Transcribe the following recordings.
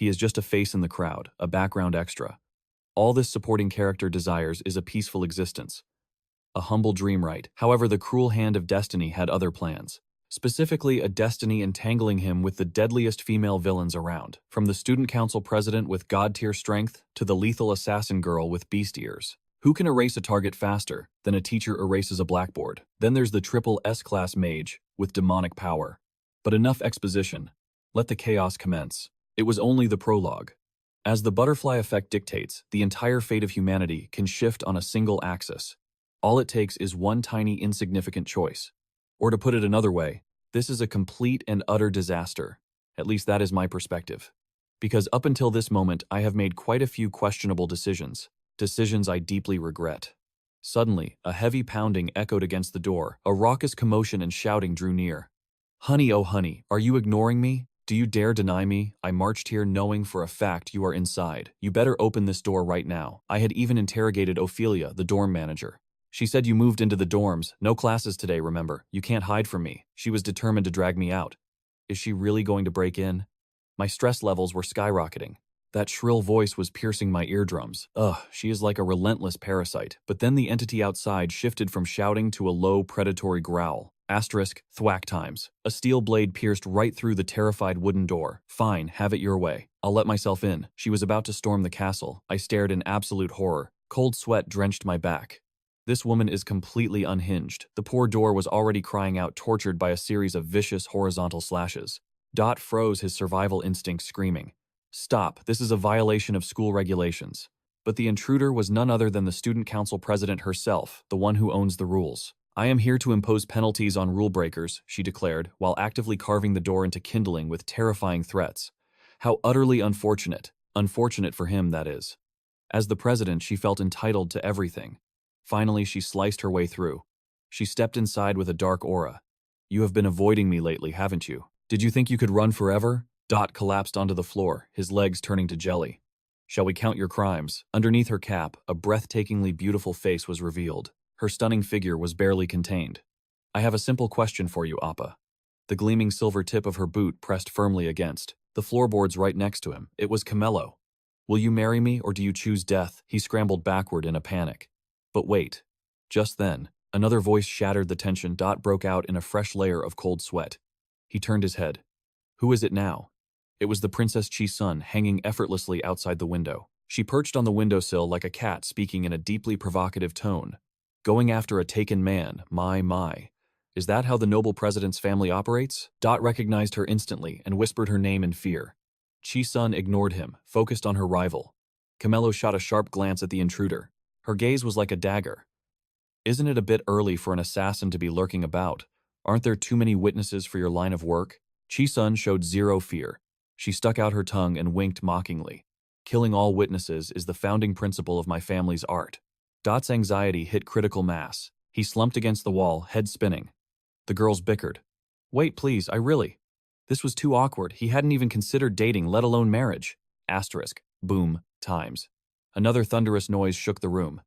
He is just a face in the crowd, a background extra. All this supporting character desires is a peaceful existence. A humble dream, right? However, the cruel hand of destiny had other plans. Specifically, a destiny entangling him with the deadliest female villains around, from the student council president with god-tier strength to the lethal assassin girl with beast ears. Who can erase a target faster than a teacher erases a blackboard? Then there's the triple S-class mage with demonic power. But enough exposition. Let the chaos commence. It was only the prologue. As the butterfly effect dictates, the entire fate of humanity can shift on a single axis. All it takes is one tiny insignificant choice. Or to put it another way, this is a complete and utter disaster. At least that is my perspective. Because up until this moment, I have made quite a few questionable decisions I deeply regret. Suddenly, a heavy pounding echoed against the door, a raucous commotion and shouting drew near. Honey, oh honey, are you ignoring me? Do you dare deny me? I marched here knowing for a fact you are inside. You better open this door right now. I had even interrogated Ophelia, the dorm manager. She said you moved into the dorms. No classes today, remember? You can't hide from me. She was determined to drag me out. Is she really going to break in? My stress levels were skyrocketing. That shrill voice was piercing my eardrums. Ugh, she is like a relentless parasite. But then the entity outside shifted from shouting to a low, predatory growl. Asterisk, thwack times. A steel blade pierced right through the terrified wooden door. Fine, have it your way. I'll let myself in. She was about to storm the castle. I stared in absolute horror. Cold sweat drenched my back. This woman is completely unhinged. The poor door was already crying out, tortured by a series of vicious horizontal slashes. Dot froze, his survival instinct screaming. Stop, this is a violation of school regulations. But the intruder was none other than the student council president herself, the one who owns the rules. I am here to impose penalties on rule breakers, she declared, while actively carving the door into kindling with terrifying threats. How utterly unfortunate. Unfortunate for him, that is. As the president, she felt entitled to everything. Finally, she sliced her way through. She stepped inside with a dark aura. You have been avoiding me lately, haven't you? Did you think you could run forever? Dot collapsed onto the floor, his legs turning to jelly. Shall we count your crimes? Underneath her cap, a breathtakingly beautiful face was revealed. Her stunning figure was barely contained. I have a simple question for you, Appa. The gleaming silver tip of her boot pressed firmly against the floorboards right next to him. It was Camello. Will you marry me or do you choose death? He scrambled backward in a panic. But wait. Just then, another voice shattered the tension. Dot broke out in a fresh layer of cold sweat. He turned his head. Who is it now? It was the Princess Chi-sun hanging effortlessly outside the window. She perched on the windowsill like a cat, speaking in a deeply provocative tone. Going after a taken man, my. Is that how the noble president's family operates? Dot recognized her instantly and whispered her name in fear. Chi-sun ignored him, focused on her rival. Camello shot a sharp glance at the intruder. Her gaze was like a dagger. Isn't it a bit early for an assassin to be lurking about? Aren't there too many witnesses for your line of work? Chi-sun showed zero fear. She stuck out her tongue and winked mockingly. Killing all witnesses is the founding principle of my family's art. Dot's anxiety hit critical mass. He slumped against the wall, head spinning. The girls bickered. Wait, please, I really. This was too awkward. He hadn't even considered dating, let alone marriage. Asterisk. Boom. Times. Another thunderous noise shook the room.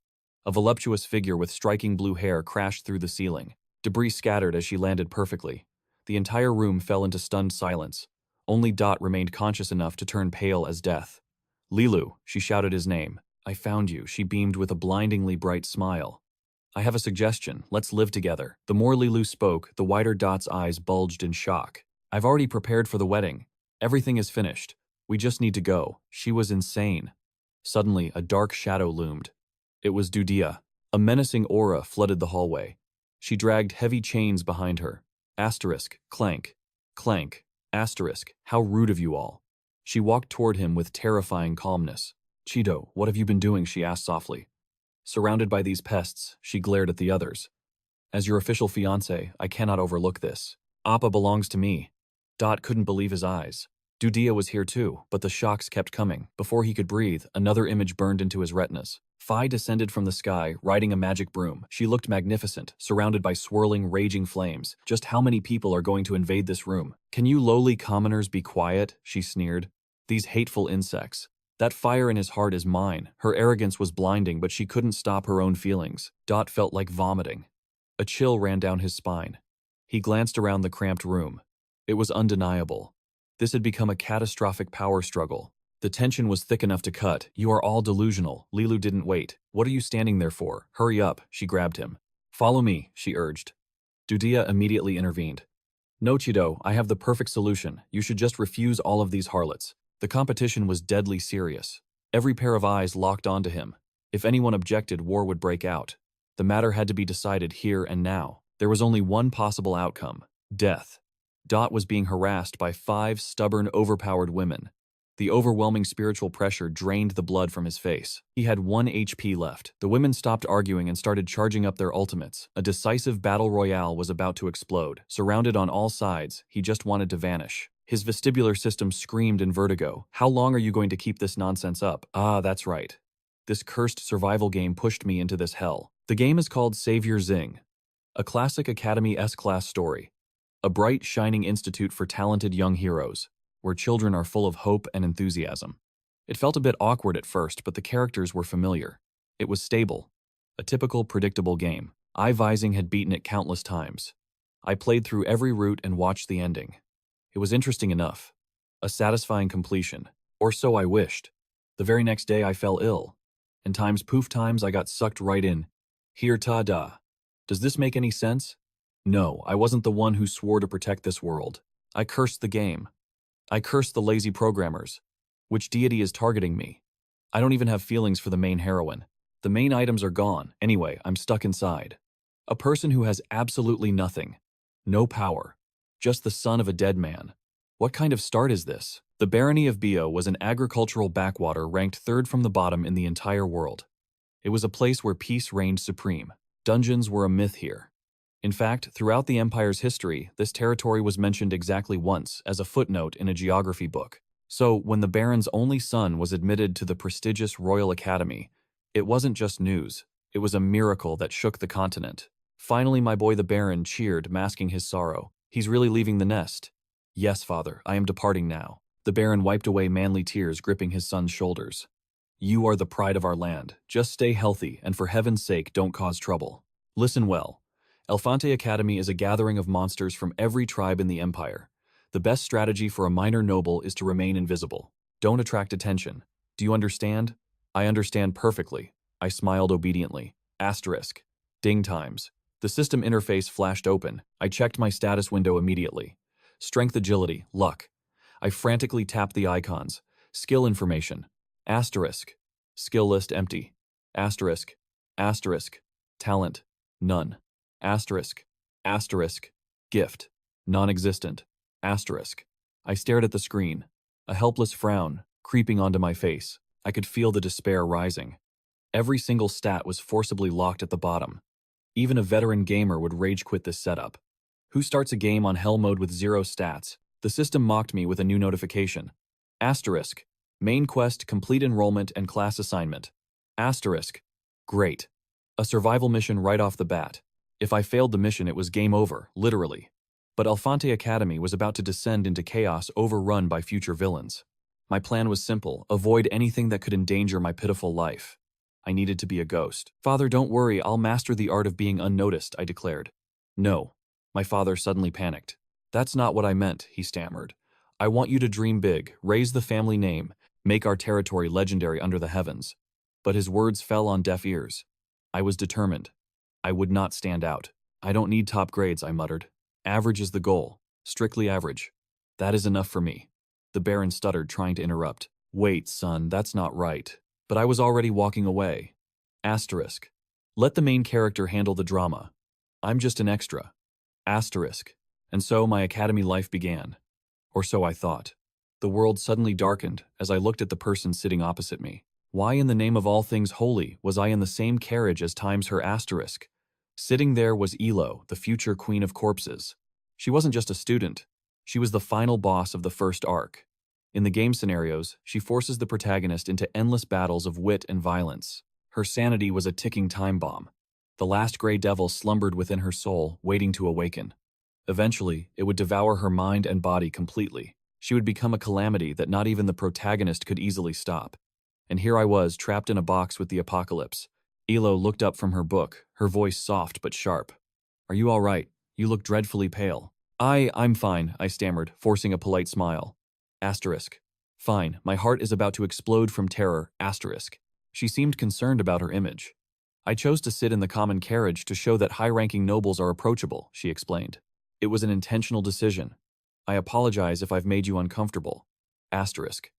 A voluptuous figure with striking blue hair crashed through the ceiling. Debris scattered as she landed perfectly. The entire room fell into stunned silence. Only Dot remained conscious enough to turn pale as death. Lilu, she shouted his name. I found you, she beamed with a blindingly bright smile. I have a suggestion, let's live together. The more Lilu spoke, the wider Dot's eyes bulged in shock. I've already prepared for the wedding. Everything is finished. We just need to go. She was insane. Suddenly, a dark shadow loomed. It was Dudia. A menacing aura flooded the hallway. She dragged heavy chains behind her. Asterisk, clank, clank, asterisk, how rude of you all. She walked toward him with terrifying calmness. Cheeto, what have you been doing? She asked softly. Surrounded by these pests, she glared at the others. As your official fiancé, I cannot overlook this. Appa belongs to me. Dot couldn't believe his eyes. Dudia was here too, but the shocks kept coming. Before he could breathe, another image burned into his retinas. Phi descended from the sky, riding a magic broom. She looked magnificent, surrounded by swirling, raging flames. Just how many people are going to invade this room? Can you lowly commoners be quiet? She sneered. These hateful insects. That fire in his heart is mine. Her arrogance was blinding, but she couldn't stop her own feelings. Dot felt like vomiting. A chill ran down his spine. He glanced around the cramped room. It was undeniable. This had become a catastrophic power struggle. The tension was thick enough to cut. You are all delusional. Lilu didn't wait. What are you standing there for? Hurry up, she grabbed him. Follow me, she urged. Dudia immediately intervened. No, Chido, I have the perfect solution. You should just refuse all of these harlots. The competition was deadly serious. Every pair of eyes locked onto him. If anyone objected, war would break out. The matter had to be decided here and now. There was only one possible outcome: death. Dot was being harassed by 5 stubborn, overpowered women. The overwhelming spiritual pressure drained the blood from his face. He had 1 HP left. The women stopped arguing and started charging up their ultimates. A decisive battle royale was about to explode. Surrounded on all sides, he just wanted to vanish. His vestibular system screamed in vertigo. How long are you going to keep this nonsense up? Ah, that's right. This cursed survival game pushed me into this hell. The game is called Savior Zing, a classic Academy S-class story. A bright, shining institute for talented young heroes, where children are full of hope and enthusiasm. It felt a bit awkward at first, but the characters were familiar. It was stable. A typical, predictable game. Vising had beaten it countless times. I played through every route and watched the ending. It was interesting enough. A satisfying completion. Or so I wished. The very next day I fell ill. And poof times I got sucked right in. Here ta-da. Does this make any sense? No, I wasn't the one who swore to protect this world. I cursed the game. I cursed the lazy programmers. Which deity is targeting me? I don't even have feelings for the main heroine. The main items are gone. Anyway, I'm stuck inside. A person who has absolutely nothing. No power. Just the son of a dead man. What kind of start is this? The barony of Bio was an agricultural backwater ranked 3rd from the bottom in the entire world. It was a place where peace reigned supreme. Dungeons were a myth here. In fact, throughout the Empire's history, this territory was mentioned exactly once as a footnote in a geography book. So, when the Baron's only son was admitted to the prestigious Royal Academy, it wasn't just news. It was a miracle that shook the continent. Finally, my boy the Baron cheered, masking his sorrow. He's really leaving the nest. Yes, father, I am departing now. The Baron wiped away manly tears, gripping his son's shoulders. You are the pride of our land. Just stay healthy, and for heaven's sake, don't cause trouble. Listen well. Elefante Academy is a gathering of monsters from every tribe in the Empire. The best strategy for a minor noble is to remain invisible. Don't attract attention. Do you understand? I understand perfectly. I smiled obediently. Asterisk. Ding times. The system interface flashed open. I checked my status window immediately. Strength, agility, luck. I frantically tapped the icons. Skill information. Asterisk. Skill list empty. Asterisk. Asterisk. Talent. None. Asterisk. Asterisk. Gift. Non-existent. Asterisk. I stared at the screen. A helpless frown creeping onto my face. I could feel the despair rising. Every single stat was forcibly locked at the bottom. Even a veteran gamer would rage quit this setup. Who starts a game on hell mode with 0 stats? The system mocked me with a new notification. Asterisk. Main quest, complete enrollment and class assignment. Asterisk. Great. A survival mission right off the bat. If I failed the mission, it was game over, literally. But Elefante Academy was about to descend into chaos, overrun by future villains. My plan was simple: avoid anything that could endanger my pitiful life. I needed to be a ghost. Father, don't worry, I'll master the art of being unnoticed, I declared. No. My father suddenly panicked. That's not what I meant, he stammered. I want you to dream big, raise the family name, make our territory legendary under the heavens. But his words fell on deaf ears. I was determined. I would not stand out. I don't need top grades, I muttered. Average is the goal. Strictly average. That is enough for me. The Baron stuttered, trying to interrupt. Wait, son, that's not right. But I was already walking away. Asterisk. Let the main character handle the drama. I'm just an extra. Asterisk. And so my academy life began. Or so I thought. The world suddenly darkened as I looked at the person sitting opposite me. Why in the name of all things holy was I in the same carriage as times her asterisk? Sitting there was Elo, the future queen of corpses. She wasn't just a student. She was the final boss of the first arc. In the game scenarios, she forces the protagonist into endless battles of wit and violence. Her sanity was a ticking time bomb. The last gray devil slumbered within her soul, waiting to awaken. Eventually, it would devour her mind and body completely. She would become a calamity that not even the protagonist could easily stop. And here I was, trapped in a box with the apocalypse. Elo looked up from her book, her voice soft but sharp. Are you all right? You look dreadfully pale. I'm fine, I stammered, forcing a polite smile. Asterisk. Fine, my heart is about to explode from terror, asterisk. She seemed concerned about her image. I chose to sit in the common carriage to show that high-ranking nobles are approachable, she explained. It was an intentional decision. I apologize if I've made you uncomfortable. Asterisk.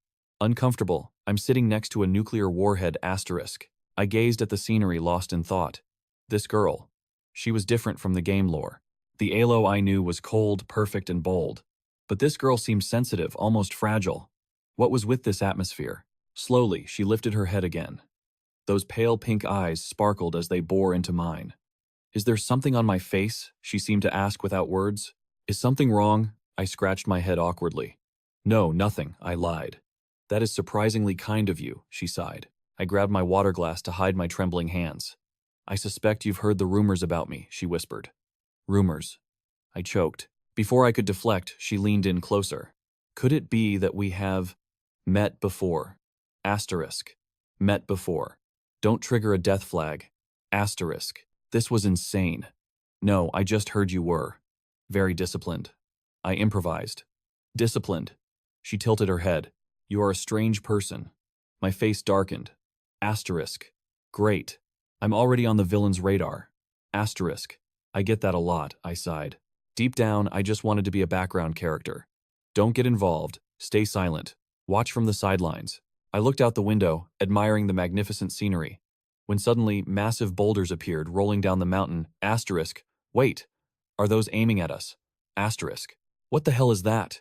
Uncomfortable. I'm sitting next to a nuclear warhead, asterisk. I gazed at the scenery, lost in thought. This girl. She was different from the game lore. The Alo I knew was cold, perfect, and bold. But this girl seemed sensitive, almost fragile. What was with this atmosphere? Slowly, she lifted her head again. Those pale pink eyes sparkled as they bore into mine. Is there something on my face? She seemed to ask without words. Is something wrong? I scratched my head awkwardly. No, nothing, I lied. That is surprisingly kind of you, she sighed. I grabbed my water glass to hide my trembling hands. I suspect you've heard the rumors about me, she whispered. Rumors. I choked. Before I could deflect, she leaned in closer. Could it be that we have met before? Asterisk. Met before. Don't trigger a death flag. Asterisk. This was insane. No, I just heard you were. Very disciplined. I improvised. Disciplined. She tilted her head. You are a strange person. My face darkened. Asterisk. Great. I'm already on the villain's radar. Asterisk. I get that a lot, I sighed. Deep down, I just wanted to be a background character. Don't get involved. Stay silent. Watch from the sidelines. I looked out the window, admiring the magnificent scenery, when suddenly massive boulders appeared rolling down the mountain. Asterisk. Wait. Are those aiming at us? Asterisk. What the hell is that?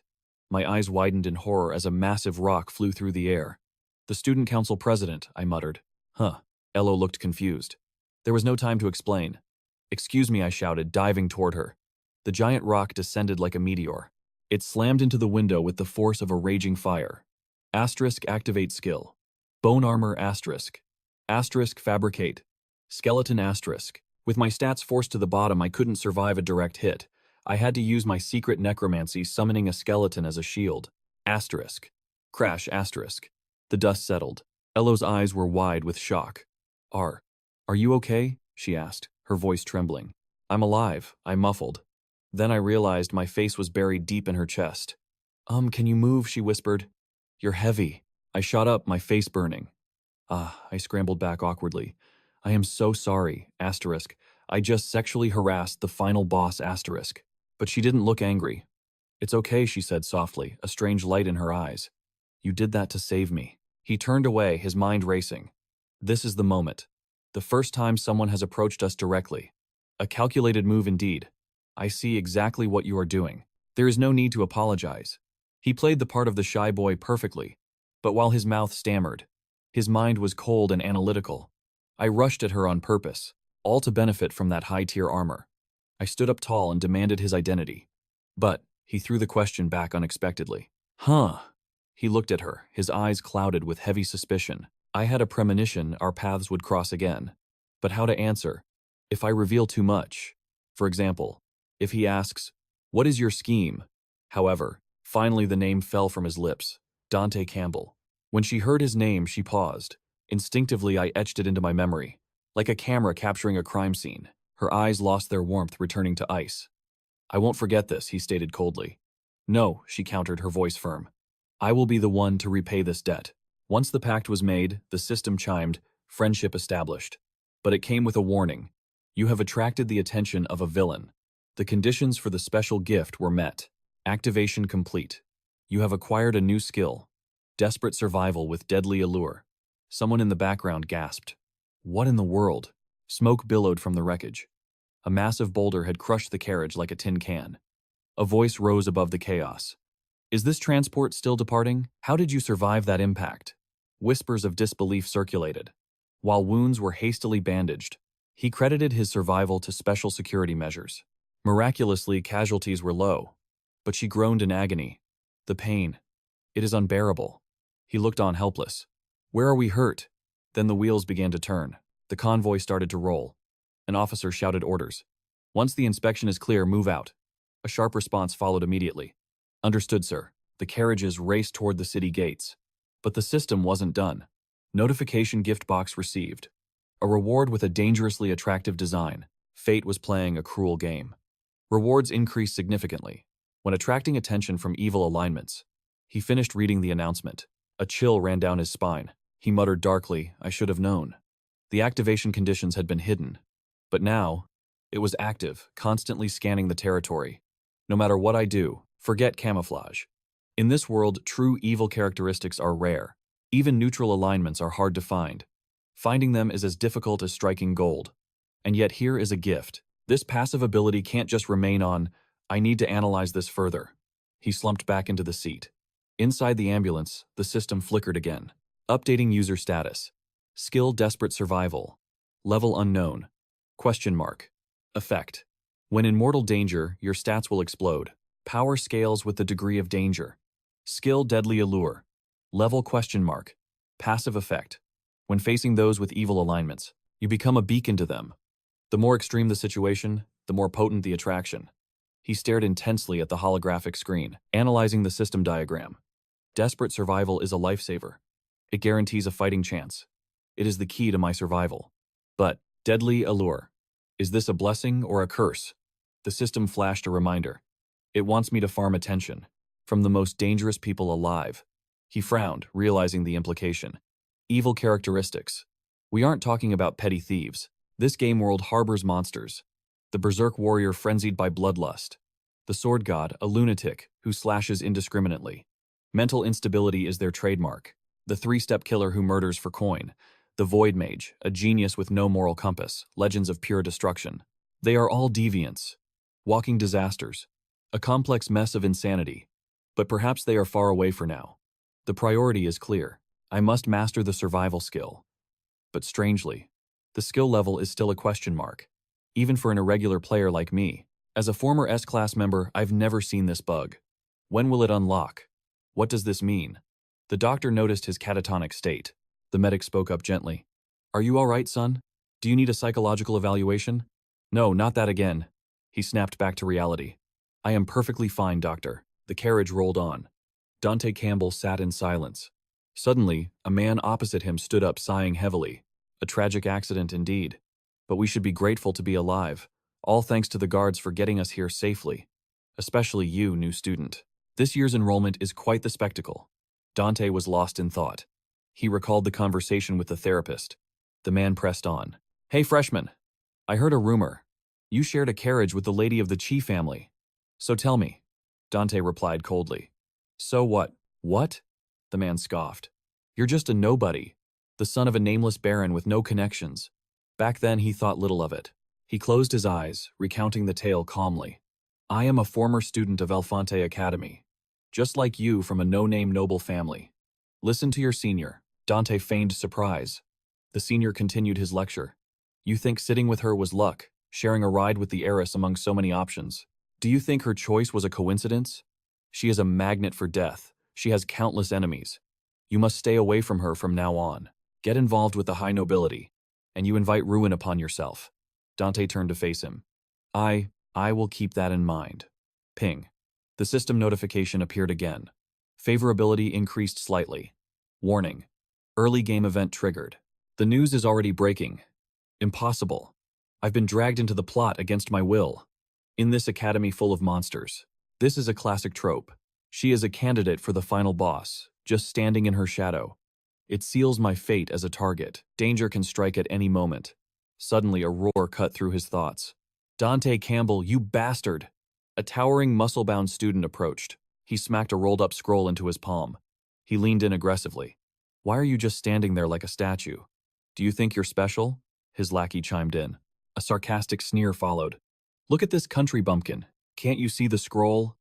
My eyes widened in horror as a massive rock flew through the air. The student council president, I muttered. Huh. Elo looked confused. There was no time to explain. Excuse me, I shouted, diving toward her. The giant rock descended like a meteor. It slammed into the window with the force of a raging fire. Asterisk activate skill. Bone armor asterisk. Asterisk fabricate. Skeleton asterisk. With my stats forced to the bottom, I couldn't survive a direct hit. I had to use my secret necromancy, summoning a skeleton as a shield. Asterisk. Crash asterisk. The dust settled. Elo's eyes were wide with shock. Are you okay? She asked, her voice trembling. I'm alive, I muffled. Then I realized my face was buried deep in her chest. Can you move? She whispered. You're heavy. I shot up, my face burning. I scrambled back awkwardly. I am so sorry, asterisk. I just sexually harassed the final boss, asterisk. But she didn't look angry. It's okay, she said softly, a strange light in her eyes. You did that to save me. He turned away, his mind racing. This is the moment. The first time someone has approached us directly. A calculated move indeed. I see exactly what you are doing. There is no need to apologize. He played the part of the shy boy perfectly, but while his mouth stammered, his mind was cold and analytical. I rushed at her on purpose, all to benefit from that high-tier armor. I stood up tall and demanded his identity. But he threw the question back unexpectedly. Huh. He looked at her, his eyes clouded with heavy suspicion. I had a premonition our paths would cross again. But how to answer? If I reveal too much. For example, if he asks, what is your scheme? However, finally the name fell from his lips. Dante Campbell. When she heard his name, she paused. Instinctively, I etched it into my memory. Like a camera capturing a crime scene. Her eyes lost their warmth, returning to ice. I won't forget this, he stated coldly. No, she countered, her voice firm. I will be the one to repay this debt. Once the pact was made, the system chimed, friendship established. But it came with a warning. You have attracted the attention of a villain. The conditions for the special gift were met. Activation complete. You have acquired a new skill. Desperate survival with deadly allure. Someone in the background gasped. What in the world? Smoke billowed from the wreckage. A massive boulder had crushed the carriage like a tin can. A voice rose above the chaos. Is this transport still departing? How did you survive that impact? Whispers of disbelief circulated. While wounds were hastily bandaged, he credited his survival to special security measures. Miraculously, casualties were low. But she groaned in agony. The pain. It is unbearable. He looked on helpless. Where are we hurt? Then the wheels began to turn. The convoy started to roll. An officer shouted orders. Once the inspection is clear, move out. A sharp response followed immediately. Understood, sir. The carriages raced toward the city gates. But the system wasn't done. Notification gift box received. A reward with a dangerously attractive design. Fate was playing a cruel game. Rewards increased significantly when attracting attention from evil alignments. He finished reading the announcement. A chill ran down his spine. He muttered darkly, I should have known. The activation conditions had been hidden. But now, it was active, constantly scanning the territory. No matter what I do, forget camouflage. In this world, true evil characteristics are rare. Even neutral alignments are hard to find. Finding them is as difficult as striking gold. And yet here is a gift. This passive ability can't just remain on, I need to analyze this further. He slumped back into the seat. Inside the ambulance, the system flickered again. Updating user status. Skill desperate survival. Level unknown. Question mark. Effect. When in mortal danger, your stats will explode. Power scales with the degree of danger. Skill deadly allure. Level question mark. Passive effect. When facing those with evil alignments, you become a beacon to them. The more extreme the situation, the more potent the attraction. He stared intensely at the holographic screen, analyzing the system diagram. Desperate survival is a lifesaver. It guarantees a fighting chance. It is the key to my survival. But, deadly allure. Is this a blessing or a curse? The system flashed a reminder. It wants me to farm attention. From the most dangerous people alive. He frowned, realizing the implication. Evil characteristics. We aren't talking about petty thieves. This game world harbors monsters. The berserk warrior frenzied by bloodlust. The sword god, a lunatic, who slashes indiscriminately. Mental instability is their trademark. The three-step killer who murders for coin. The void mage, a genius with no moral compass, legends of pure destruction. They are all deviants. Walking disasters. A complex mess of insanity. But perhaps they are far away for now. The priority is clear. I must master the survival skill. But strangely, the skill level is still a question mark. Even for an irregular player like me. As a former S-class member, I've never seen this bug. When will it unlock? What does this mean? The doctor noticed his catatonic state. The medic spoke up gently. Are you all right, son? Do you need a psychological evaluation? No, not that again. He snapped back to reality. I am perfectly fine, doctor. The carriage rolled on. Dante Campbell sat in silence. Suddenly, a man opposite him stood up, sighing heavily. A tragic accident indeed. But we should be grateful to be alive. All thanks to the guards for getting us here safely. Especially you, new student. This year's enrollment is quite the spectacle. Dante was lost in thought. He recalled the conversation with the therapist. The man pressed on. Hey, freshman. I heard a rumor. You shared a carriage with the lady of the Chi family. So tell me. Dante replied coldly. So what? What? The man scoffed. You're just a nobody. The son of a nameless baron with no connections. Back then he thought little of it. He closed his eyes, recounting the tale calmly. I am a former student of Elefante Academy. Just like you, from a no-name noble family. Listen to your senior. Dante feigned surprise. The senior continued his lecture. You think sitting with her was luck, sharing a ride with the heiress among so many options. Do you think her choice was a coincidence? She is a magnet for death. She has countless enemies. You must stay away from her from now on. Get involved with the high nobility, and you invite ruin upon yourself. Dante turned to face him. I will keep that in mind. Ping. The system notification appeared again. Favorability increased slightly. Warning. Early game event triggered. The news is already breaking. Impossible. I've been dragged into the plot against my will. In this academy full of monsters. This is a classic trope. She is a candidate for the final boss, just standing in her shadow. It seals my fate as a target. Danger can strike at any moment. Suddenly a roar cut through his thoughts. Dante Campbell, you bastard! A towering, muscle-bound student approached. He smacked a rolled-up scroll into his palm. He leaned in aggressively. Why are you just standing there like a statue? Do you think you're special? His lackey chimed in. A sarcastic sneer followed. Look at this country bumpkin. Can't you see the scroll?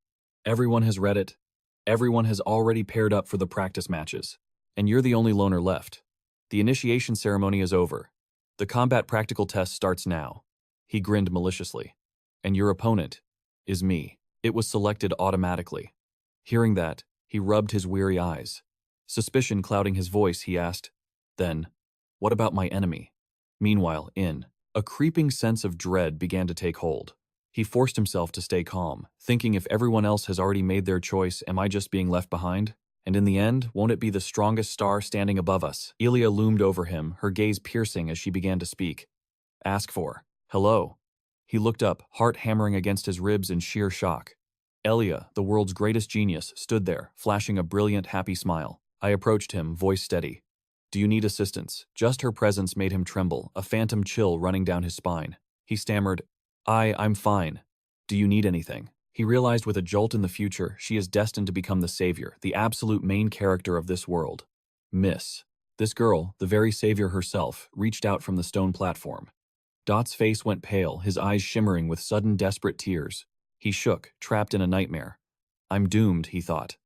Everyone has read it. Everyone has already paired up for the practice matches. And you're the only loner left. The initiation ceremony is over. The combat practical test starts now. He grinned maliciously. And your opponent is me. It was selected automatically. Hearing that, he rubbed his weary eyes. Suspicion clouding his voice, he asked, Then, what about my enemy? Meanwhile, a creeping sense of dread began to take hold. He forced himself to stay calm, thinking if everyone else has already made their choice, am I just being left behind? And in the end, won't it be the strongest star standing above us? Elia loomed over him, her gaze piercing as she began to speak. Ask for. Hello. He looked up, heart hammering against his ribs in sheer shock. Elia, the world's greatest genius, stood there, flashing a brilliant, happy smile. I approached him, voice steady. Do you need assistance? Just her presence made him tremble, a phantom chill running down his spine. He stammered, I'm fine. Do you need anything? He realized with a jolt in the future, she is destined to become the savior, the absolute main character of this world. Miss. This girl, the very savior herself, reached out from the stone platform. Dot's face went pale, his eyes shimmering with sudden desperate tears. He shook, trapped in a nightmare. I'm doomed, he thought.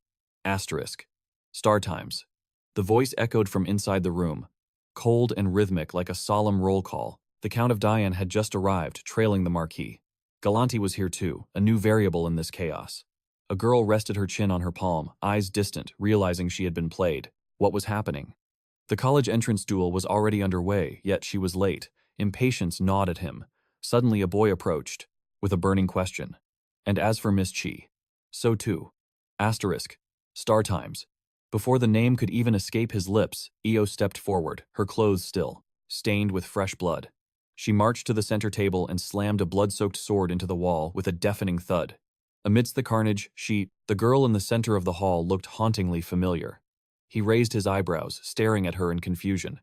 Asterisk. Star times. The voice echoed from inside the room, cold and rhythmic like a solemn roll call. The Count of Diane had just arrived, trailing the Marquis. Galanti was here too, a new variable in this chaos. A girl rested her chin on her palm, eyes distant, realizing she had been played. What was happening? The college entrance duel was already underway, yet she was late. Impatience gnawed at him. Suddenly a boy approached, with a burning question. And as for Miss Chi, so too. Asterisk. Star times. Before the name could even escape his lips, Io stepped forward, her clothes still, stained with fresh blood. She marched to the center table and slammed a blood-soaked sword into the wall with a deafening thud. Amidst the carnage, the girl in the center of the hall, looked hauntingly familiar. He raised his eyebrows, staring at her in confusion.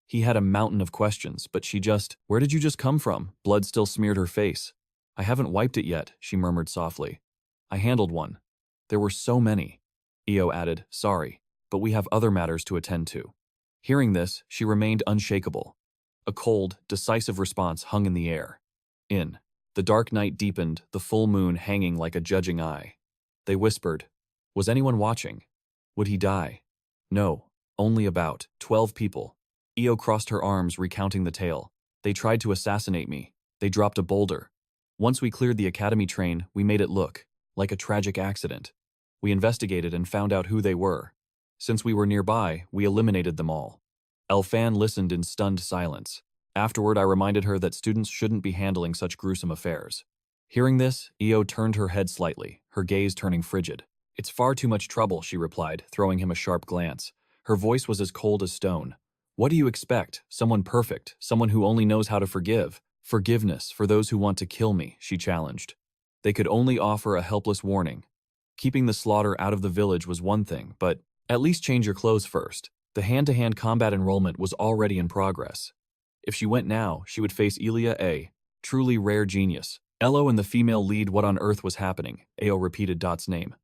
He had a mountain of questions, but where did you just come from? Blood still smeared her face. I haven't wiped it yet, she murmured softly. I handled one. There were so many. Io added, sorry, but we have other matters to attend to. Hearing this, she remained unshakable. A cold, decisive response hung in the air. The dark night deepened, the full moon hanging like a judging eye. They whispered, was anyone watching? Would he die? No, only about 12 people. Io crossed her arms, recounting the tale. They tried to assassinate me. They dropped a boulder. Once we cleared the academy train, we made it look like a tragic accident. We investigated and found out who they were. Since we were nearby, we eliminated them all. Elfan listened in stunned silence. Afterward, I reminded her that students shouldn't be handling such gruesome affairs. Hearing this, Io turned her head slightly, her gaze turning frigid. It's far too much trouble, she replied, throwing him a sharp glance. Her voice was as cold as stone. What do you expect? Someone perfect, someone who only knows how to forgive. Forgiveness for those who want to kill me, she challenged. They could only offer a helpless warning. Keeping the slaughter out of the village was one thing, but at least change your clothes first. The hand-to-hand combat enrollment was already in progress. If she went now, she would face Elia, a truly rare genius. Elo and the female lead. What on earth was happening? Ao repeated Dot's name.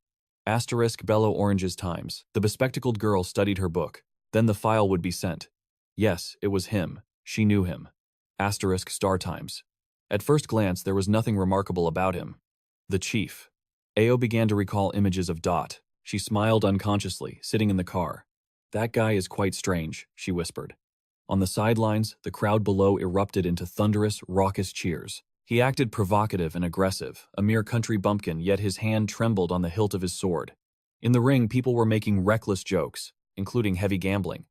Asterisk Bello Orange's Times. The bespectacled girl studied her book. Then the file would be sent. Yes, it was him. She knew him. Asterisk Star Times. At first glance, there was nothing remarkable about him. The chief. Ao began to recall images of Dot. She smiled unconsciously, sitting in the car. That guy is quite strange, she whispered. On the sidelines, the crowd below erupted into thunderous, raucous cheers. He acted provocative and aggressive, a mere country bumpkin, yet his hand trembled on the hilt of his sword. In the ring, people were making reckless jokes, including heavy gambling.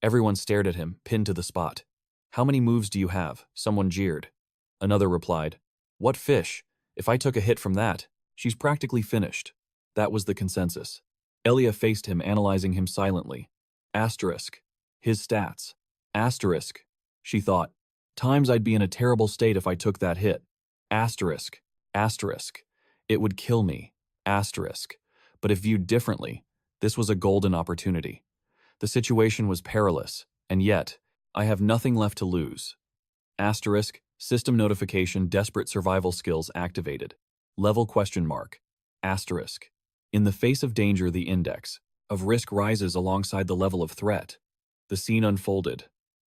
Everyone stared at him, pinned to the spot. How many moves do you have? Someone jeered. Another replied, what fish? If I took a hit from that, she's practically finished. That was the consensus. Elia faced him, analyzing him silently. Asterisk. His stats. Asterisk. She thought. Times I'd be in a terrible state if I took that hit. Asterisk. Asterisk. It would kill me. Asterisk. But if viewed differently, this was a golden opportunity. The situation was perilous, and yet, I have nothing left to lose. Asterisk. System notification. Desperate survival skills activated. Level ? Asterisk. In the face of danger, the index of risk rises alongside the level of threat. The scene unfolded.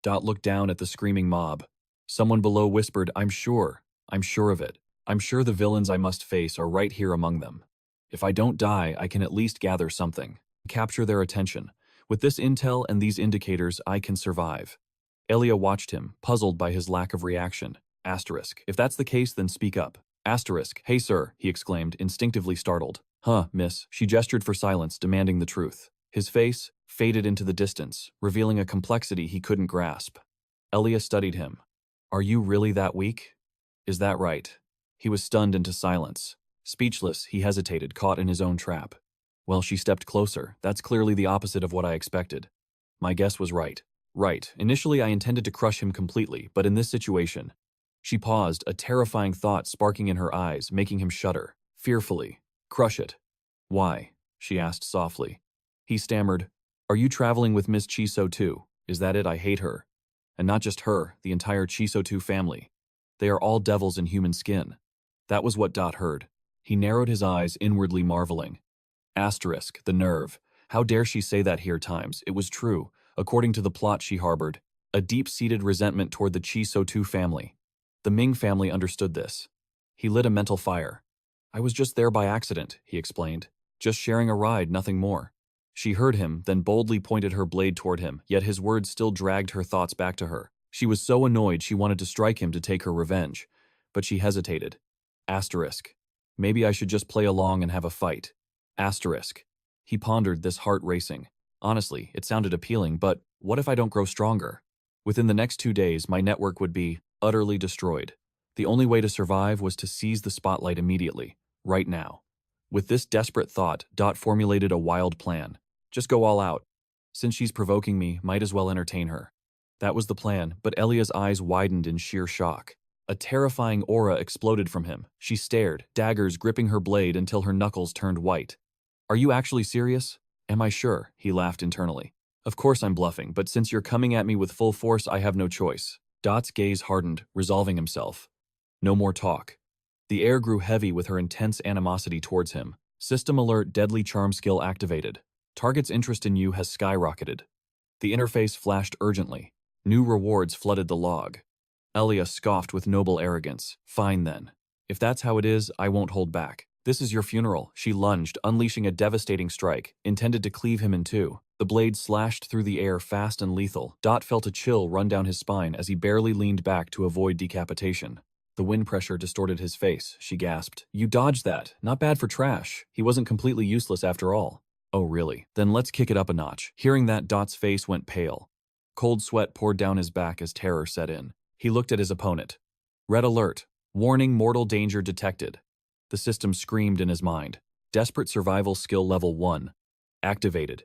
Dot looked down at the screaming mob. Someone below whispered, I'm sure of it. I'm sure the villains I must face are right here among them. If I don't die, I can at least gather something. Capture their attention. With this intel and these indicators, I can survive. Elia watched him, puzzled by his lack of reaction. Asterisk. If that's the case, then speak up. Asterisk. Hey sir, he exclaimed, instinctively startled. Huh, miss. She gestured for silence, demanding the truth. His face faded into the distance, revealing a complexity he couldn't grasp. Elia studied him. Are you really that weak? Is that right? He was stunned into silence. Speechless, he hesitated, caught in his own trap. Well, she stepped closer. That's clearly the opposite of what I expected. My guess was right. Right. Initially, I intended to crush him completely, but in this situation... She paused, a terrifying thought sparking in her eyes, making him shudder. Fearfully. Crush it. Why? She asked softly. He stammered, Are you traveling with Miss Chiso too? Is that it? I hate her. And not just her, the entire Chiso family. They are all devils in human skin. That was what Dot heard. He narrowed his eyes, inwardly marveling. Asterisk, the nerve. How dare she say that here times? It was true, according to the plot she harbored. A deep-seated resentment toward the Chiso family. The Ming family understood this. He lit a mental fire. I was just there by accident, he explained. Just sharing a ride, nothing more. She heard him, then boldly pointed her blade toward him, yet his words still dragged her thoughts back to her. She was so annoyed she wanted to strike him to take her revenge. But she hesitated. Asterisk. Maybe I should just play along and have a fight. Asterisk. He pondered, this heart racing. Honestly, it sounded appealing, but what if I don't grow stronger? Within the next 2 days, my network would be utterly destroyed. The only way to survive was to seize the spotlight immediately, right now. With this desperate thought, Dot formulated a wild plan. Just go all out. Since she's provoking me, might as well entertain her. That was the plan, but Elia's eyes widened in sheer shock. A terrifying aura exploded from him. She stared, daggers gripping her blade until her knuckles turned white. Are you actually serious? Am I sure? He laughed internally. Of course I'm bluffing, but since you're coming at me with full force, I have no choice. Dot's gaze hardened, resolving himself. No more talk. The air grew heavy with her intense animosity towards him. System alert, deadly charm skill activated. Target's interest in you has skyrocketed. The interface flashed urgently. New rewards flooded the log. Elia scoffed with noble arrogance. Fine then. If that's how it is, I won't hold back. This is your funeral. She lunged, unleashing a devastating strike, intended to cleave him in two. The blade slashed through the air fast and lethal. Dot felt a chill run down his spine as he barely leaned back to avoid decapitation. The wind pressure distorted his face. She gasped. You dodged that. Not bad for trash. He wasn't completely useless after all. Oh, really? Then let's kick it up a notch. Hearing that, Dot's face went pale. Cold sweat poured down his back as terror set in. He looked at his opponent. Red alert. Warning, mortal danger detected. The system screamed in his mind. Desperate survival skill level 1. Activated.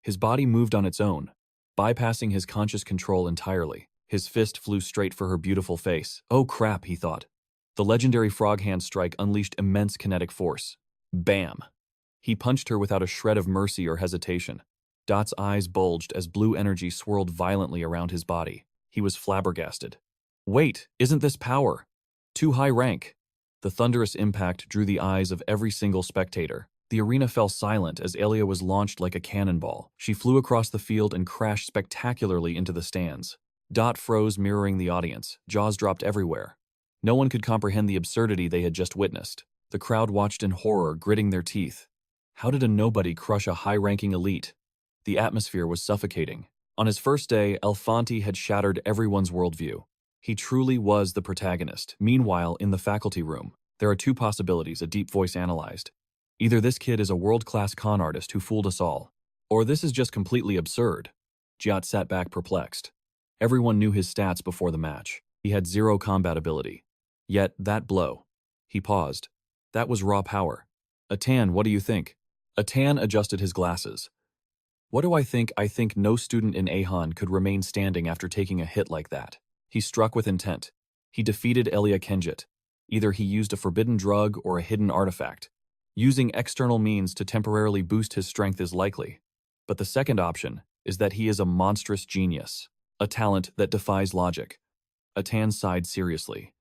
His body moved on its own, bypassing his conscious control entirely. His fist flew straight for her beautiful face. Oh crap, he thought. The legendary frog hand strike unleashed immense kinetic force. Bam! He punched her without a shred of mercy or hesitation. Dot's eyes bulged as blue energy swirled violently around his body. He was flabbergasted. Wait, isn't this power? Too high rank. The thunderous impact drew the eyes of every single spectator. The arena fell silent as Elia was launched like a cannonball. She flew across the field and crashed spectacularly into the stands. Dot froze, mirroring the audience. Jaws dropped everywhere. No one could comprehend the absurdity they had just witnessed. The crowd watched in horror, gritting their teeth. How did a nobody crush a high-ranking elite? The atmosphere was suffocating. On his first day, Alfonte had shattered everyone's worldview. He truly was the protagonist. Meanwhile, in the faculty room, there are two possibilities, a deep voice analyzed. Either this kid is a world-class con artist who fooled us all, or this is just completely absurd. Jiat sat back perplexed. Everyone knew his stats before the match. He had 0 combat ability. Yet, that blow. He paused. That was raw power. Atan, what do you think? Atan adjusted his glasses. What do I think? I think no student in Ahan could remain standing after taking a hit like that. He struck with intent. He defeated Elia Kenjit. Either he used a forbidden drug or a hidden artifact. Using external means to temporarily boost his strength is likely. But the second option is that he is a monstrous genius, a talent that defies logic. Atan sighed seriously.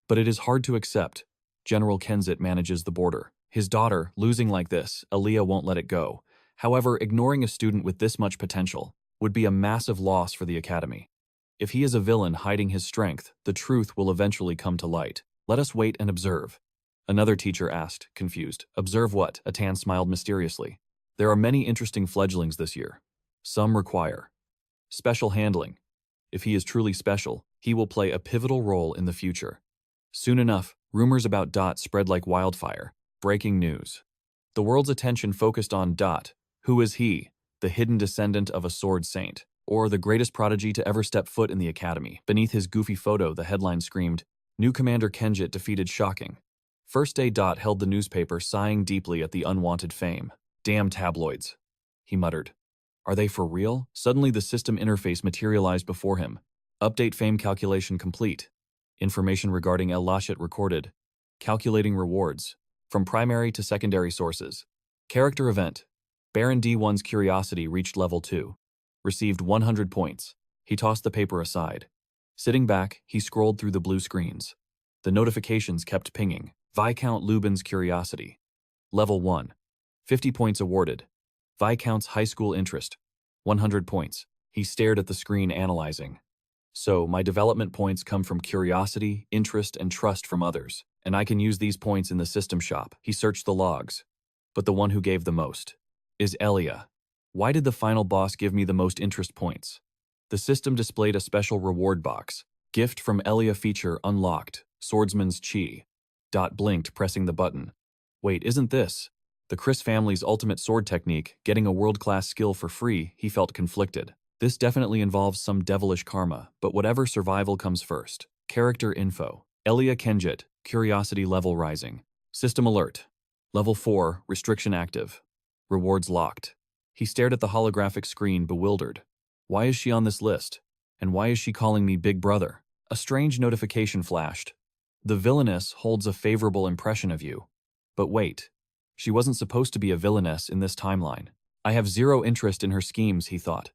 But it is hard to accept. General Kenzit manages the border. His daughter, losing like this, Elia won't let it go. However, ignoring a student with this much potential would be a massive loss for the academy. If he is a villain hiding his strength, the truth will eventually come to light. Let us wait and observe. Another teacher asked, confused. Observe what? Atan smiled mysteriously. There are many interesting fledglings this year. Some require special handling. If he is truly special, he will play a pivotal role in the future. Soon enough, rumors about Dot spread like wildfire. Breaking news. The world's attention focused on Dot. Who is he? The hidden descendant of a sword saint, or the greatest prodigy to ever step foot in the academy? Beneath his goofy photo, the headline screamed, New Commander Kenjit defeated shocking. First day Dot held the newspaper, sighing deeply at the unwanted fame. Damn tabloids, he muttered. Are they for real? Suddenly the system interface materialized before him. Update fame calculation complete. Information regarding El Lashit recorded. Calculating rewards. from primary to secondary sources. Character event. Baron D1's curiosity reached level 2. Received 100 points. He tossed the paper aside. Sitting back, he scrolled through the blue screens. The notifications kept pinging. Viscount Lubin's curiosity. Level 1. 50 points awarded. Viscount's high school interest. 100 points. He stared at the screen, analyzing. So, my development points come from curiosity, interest, and trust from others, and I can use these points in the system shop. He searched the logs. But the one who gave the most is Elia. Why did the final boss give me the most interest points? The system displayed a special reward box. Gift from Elia feature unlocked. Swordsman's Chi. Dot blinked, pressing the button. Wait, isn't this the Chris family's ultimate sword technique, getting a world-class skill for free? He felt conflicted. This definitely involves some devilish karma, but whatever, survival comes first. Character info. Elia Kenjit, curiosity level rising. System alert. Level 4, restriction active. Rewards locked. He stared at the holographic screen, bewildered. Why is she on this list? And why is she calling me Big Brother? A strange notification flashed. The Villainess holds a favorable impression of you. But wait. She wasn't supposed to be a villainess in this timeline. I have zero interest in her schemes, he thought.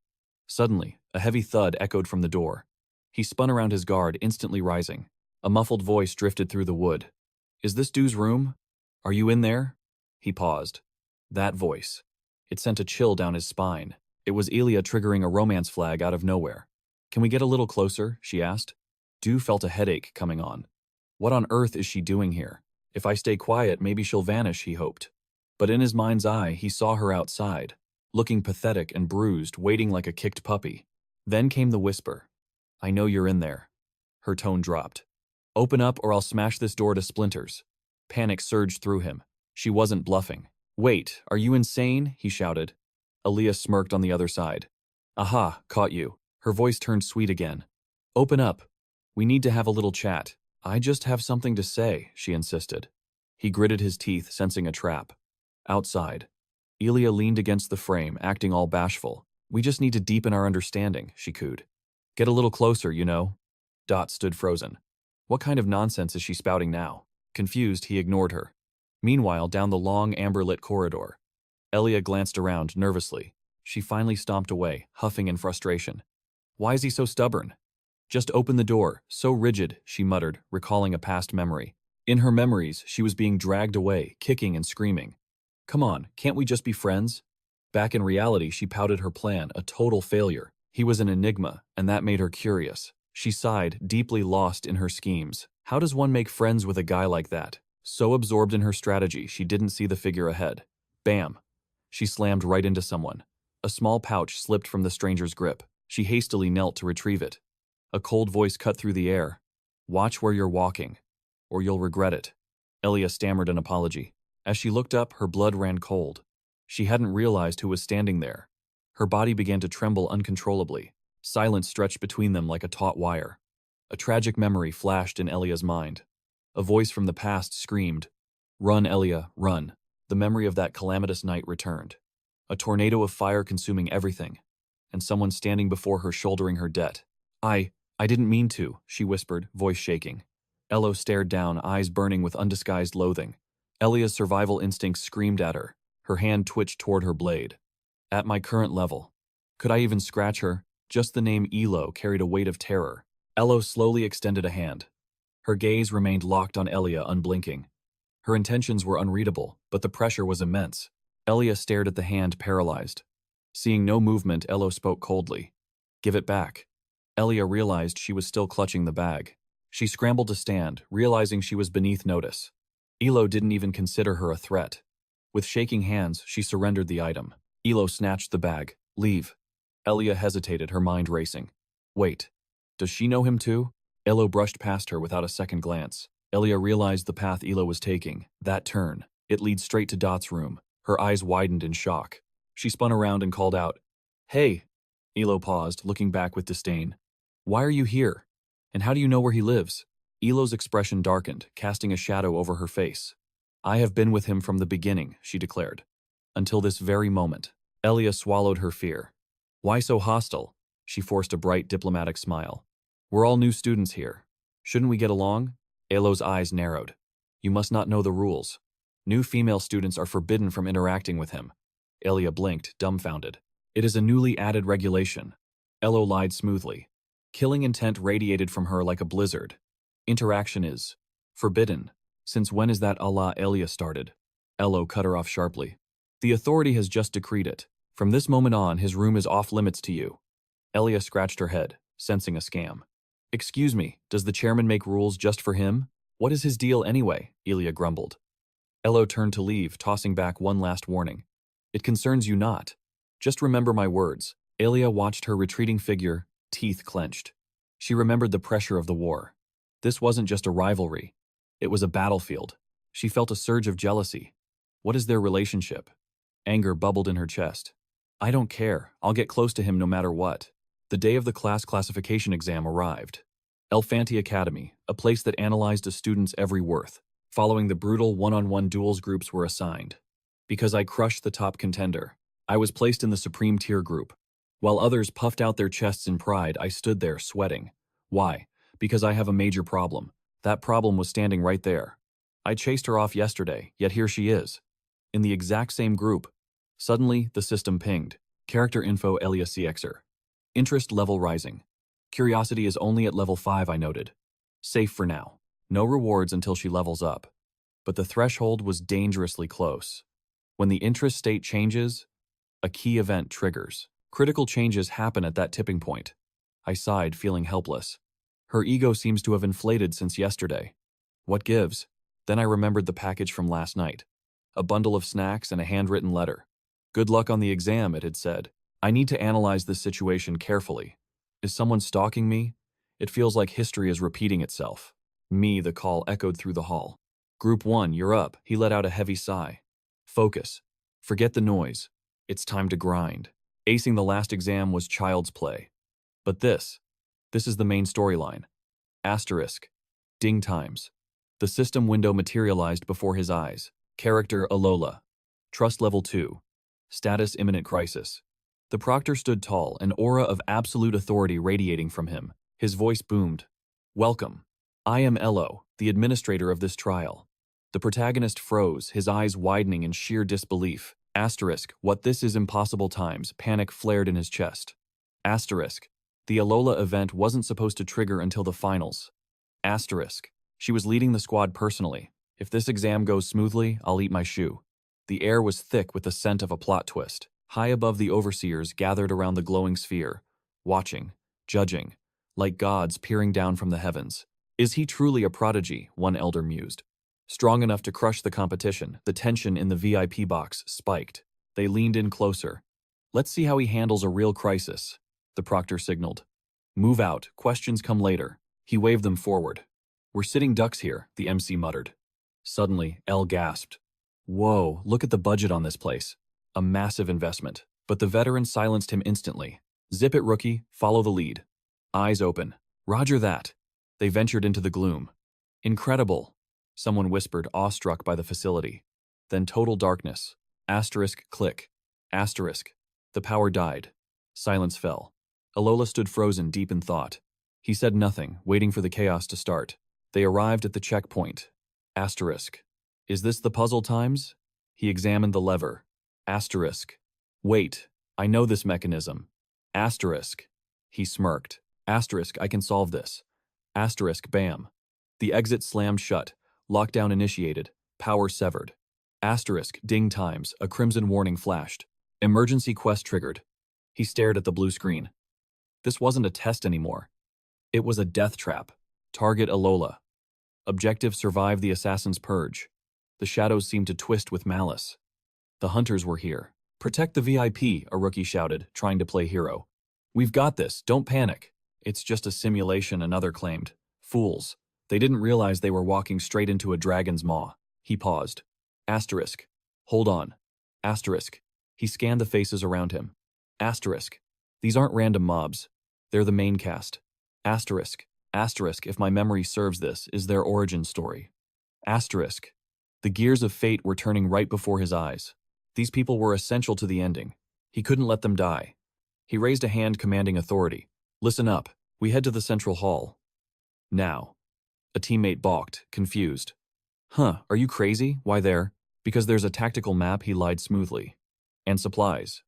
Suddenly, a heavy thud echoed from the door. He spun around his guard, instantly rising. A muffled voice drifted through the wood. Is this Du's room? Are you in there? He paused. That voice. It sent a chill down his spine. It was Elia triggering a romance flag out of nowhere. Can we get a little closer? She asked. Du felt a headache coming on. What on earth is she doing here? If I stay quiet, maybe she'll vanish, he hoped. But in his mind's eye, he saw her outside, looking pathetic and bruised, waiting like a kicked puppy. Then came the whisper. I know you're in there. Her tone dropped. Open up or I'll smash this door to splinters. Panic surged through him. She wasn't bluffing. Wait, are you insane? He shouted. Elia smirked on the other side. Aha, caught you. Her voice turned sweet again. Open up. We need to have a little chat. I just have something to say, she insisted. He gritted his teeth, sensing a trap. Outside. Elia leaned against the frame, acting all bashful. We just need to deepen our understanding, she cooed. Get a little closer, you know. Dot stood frozen. What kind of nonsense is she spouting now? Confused, he ignored her. Meanwhile, down the long, amber-lit corridor, Elia glanced around nervously. She finally stomped away, huffing in frustration. Why is he so stubborn? Just open the door, so rigid, she muttered, recalling a past memory. In her memories, she was being dragged away, kicking and screaming. Come on, can't we just be friends? Back in reality, she pouted her plan, a total failure. He was an enigma, and that made her curious. She sighed, deeply lost in her schemes. How does one make friends with a guy like that? So absorbed in her strategy, she didn't see the figure ahead. Bam! She slammed right into someone. A small pouch slipped from the stranger's grip. She hastily knelt to retrieve it. A cold voice cut through the air. Watch where you're walking, or you'll regret it. Elia stammered an apology. As she looked up, her blood ran cold. She hadn't realized who was standing there. Her body began to tremble uncontrollably. Silence stretched between them like a taut wire. A tragic memory flashed in Elia's mind. A voice from the past screamed, Run, Elia, run. The memory of that calamitous night returned. A tornado of fire consuming everything, and someone standing before her shouldering her debt. I didn't mean to, she whispered, voice shaking. Elo stared down, eyes burning with undisguised loathing. Elia's survival instincts screamed at her. Her hand twitched toward her blade. At my current level. Could I even scratch her? Just the name Elo carried a weight of terror. Elo slowly extended a hand. Her gaze remained locked on Elia, unblinking. Her intentions were unreadable, but the pressure was immense. Elia stared at the hand, paralyzed. Seeing no movement, Elo spoke coldly. Give it back. Elia realized she was still clutching the bag. She scrambled to stand, realizing she was beneath notice. Elo didn't even consider her a threat. With shaking hands, she surrendered the item. Elo snatched the bag. Leave. Elia hesitated, her mind racing. Wait. Does she know him too? Elo brushed past her without a second glance. Elia realized the path Elo was taking. That turn. It leads straight to Dot's room. Her eyes widened in shock. She spun around and called out, Hey! Elo paused, looking back with disdain. Why are you here? And how do you know where he lives? Elo's expression darkened, casting a shadow over her face. I have been with him from the beginning, she declared. Until this very moment. Elia swallowed her fear. Why so hostile? She forced a bright, diplomatic smile. We're all new students here. Shouldn't we get along? Elo's eyes narrowed. You must not know the rules. New female students are forbidden from interacting with him. Elia blinked, dumbfounded. It is a newly added regulation. Elo lied smoothly. Killing intent radiated from her like a blizzard. Interaction is forbidden. Since when is that Allah? Elia started. Elo cut her off sharply. The authority has just decreed it. From this moment on, his room is off limits to you. Elia scratched her head, sensing a scam. Excuse me, does the chairman make rules just for him? What is his deal anyway? Elia grumbled. Elo turned to leave, tossing back one last warning. It concerns you not. Just remember my words. Elia watched her retreating figure, teeth clenched. She remembered the pressure of the war. This wasn't just a rivalry. It was a battlefield. She felt a surge of jealousy. What is their relationship? Anger bubbled in her chest. I don't care. I'll get close to him no matter what. The day of the class classification exam arrived. Elfanti Academy, a place that analyzed a student's every worth. Following the brutal one-on-one duels, groups were assigned. Because I crushed the top contender, I was placed in the supreme tier group. While others puffed out their chests in pride, I stood there sweating. Why? Because I have a major problem. That problem was standing right there. I chased her off yesterday, yet here she is. In the exact same group. Suddenly, the system pinged. Character info Elia CXer. Interest level rising. Curiosity is only at level 5, I noted. Safe for now. No rewards until she levels up. But the threshold was dangerously close. When the interest state changes, a key event triggers. Critical changes happen at that tipping point. I sighed, feeling helpless. Her ego seems to have inflated since yesterday. What gives? Then I remembered the package from last night. A bundle of snacks and a handwritten letter. Good luck on the exam, it had said. I need to analyze this situation carefully. Is someone stalking me? It feels like history is repeating itself. Me, the call echoed through the hall. Group 1, you're up. He let out a heavy sigh. Focus. Forget the noise. It's time to grind. Acing the last exam was child's play. But this is the main storyline. Asterisk. Ding times. The system window materialized before his eyes. Character Alola. Trust level 2. Status imminent crisis. The proctor stood tall, an aura of absolute authority radiating from him. His voice boomed. Welcome. I am Elo, the administrator of this trial. The protagonist froze, his eyes widening in sheer disbelief. Asterisk, what this is impossible times, panic flared in his chest. Asterisk, the Alola event wasn't supposed to trigger until the finals. Asterisk, she was leading the squad personally. If this exam goes smoothly, I'll eat my shoe. The air was thick with the scent of a plot twist. High above, the overseers gathered around the glowing sphere, watching, judging, like gods peering down from the heavens. Is he truly a prodigy? One elder mused. Strong enough to crush the competition, the tension in the VIP box spiked. They leaned in closer. Let's see how he handles a real crisis, the proctor signaled. Move out, questions come later. He waved them forward. We're sitting ducks here, the MC muttered. Suddenly, El gasped. Whoa, look at the budget on this place. A massive investment. But the veteran silenced him instantly. Zip it, rookie, follow the lead. Eyes open. Roger that. They ventured into the gloom. Incredible, someone whispered, awestruck by the facility. Then total darkness. Asterisk, click. Asterisk. The power died. Silence fell. Alola stood frozen, deep in thought. He said nothing, waiting for the chaos to start. They arrived at the checkpoint. Asterisk. Is this the puzzle times? He examined the lever. Asterisk. Wait, I know this mechanism. Asterisk. He smirked. Asterisk, I can solve this. Asterisk, bam. The exit slammed shut. Lockdown initiated. Power severed. Asterisk, ding times. A crimson warning flashed. Emergency quest triggered. He stared at the blue screen. This wasn't a test anymore. It was a death trap. Target Alola. Objective: survive the assassin's purge. The shadows seemed to twist with malice. The hunters were here. Protect the VIP, a rookie shouted, trying to play hero. We've got this, don't panic. It's just a simulation, another claimed. Fools. They didn't realize they were walking straight into a dragon's maw. He paused. Asterisk. Hold on. Asterisk. He scanned the faces around him. Asterisk. These aren't random mobs. They're the main cast. Asterisk. Asterisk, if my memory serves, this is their origin story. Asterisk. The gears of fate were turning right before his eyes. These people were essential to the ending. He couldn't let them die. He raised a hand commanding authority. Listen up. We head to the central hall. Now. A teammate balked, confused. Huh, are you crazy? Why there? Because there's a tactical map, he lied smoothly. And supplies.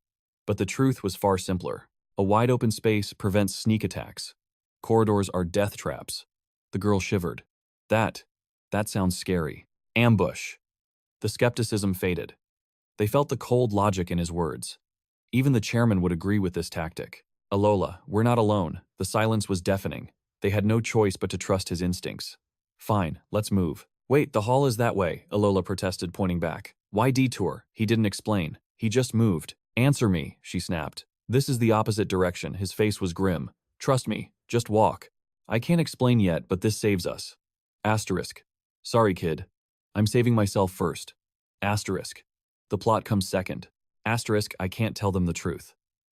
But the truth was far simpler. A wide open space prevents sneak attacks. Corridors are death traps. The girl shivered. That sounds scary. Ambush. The skepticism faded. They felt the cold logic in his words. Even the chairman would agree with this tactic. Alola, we're not alone. The silence was deafening. They had no choice but to trust his instincts. Fine, let's move. Wait, the hall is that way, Alola protested, pointing back. Why detour? He didn't explain. He just moved. Answer me, she snapped. This is the opposite direction. His face was grim. Trust me, just walk. I can't explain yet, but this saves us. Asterisk. Sorry, kid. I'm saving myself first. Asterisk. The plot comes second. Asterisk, I can't tell them the truth.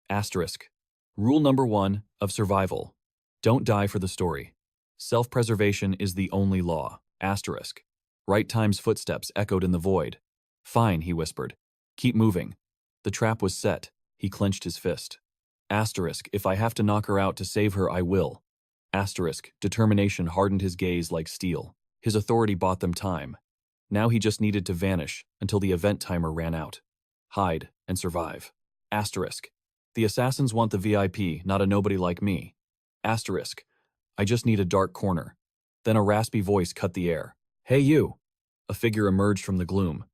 Asterisk. Rule number 1 of survival. Don't die for the story. Self-preservation is the only law. Asterisk. Right time's footsteps echoed in the void. Fine, he whispered. Keep moving. The trap was set. He clenched his fist. Asterisk, if I have to knock her out to save her, I will. Asterisk, determination hardened his gaze like steel. His authority bought them time. Now he just needed to vanish until the event timer ran out. Hide and survive. Asterisk. The assassins want the VIP, not a nobody like me. Asterisk. I just need a dark corner. Then a raspy voice cut the air. Hey you! A figure emerged from the gloom.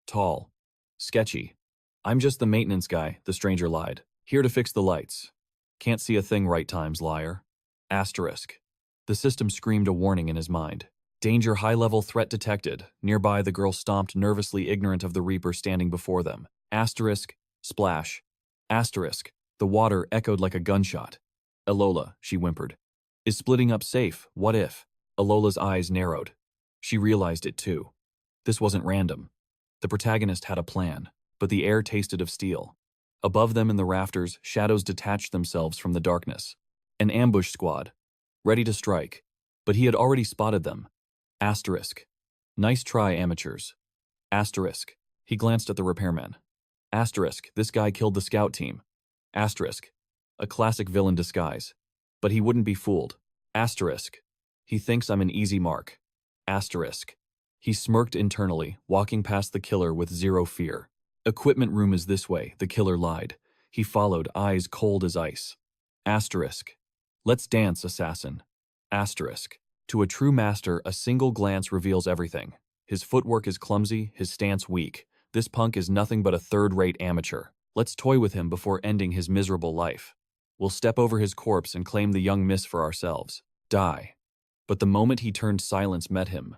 Tall. Sketchy. I'm just the maintenance guy, the stranger lied. Here to fix the lights. Can't see a thing right times, liar. Asterisk. The system screamed a warning in his mind. Danger, high-level threat detected. Nearby, the girl stomped nervously, ignorant of the Reaper standing before them. Asterisk. Splash. Asterisk. The water echoed like a gunshot. Alola, she whimpered. Is splitting up safe? What if? Alola's eyes narrowed. She realized it too. This wasn't random. The protagonist had a plan, but the air tasted of steel. Above them in the rafters, shadows detached themselves from the darkness. An ambush squad, ready to strike, but he had already spotted them. Asterisk. Nice try, amateurs. Asterisk. He glanced at the repairman. Asterisk. This guy killed the scout team. Asterisk. A classic villain disguise. But he wouldn't be fooled. Asterisk. He thinks I'm an easy mark. Asterisk. He smirked internally, walking past the killer with zero fear. Equipment room is this way, the killer lied. He followed, eyes cold as ice. Asterisk. Let's dance, assassin. Asterisk. To a true master, a single glance reveals everything. His footwork is clumsy, his stance weak. This punk is nothing but a third-rate amateur. Let's toy with him before ending his miserable life. We'll step over his corpse and claim the young miss for ourselves. Die. But the moment he turned, silence met him.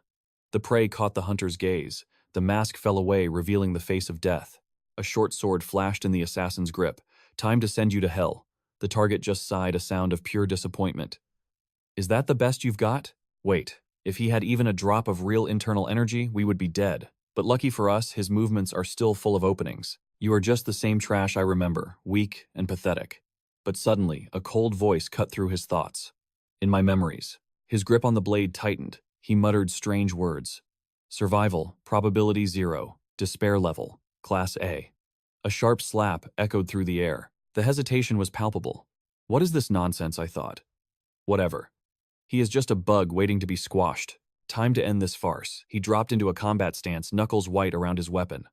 The prey caught the hunter's gaze. The mask fell away, revealing the face of death. A short sword flashed in the assassin's grip. Time to send you to hell. The target just sighed, a sound of pure disappointment. Is that the best you've got? Wait, if he had even a drop of real internal energy, we would be dead. But lucky for us, his movements are still full of openings. You are just the same trash I remember, weak and pathetic. But suddenly, a cold voice cut through his thoughts. In my memories. His grip on the blade tightened. He muttered strange words. Survival, probability 0, despair level, class A. A sharp slap echoed through the air. The hesitation was palpable. What is this nonsense, I thought. Whatever. He is just a bug waiting to be squashed. Time to end this farce. He dropped into a combat stance, knuckles white around his weapon.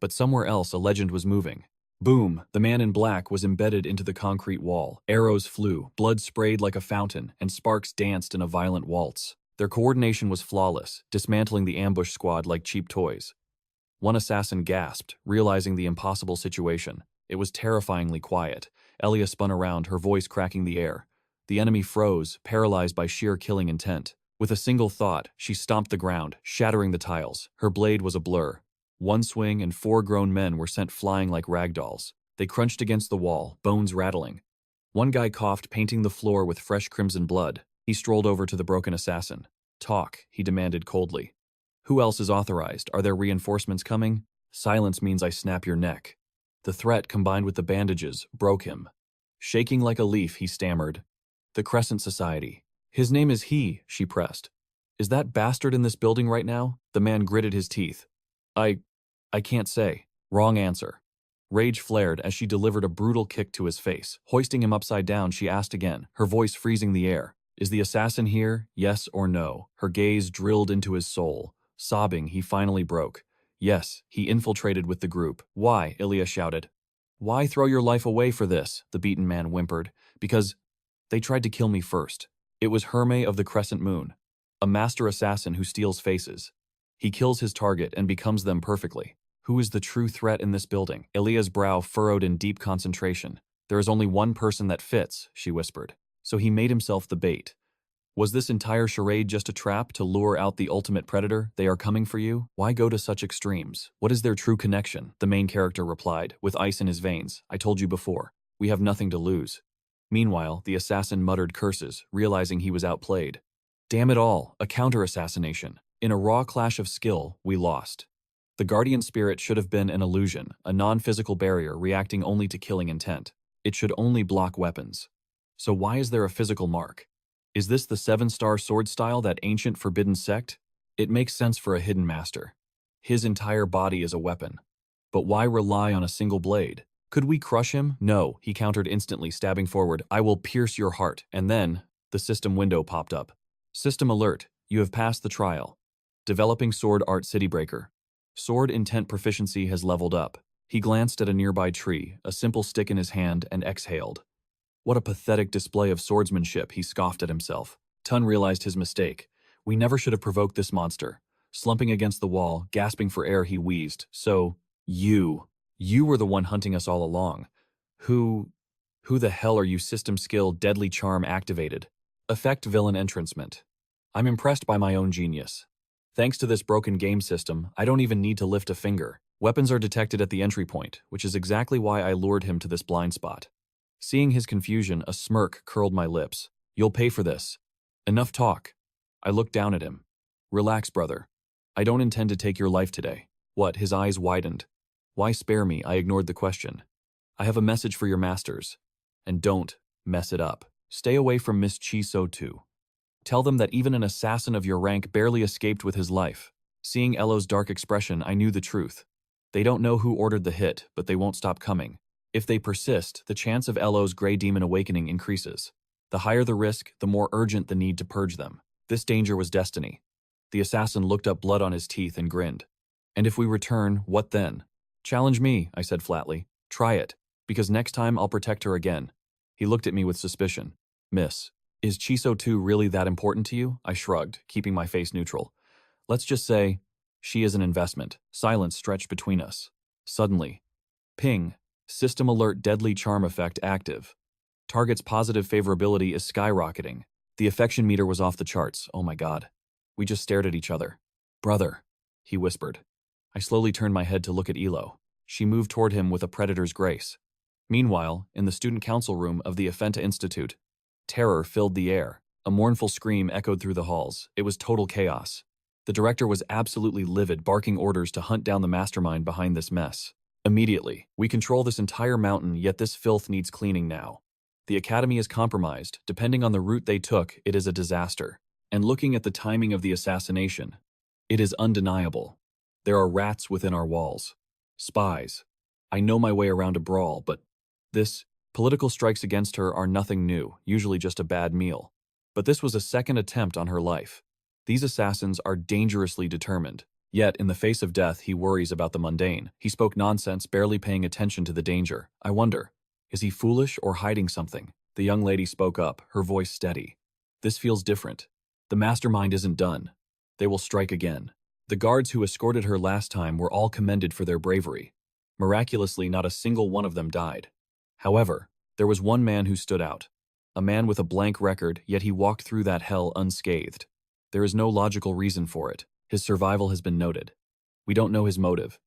But somewhere else, a legend was moving. Boom! The man in black was embedded into the concrete wall. Arrows flew, blood sprayed like a fountain, and sparks danced in a violent waltz. Their coordination was flawless, dismantling the ambush squad like cheap toys. One assassin gasped, realizing the impossible situation. It was terrifyingly quiet. Elia spun around, her voice cracking the air. The enemy froze, paralyzed by sheer killing intent. With a single thought, she stomped the ground, shattering the tiles. Her blade was a blur. One swing and 4 grown men were sent flying like rag dolls. They crunched against the wall, bones rattling. One guy coughed, painting the floor with fresh crimson blood. He strolled over to the broken assassin. Talk, he demanded coldly. Who else is authorized? Are there reinforcements coming? Silence means I snap your neck. The threat, combined with the bandages, broke him. Shaking like a leaf, he stammered. The Crescent Society. His name is he, she pressed. Is that bastard in this building right now? The man gritted his teeth. I can't say. Wrong answer. Rage flared as she delivered a brutal kick to his face. Hoisting him upside down, she asked again, her voice freezing the air. Is the assassin here? Yes or no? Her gaze drilled into his soul. Sobbing, he finally broke. Yes, he infiltrated with the group. Why? Elia shouted. Why throw your life away for this? The beaten man whimpered. Because they tried to kill me first. It was Herme of the Crescent Moon, a master assassin who steals faces. He kills his target and becomes them perfectly. Who is the true threat in this building? Elia's brow furrowed in deep concentration. There is only one person that fits, she whispered. So he made himself the bait. Was this entire charade just a trap to lure out the ultimate predator? They are coming for you? Why go to such extremes? What is their true connection? The main character replied, with ice in his veins. I told you before. We have nothing to lose. Meanwhile, the assassin muttered curses, realizing he was outplayed. Damn it all, a counter-assassination. In a raw clash of skill, we lost. The guardian spirit should have been an illusion, a non-physical barrier reacting only to killing intent. It should only block weapons. So why is there a physical mark? Is this the 7-star sword style, that ancient forbidden sect? It makes sense for a hidden master. His entire body is a weapon. But why rely on a single blade? Could we crush him? No, he countered instantly, stabbing forward. I will pierce your heart. And then, the system window popped up. System alert, you have passed the trial. Developing sword art Citybreaker. Sword intent proficiency has leveled up. He glanced at a nearby tree, a simple stick in his hand, and exhaled. What a pathetic display of swordsmanship, he scoffed at himself. Tun realized his mistake. We never should have provoked this monster. Slumping against the wall, gasping for air, he wheezed. So, you were the one hunting us all along. Who the hell are you? System skill deadly charm activated. Effect villain entrancement. I'm impressed by my own genius. Thanks to this broken game system, I don't even need to lift a finger. Weapons are detected at the entry point, which is exactly why I lured him to this blind spot. Seeing his confusion, a smirk curled my lips. You'll pay for this. Enough talk. I looked down at him. Relax, brother. I don't intend to take your life today. What? His eyes widened. Why spare me? I ignored the question. I have a message for your masters. And don't mess it up. Stay away from Miss Chiso too. Tell them that even an assassin of your rank barely escaped with his life. Seeing Elo's dark expression, I knew the truth. They don't know who ordered the hit, but they won't stop coming. If they persist, the chance of Elo's gray demon awakening increases. The higher the risk, the more urgent the need to purge them. This danger was destiny. The assassin looked up, blood on his teeth, and grinned. And if we return, what then? Challenge me, I said flatly. Try it, because next time I'll protect her again. He looked at me with suspicion. Miss, is Chiso 2 really that important to you? I shrugged, keeping my face neutral. Let's just say, she is an investment. Silence stretched between us. Suddenly, ping. System alert, deadly charm effect active. Target's positive favorability is skyrocketing. The affection meter was off the charts. Oh my god. We just stared at each other. Brother, he whispered. I slowly turned my head to look at Elo. She moved toward him with a predator's grace. Meanwhile, in the student council room of the Afenta Institute, terror filled the air. A mournful scream echoed through the halls. It was total chaos. The director was absolutely livid, barking orders to hunt down the mastermind behind this mess. Immediately, we control this entire mountain, yet this filth needs cleaning now. The academy is compromised. Depending on the route they took, it is a disaster. And looking at the timing of the assassination, it is undeniable. There are rats within our walls. Spies. I know my way around a brawl, but this political strikes against her are nothing new, usually just a bad meal. But this was a second attempt on her life. These assassins are dangerously determined. Yet, in the face of death, he worries about the mundane. He spoke nonsense, barely paying attention to the danger. I wonder, is he foolish or hiding something? The young lady spoke up, her voice steady. This feels different. The mastermind isn't done. They will strike again. The guards who escorted her last time were all commended for their bravery. Miraculously, not a single one of them died. However, there was one man who stood out. A man with a blank record, yet he walked through that hell unscathed. There is no logical reason for it. His survival has been noted. We don't know his motive.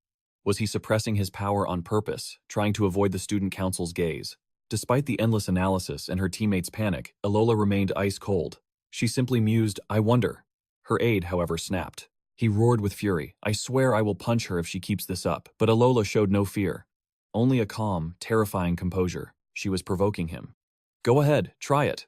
Was he suppressing his power on purpose, trying to avoid the student council's gaze? Despite the endless analysis and her teammates' panic, Alola remained ice cold. She simply mused, I wonder. Her aide, however, snapped. He roared with fury. I swear I will punch her if she keeps this up. But Alola showed no fear. Only a calm, terrifying composure. She was provoking him. Go ahead, try it.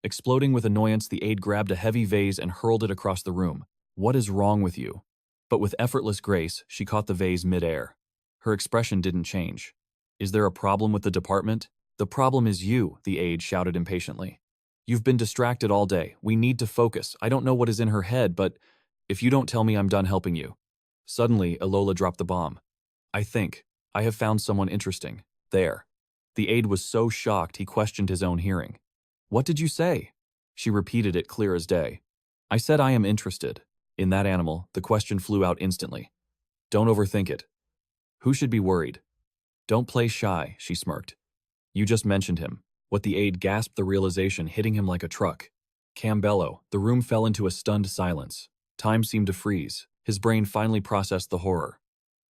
Exploding with annoyance, the aide grabbed a heavy vase and hurled it across the room. What is wrong with you? But with effortless grace, she caught the vase mid-air. Her expression didn't change. Is there a problem with the department? The problem is you, the aide shouted impatiently. You've been distracted all day. We need to focus. I don't know what is in her head, but if you don't tell me, I'm done helping you. Suddenly, Alola dropped the bomb. I think. I have found someone interesting. There. The aide was so shocked he questioned his own hearing. What did you say? She repeated it clear as day. I said I am interested. In that animal, the question flew out instantly. Don't overthink it. Who should be worried? Don't play shy, she smirked. You just mentioned him. What the aide gasped, the realization hitting him like a truck. Cambello, the room fell into a stunned silence. Time seemed to freeze. His brain finally processed the horror.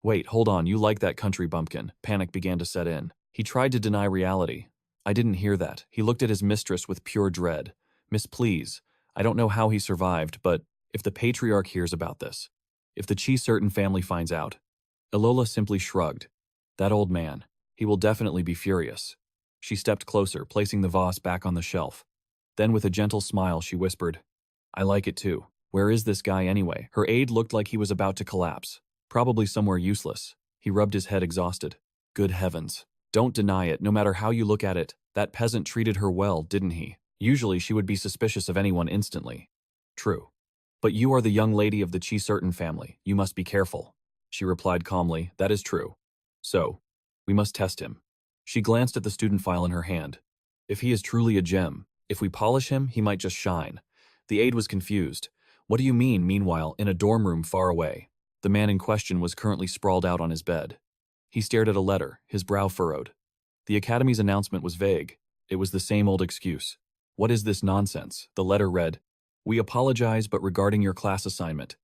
Wait, hold on, you like that country bumpkin. Panic began to set in. He tried to deny reality. I didn't hear that. He looked at his mistress with pure dread. Miss, please. I don't know how he survived, but if the patriarch hears about this, if the Chi-certain family finds out. Alola simply shrugged. That old man. He will definitely be furious. She stepped closer, placing the vase back on the shelf. Then with a gentle smile, she whispered, I like it too. Where is this guy anyway? Her aide looked like he was about to collapse. Probably somewhere useless. He rubbed his head exhausted. Good heavens. Don't deny it, no matter how you look at it. That peasant treated her well, didn't he? Usually she would be suspicious of anyone instantly. True. But you are the young lady of the Chi-certain family. You must be careful. She replied calmly, that is true. So, we must test him. She glanced at the student file in her hand. If he is truly a gem, if we polish him, he might just shine. The aide was confused. What do you mean? Meanwhile, in a dorm room far away, the man in question was currently sprawled out on his bed. He stared at a letter, his brow furrowed. The academy's announcement was vague. It was the same old excuse. What is this nonsense? The letter read, We apologize, but regarding your class assignment.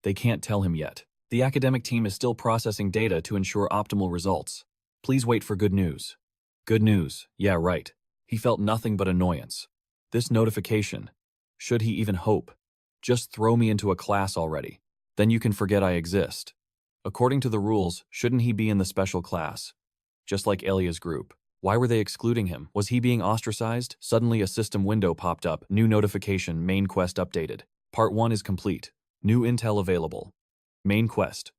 They can't tell him yet. The academic team is still processing data to ensure optimal results. Please wait for good news. Good news. Yeah, right. He felt nothing but annoyance. This notification. Should he even hope? Just throw me into a class already. Then you can forget I exist. According to the rules, shouldn't he be in the special class? Just like Elia's group. Why were they excluding him? Was he being ostracized? Suddenly a system window popped up. New notification, main quest updated. Part 1 is complete. New intel available. Main quest.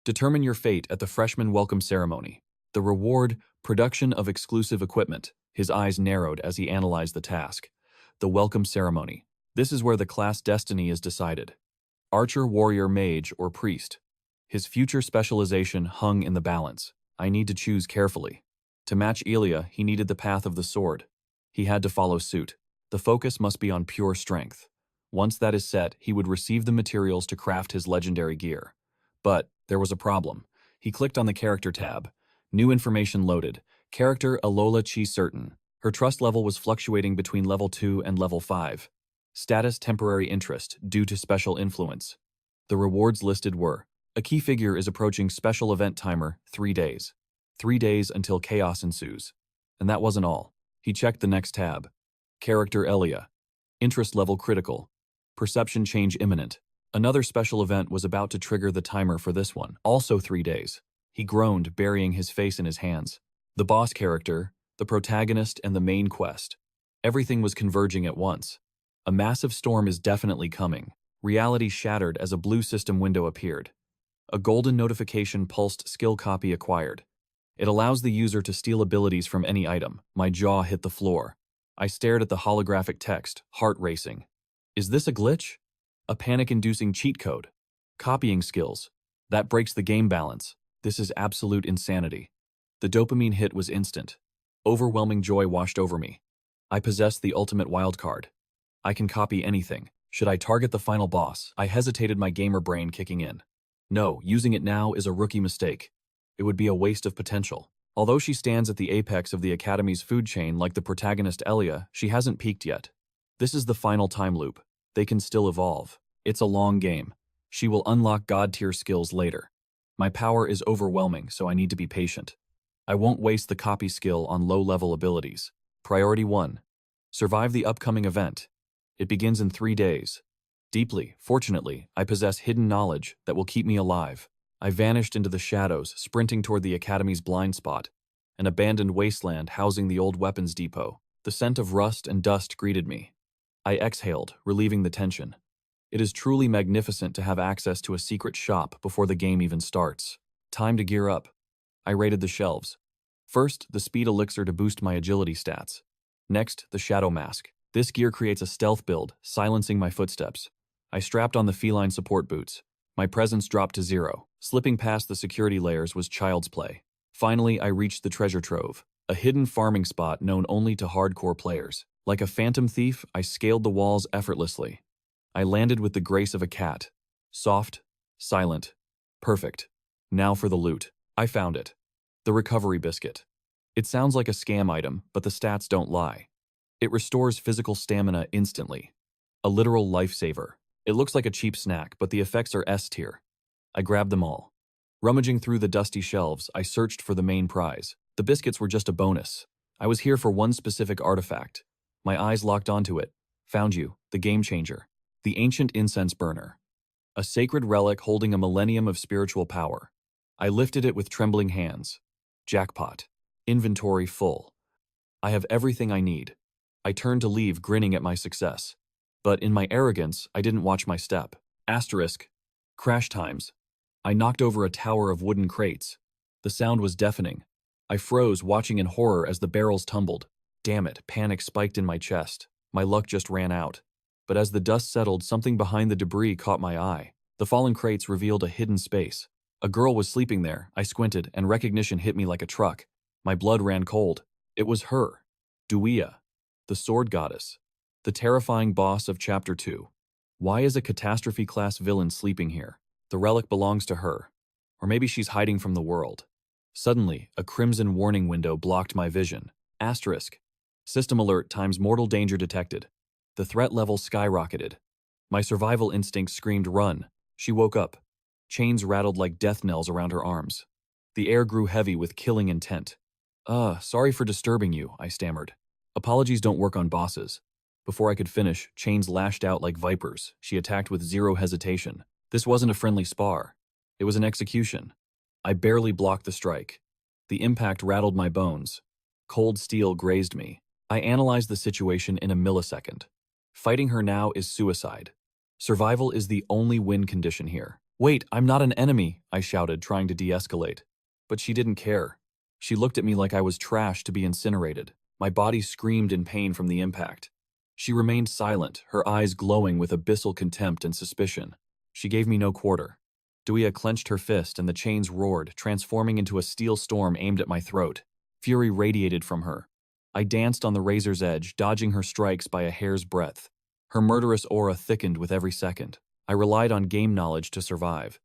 Determine your fate at the freshman welcome ceremony. The reward, production of exclusive equipment. His eyes narrowed as he analyzed the task. The welcome ceremony. This is where the class destiny is decided. Archer, warrior, mage, or priest. His future specialization hung in the balance. I need to choose carefully. To match Elia, he needed the path of the sword. He had to follow suit. The focus must be on pure strength. Once that is set, he would receive the materials to craft his legendary gear. But there was a problem. He clicked on the character tab. New information loaded. Character Alola Chi-certain. Her trust level was fluctuating between level 2 and level 5. Status temporary interest due to special influence. The rewards listed were, a key figure is approaching special event timer, 3 days. 3 days until chaos ensues. And that wasn't all. He checked the next tab. Character Elia. Interest level critical. Perception change imminent. Another special event was about to trigger the timer for this one, also 3 days. He groaned, burying his face in his hands. The boss character, the protagonist, and the main quest. Everything was converging at once. A massive storm is definitely coming. Reality shattered as a blue system window appeared. A golden notification pulsed skill copy acquired. It allows the user to steal abilities from any item. My jaw hit the floor. I stared at the holographic text, heart racing. Is this a glitch? A panic-inducing cheat code? Copying skills. That breaks the game balance. This is absolute insanity. The dopamine hit was instant. Overwhelming joy washed over me. I possessed the ultimate wildcard. I can copy anything. Should I target the final boss? I hesitated, my gamer brain kicking in. No, using it now is a rookie mistake. It would be a waste of potential. Although she stands at the apex of the Academy's food chain like the protagonist Elia, she hasn't peaked yet. This is the final time loop. They can still evolve. It's a long game. She will unlock god-tier skills later. My power is overwhelming, so I need to be patient. I won't waste the copy skill on low-level abilities. Priority 1. Survive the upcoming event. It begins in 3 days. Deeply, fortunately, I possess hidden knowledge that will keep me alive. I vanished into the shadows, sprinting toward the Academy's blind spot, an abandoned wasteland housing the old weapons depot. The scent of rust and dust greeted me. I exhaled, relieving the tension. It is truly magnificent to have access to a secret shop before the game even starts. Time to gear up. I raided the shelves. First, the speed elixir to boost my agility stats. Next, the shadow mask. This gear creates a stealth build, silencing my footsteps. I strapped on the feline support boots. My presence dropped to 0. Slipping past the security layers was child's play. Finally, I reached the treasure trove, a hidden farming spot known only to hardcore players. Like a phantom thief, I scaled the walls effortlessly. I landed with the grace of a cat. Soft, silent, perfect. Now for the loot. I found it. The recovery biscuit. It sounds like a scam item, but the stats don't lie. It restores physical stamina instantly. A literal lifesaver. It looks like a cheap snack, but the effects are S tier. I grabbed them all. Rummaging through the dusty shelves, I searched for the main prize. The biscuits were just a bonus. I was here for one specific artifact. My eyes locked onto it. Found you, the game changer. The ancient incense burner. A sacred relic holding a millennium of spiritual power. I lifted it with trembling hands. Jackpot. Inventory full. I have everything I need. I turned to leave, grinning at my success. But in my arrogance, I didn't watch my step. Asterisk. Crash times. I knocked over a tower of wooden crates. The sound was deafening. I froze, watching in horror as the barrels tumbled. Damn it, panic spiked in my chest. My luck just ran out. But as the dust settled, something behind the debris caught my eye. The fallen crates revealed a hidden space. A girl was sleeping there. I squinted, and recognition hit me like a truck. My blood ran cold. It was her. Duia, the sword goddess. The terrifying boss of Chapter 2. Why is a catastrophe-class villain sleeping here? The relic belongs to her. Or maybe she's hiding from the world. Suddenly, a crimson warning window blocked my vision. Asterisk. System alert times mortal danger detected. The threat level skyrocketed. My survival instinct screamed run. She woke up. Chains rattled like death knells around her arms. The air grew heavy with killing intent. Sorry for disturbing you, I stammered. Apologies don't work on bosses. Before I could finish, chains lashed out like vipers. She attacked with zero hesitation. This wasn't a friendly spar. It was an execution. I barely blocked the strike. The impact rattled my bones. Cold steel grazed me. I analyzed the situation in a millisecond. Fighting her now is suicide. Survival is the only win condition here. Wait, I'm not an enemy, I shouted, trying to de-escalate. But she didn't care. She looked at me like I was trash to be incinerated. My body screamed in pain from the impact. She remained silent, her eyes glowing with abyssal contempt and suspicion. She gave me no quarter. Duia clenched her fist and the chains roared, transforming into a steel storm aimed at my throat. Fury radiated from her. I danced on the razor's edge, dodging her strikes by a hair's breadth. Her murderous aura thickened with every second. I relied on game knowledge to survive.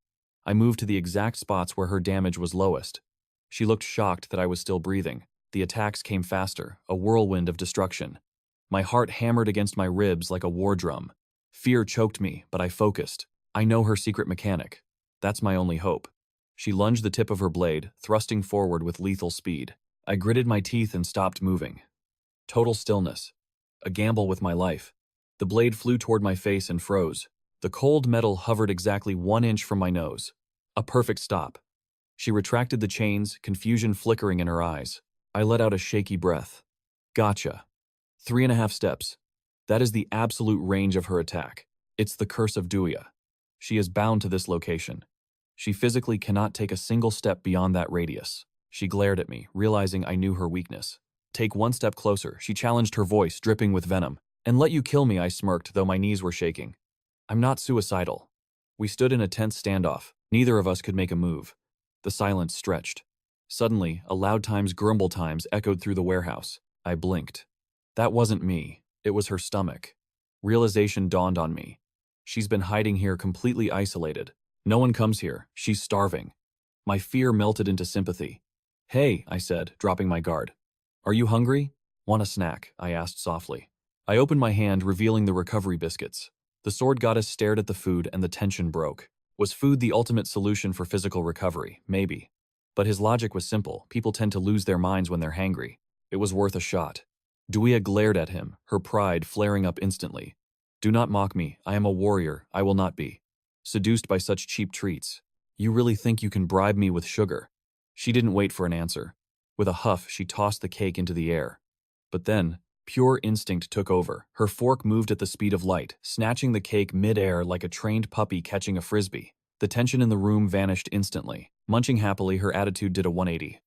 I moved to the exact spots where her damage was lowest. She looked shocked that I was still breathing. The attacks came faster, a whirlwind of destruction. My heart hammered against my ribs like a war drum. Fear choked me, but I focused. I know her secret mechanic. That's my only hope. She lunged the tip of her blade, thrusting forward with lethal speed. I gritted my teeth and stopped moving. Total stillness. A gamble with my life. The blade flew toward my face and froze. The cold metal hovered exactly 1 inch from my nose. A perfect stop. She retracted the chains, confusion flickering in her eyes. I let out a shaky breath. Gotcha. 3.5 steps. That is the absolute range of her attack. It's the curse of Duia. She is bound to this location. She physically cannot take a single step beyond that radius. She glared at me, realizing I knew her weakness. Take 1 step closer, she challenged, her voice dripping with venom. And let you kill me, I smirked, though my knees were shaking. I'm not suicidal. We stood in a tense standoff. Neither of us could make a move. The silence stretched. Suddenly, a loud times grumble times echoed through the warehouse. I blinked. That wasn't me. It was her stomach. Realization dawned on me. She's been hiding here completely isolated. No one comes here. She's starving. My fear melted into sympathy. Hey, I said, dropping my guard. Are you hungry? Want a snack? I asked softly. I opened my hand, revealing the recovery biscuits. The sword goddess stared at the food and the tension broke. Was food the ultimate solution for physical recovery? Maybe. But his logic was simple. People tend to lose their minds when they're hangry. It was worth a shot. Duia glared at him, her pride flaring up instantly. Do not mock me. I am a warrior. I will not be seduced by such cheap treats. You really think you can bribe me with sugar? She didn't wait for an answer. With a huff, she tossed the cake into the air. But then, pure instinct took over. Her fork moved at the speed of light, snatching the cake mid-air like a trained puppy catching a frisbee. The tension in the room vanished instantly. Munching happily, her attitude did a 180.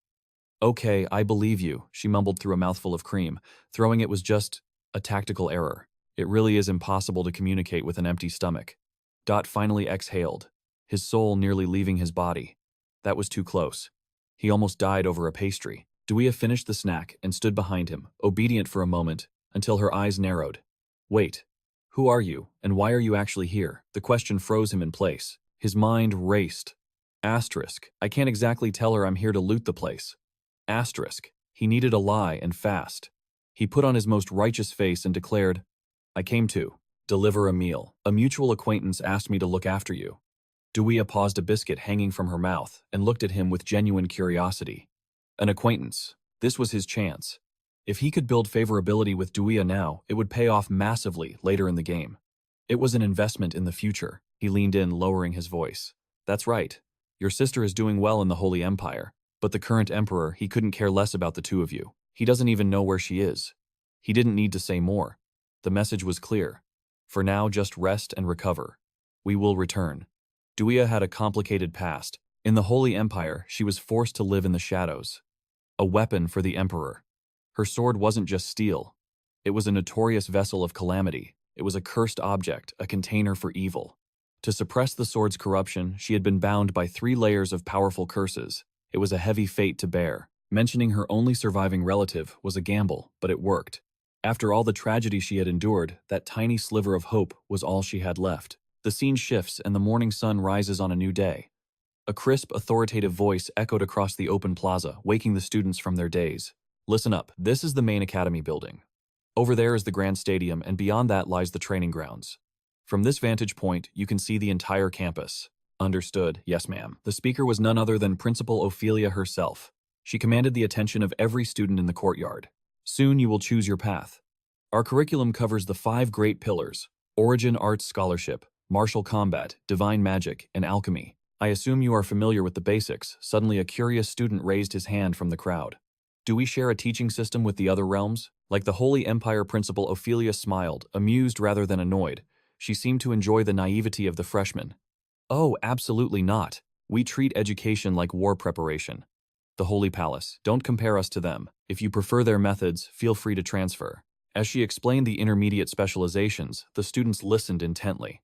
Okay, I believe you, she mumbled through a mouthful of cream, throwing it was just a tactical error. It really is impossible to communicate with an empty stomach. Dot finally exhaled. his soul nearly leaving his body. That was too close. He almost died over a pastry. Duia finished the snack and stood behind him, obedient for a moment, until her eyes narrowed. Wait. Who are you, and why are you actually here? The question froze him in place. His mind raced. Asterisk. I can't exactly tell her I'm here to loot the place. Asterisk. He needed a lie, and fast. He put on his most righteous face and declared, I came to deliver a meal. A mutual acquaintance asked me to look after you. Duia paused a biscuit hanging from her mouth and looked at him with genuine curiosity. An acquaintance. This was his chance. If he could build favorability with Duia now, it would pay off massively later in the game. It was an investment in the future. He leaned in, lowering his voice. That's right. Your sister is doing well in the Holy Empire, but the current emperor, he couldn't care less about the two of you. He doesn't even know where she is. He didn't need to say more. The message was clear. For now, just rest and recover. We will return. Duia had a complicated past. In the Holy Empire, she was forced to live in the shadows. A weapon for the emperor. Her sword wasn't just steel. It was a notorious vessel of calamity. It was a cursed object, a container for evil. To suppress the sword's corruption, she had been bound by 3 layers of powerful curses. It was a heavy fate to bear. Mentioning her only surviving relative was a gamble, but it worked. After all the tragedy she had endured, that tiny sliver of hope was all she had left. The scene shifts and the morning sun rises on a new day. A crisp, authoritative voice echoed across the open plaza, waking the students from their daze. Listen up, this is the main academy building. Over there is the grand stadium, and beyond that lies the training grounds. From this vantage point, you can see the entire campus. Understood, yes ma'am. The speaker was none other than Principal Elia herself. She commanded the attention of every student in the courtyard. Soon you will choose your path. Our curriculum covers the 5 great pillars: origin, arts, scholarship, martial combat, divine magic, and alchemy. I assume you are familiar with the basics. Suddenly a curious student raised his hand from the crowd. Do we share a teaching system with the other realms? Like the Holy Empire Principal, Elia smiled, amused rather than annoyed. She seemed to enjoy the naivety of the freshman. Oh, absolutely not. We treat education like war preparation. The Holy Palace. Don't compare us to them. If you prefer their methods, feel free to transfer. As she explained the intermediate specializations, the students listened intently.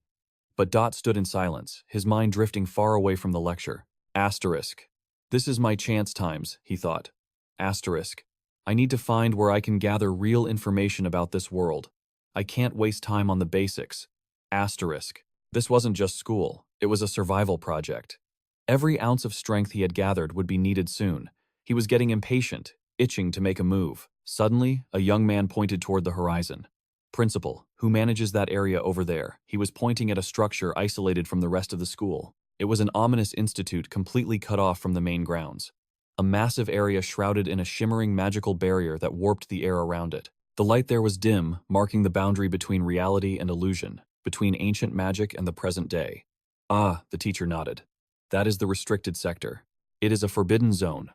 But Dot stood in silence, his mind drifting far away from the lecture. Asterisk. This is my chance times, he thought. Asterisk. I need to find where I can gather real information about this world. I can't waste time on the basics. Asterisk. This wasn't just school, it was a survival project. Every ounce of strength he had gathered would be needed soon. He was getting impatient, itching to make a move. Suddenly, a young man pointed toward the horizon. Principal, who manages that area over there? He was pointing at a structure isolated from the rest of the school. It was an ominous institute completely cut off from the main grounds. A massive area shrouded in a shimmering magical barrier that warped the air around it. The light there was dim, marking the boundary between reality and illusion, between ancient magic and the present day. Ah, the teacher nodded. That is the restricted sector. It is a forbidden zone.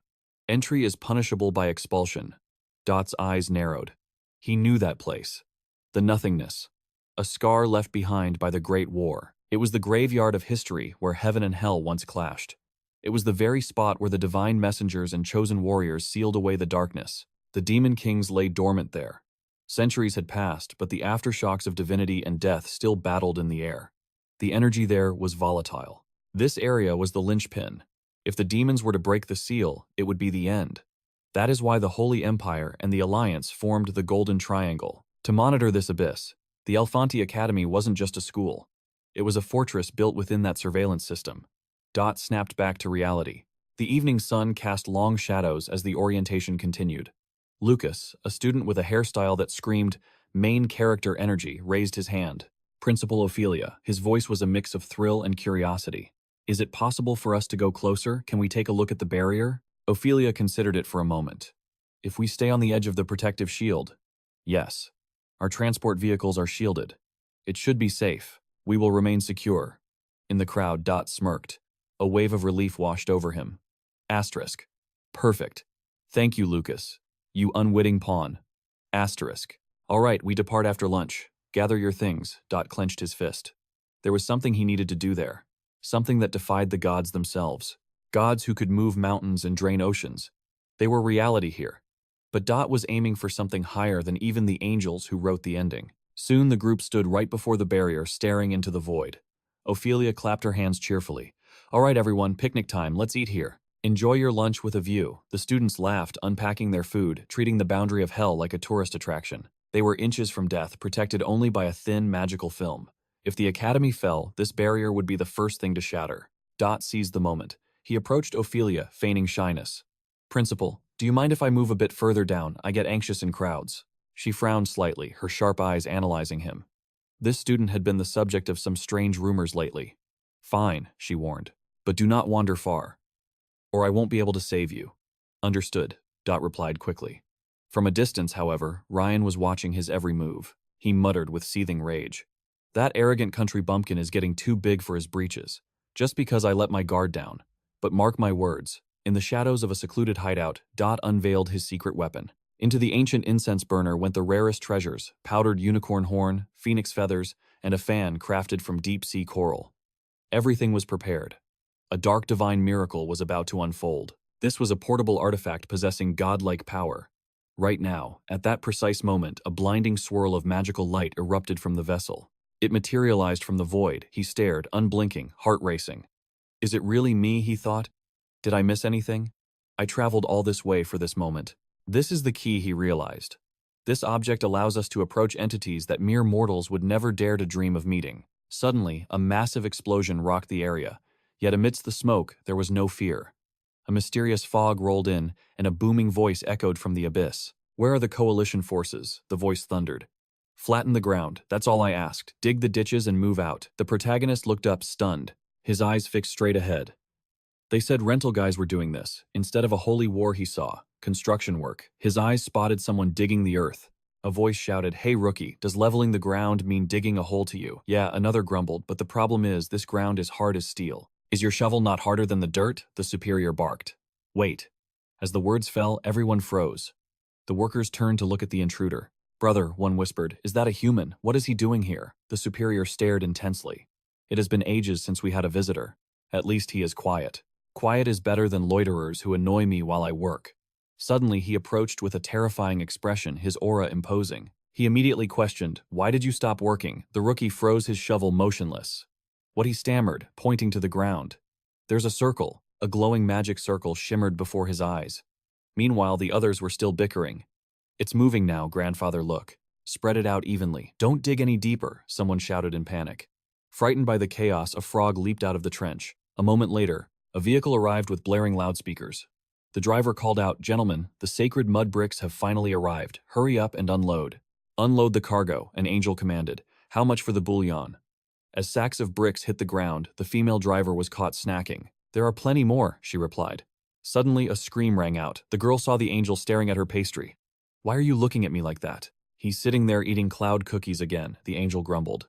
Entry is punishable by expulsion. Dot's eyes narrowed. He knew that place. The nothingness. A scar left behind by the Great War. It was the graveyard of history where heaven and hell once clashed. It was the very spot where the divine messengers and chosen warriors sealed away the darkness. The demon kings lay dormant there. Centuries had passed, but the aftershocks of divinity and death still battled in the air. The energy there was volatile. This area was the linchpin. If the demons were to break the seal, it would be the end. That is why the Holy Empire and the Alliance formed the Golden Triangle. To monitor this abyss, the Alfanti Academy wasn't just a school. It was a fortress built within that surveillance system. Dot snapped back to reality. The evening sun cast long shadows as the orientation continued. Lucas, a student with a hairstyle that screamed, main character energy, raised his hand. Principal Elia, his voice was a mix of thrill and curiosity. Is it possible for us to go closer? Can we take a look at the barrier? Elia considered it for a moment. If we stay on the edge of the protective shield? Yes. Our transport vehicles are shielded. It should be safe. We will remain secure. In the crowd, Dot smirked. A wave of relief washed over him. Asterisk. Perfect. Thank you, Lucas. You unwitting pawn. Asterisk. All right, we depart after lunch. Gather your things. Dot clenched his fist. There was something he needed to do there. Something that defied the gods themselves. Gods who could move mountains and drain oceans. They were reality here. But Dot was aiming for something higher than even the angels who wrote the ending. Soon the group stood right before the barrier, staring into the void. Elia clapped her hands cheerfully. All right, everyone, picnic time, let's eat here. Enjoy your lunch with a view. The students laughed, unpacking their food, treating the boundary of hell like a tourist attraction. They were inches from death, protected only by a thin, magical film. If the academy fell, this barrier would be the first thing to shatter. Dot seized the moment. He approached Ophelia, feigning shyness. Principal, do you mind if I move a bit further down? I get anxious in crowds. She frowned slightly, her sharp eyes analyzing him. This student had been the subject of some strange rumors lately. Fine, she warned, but do not wander far, or I won't be able to save you. Understood, Dot replied quickly. From a distance, however, Ryan was watching his every move. He muttered with seething rage. That arrogant country bumpkin is getting too big for his breeches, just because I let my guard down. But mark my words, in the shadows of a secluded hideout, Dot unveiled his secret weapon. Into the ancient incense burner went the rarest treasures, powdered unicorn horn, phoenix feathers, and a fan crafted from deep-sea coral. Everything was prepared. A dark divine miracle was about to unfold. This was a portable artifact possessing godlike power. Right now, at that precise moment, a blinding swirl of magical light erupted from the vessel. It materialized from the void. He stared, unblinking, heart racing. Is it really me, he thought? Did I miss anything? I traveled all this way for this moment. This is the key, he realized. This object allows us to approach entities that mere mortals would never dare to dream of meeting. Suddenly, a massive explosion rocked the area. Yet amidst the smoke, there was no fear. A mysterious fog rolled in, and a booming voice echoed from the abyss. Where are the coalition forces? The voice thundered. Flatten the ground, that's all I asked. Dig the ditches and move out. The protagonist looked up, stunned, his eyes fixed straight ahead. They said rental guys were doing this. Instead of a holy war he saw, construction work. His eyes spotted someone digging the earth. A voice shouted, "Hey rookie, does leveling the ground mean digging a hole to you?" Yeah, another grumbled, but the problem is this ground is hard as steel. Is your shovel not harder than the dirt? The superior barked. Wait. As the words fell, everyone froze. The workers turned to look at the intruder. Brother, one whispered, is that a human? What is he doing here? The superior stared intensely. It has been ages since we had a visitor. At least he is quiet. Quiet is better than loiterers who annoy me while I work. Suddenly he approached with a terrifying expression, his aura imposing. He immediately questioned, why did you stop working? The rookie froze his shovel motionless. What he stammered, pointing to the ground. There's a circle. A glowing magic circle shimmered before his eyes. Meanwhile, the others were still bickering. It's moving now, grandfather, look. Spread it out evenly. Don't dig any deeper, someone shouted in panic. Frightened by the chaos, a frog leaped out of the trench. A moment later, a vehicle arrived with blaring loudspeakers. The driver called out, gentlemen, the sacred mud bricks have finally arrived. Hurry up and unload. Unload the cargo, an angel commanded. How much for the bullion? As sacks of bricks hit the ground, the female driver was caught snacking. There are plenty more, she replied. Suddenly, a scream rang out. The girl saw the angel staring at her pastry. Why are you looking at me like that? He's sitting there eating cloud cookies again, the angel grumbled.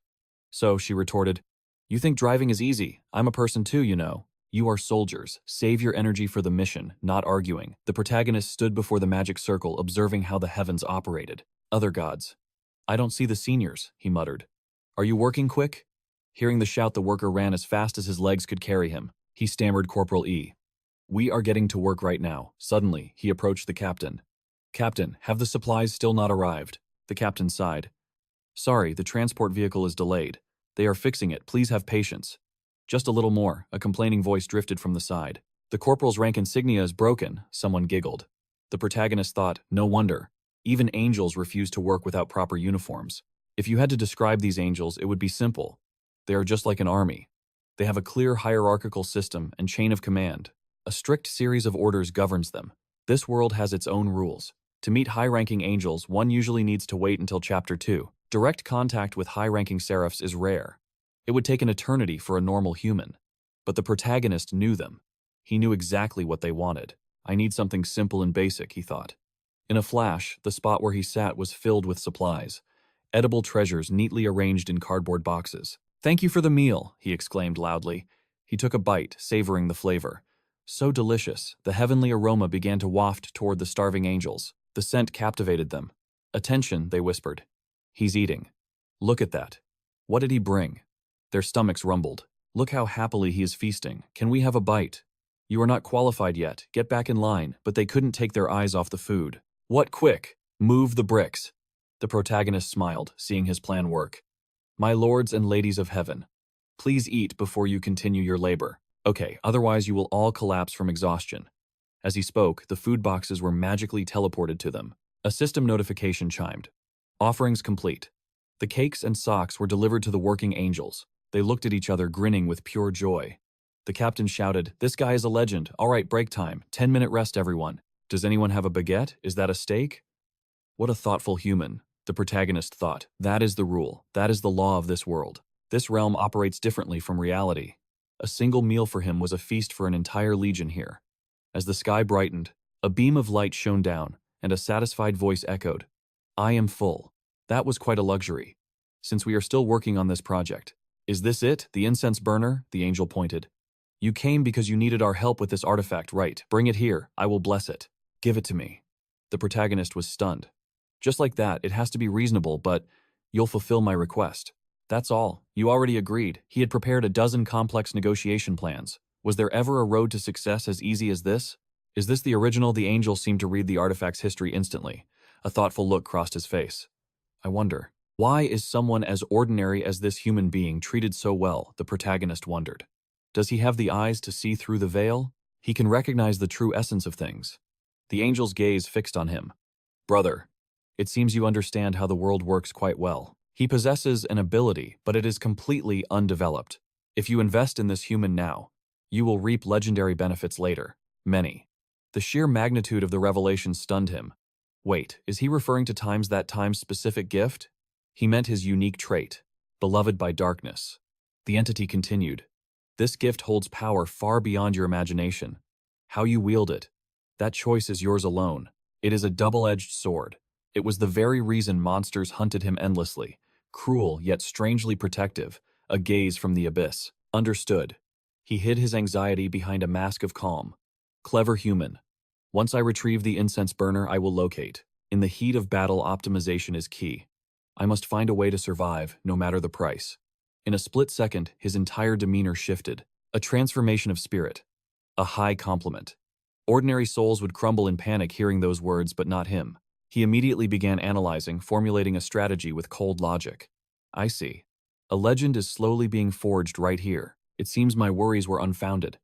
So, she retorted, you think driving is easy? I'm a person too, you know. You are soldiers. Save your energy for the mission, not arguing. The protagonist stood before the magic circle, observing how the heavens operated. Other gods. I don't see the seniors, he muttered. Are you working quick? Hearing the shout, the worker ran as fast as his legs could carry him. He stammered Corporal E. We are getting to work right now. Suddenly, he approached the captain. Captain, have the supplies still not arrived? The captain sighed. Sorry, the transport vehicle is delayed. They are fixing it. Please have patience. Just a little more, a complaining voice drifted from the side. The corporal's rank insignia is broken, someone giggled. The protagonist thought, no wonder. Even angels refuse to work without proper uniforms. If you had to describe these angels, it would be simple. They are just like an army. They have a clear hierarchical system and chain of command. A strict series of orders governs them. This world has its own rules. To meet high-ranking angels, one usually needs to wait until Chapter 2. Direct contact with high-ranking seraphs is rare. It would take an eternity for a normal human. But the protagonist knew them. He knew exactly what they wanted. I need something simple and basic, he thought. In a flash, the spot where he sat was filled with supplies. Edible treasures neatly arranged in cardboard boxes. Thank you for the meal, he exclaimed loudly. He took a bite, savoring the flavor. So delicious, the heavenly aroma began to waft toward the starving angels. The scent captivated them. Attention, they whispered. He's eating. Look at that. What did he bring? Their stomachs rumbled. Look how happily he is feasting. Can we have a bite? You are not qualified yet. Get back in line. But they couldn't take their eyes off the food. What, quick? Move the bricks. The protagonist smiled, seeing his plan work. My lords and ladies of heaven, please eat before you continue your labor. Okay, otherwise you will all collapse from exhaustion. As he spoke, the food boxes were magically teleported to them. A system notification chimed. Offerings complete. The cakes and socks were delivered to the working angels. They looked at each other, grinning with pure joy. The captain shouted, "This guy is a legend. All right, break time. 10-minute rest, everyone. Does anyone have a baguette? Is that a steak?" What a thoughtful human, the protagonist thought. That is the rule. That is the law of this world. This realm operates differently from reality. A single meal for him was a feast for an entire legion here. As the sky brightened, a beam of light shone down, and a satisfied voice echoed, "I am full." That was quite a luxury. Since we are still working on this project. Is this it, the incense burner? The angel pointed. You came because you needed our help with this artifact, right? Bring it here. I will bless it. Give it to me. The protagonist was stunned. Just like that, it has to be reasonable, but you'll fulfill my request. That's all. You already agreed. He had prepared a dozen complex negotiation plans. Was there ever a road to success as easy as this? Is this the original? The angel seemed to read the artifact's history instantly. A thoughtful look crossed his face. I wonder, why is someone as ordinary as this human being treated so well? The protagonist wondered. Does he have the eyes to see through the veil? He can recognize the true essence of things. The angel's gaze fixed on him. Brother, it seems you understand how the world works quite well. He possesses an ability, but it is completely undeveloped. If you invest in this human now, you will reap legendary benefits later. Many. The sheer magnitude of the revelation stunned him. Wait, is he referring to that time-specific gift? He meant his unique trait, beloved by darkness. The entity continued. This gift holds power far beyond your imagination. How you wield it, that choice is yours alone. It is a double-edged sword. It was the very reason monsters hunted him endlessly. Cruel, yet strangely protective, a gaze from the abyss. Understood. He hid his anxiety behind a mask of calm. Clever human. Once I retrieve the incense burner, I will locate. In the heat of battle, optimization is key. I must find a way to survive, no matter the price. In a split second, his entire demeanor shifted. A transformation of spirit. A high compliment. Ordinary souls would crumble in panic hearing those words, but not him. He immediately began analyzing, formulating a strategy with cold logic. I see. A legend is slowly being forged right here. It seems my worries were unfounded.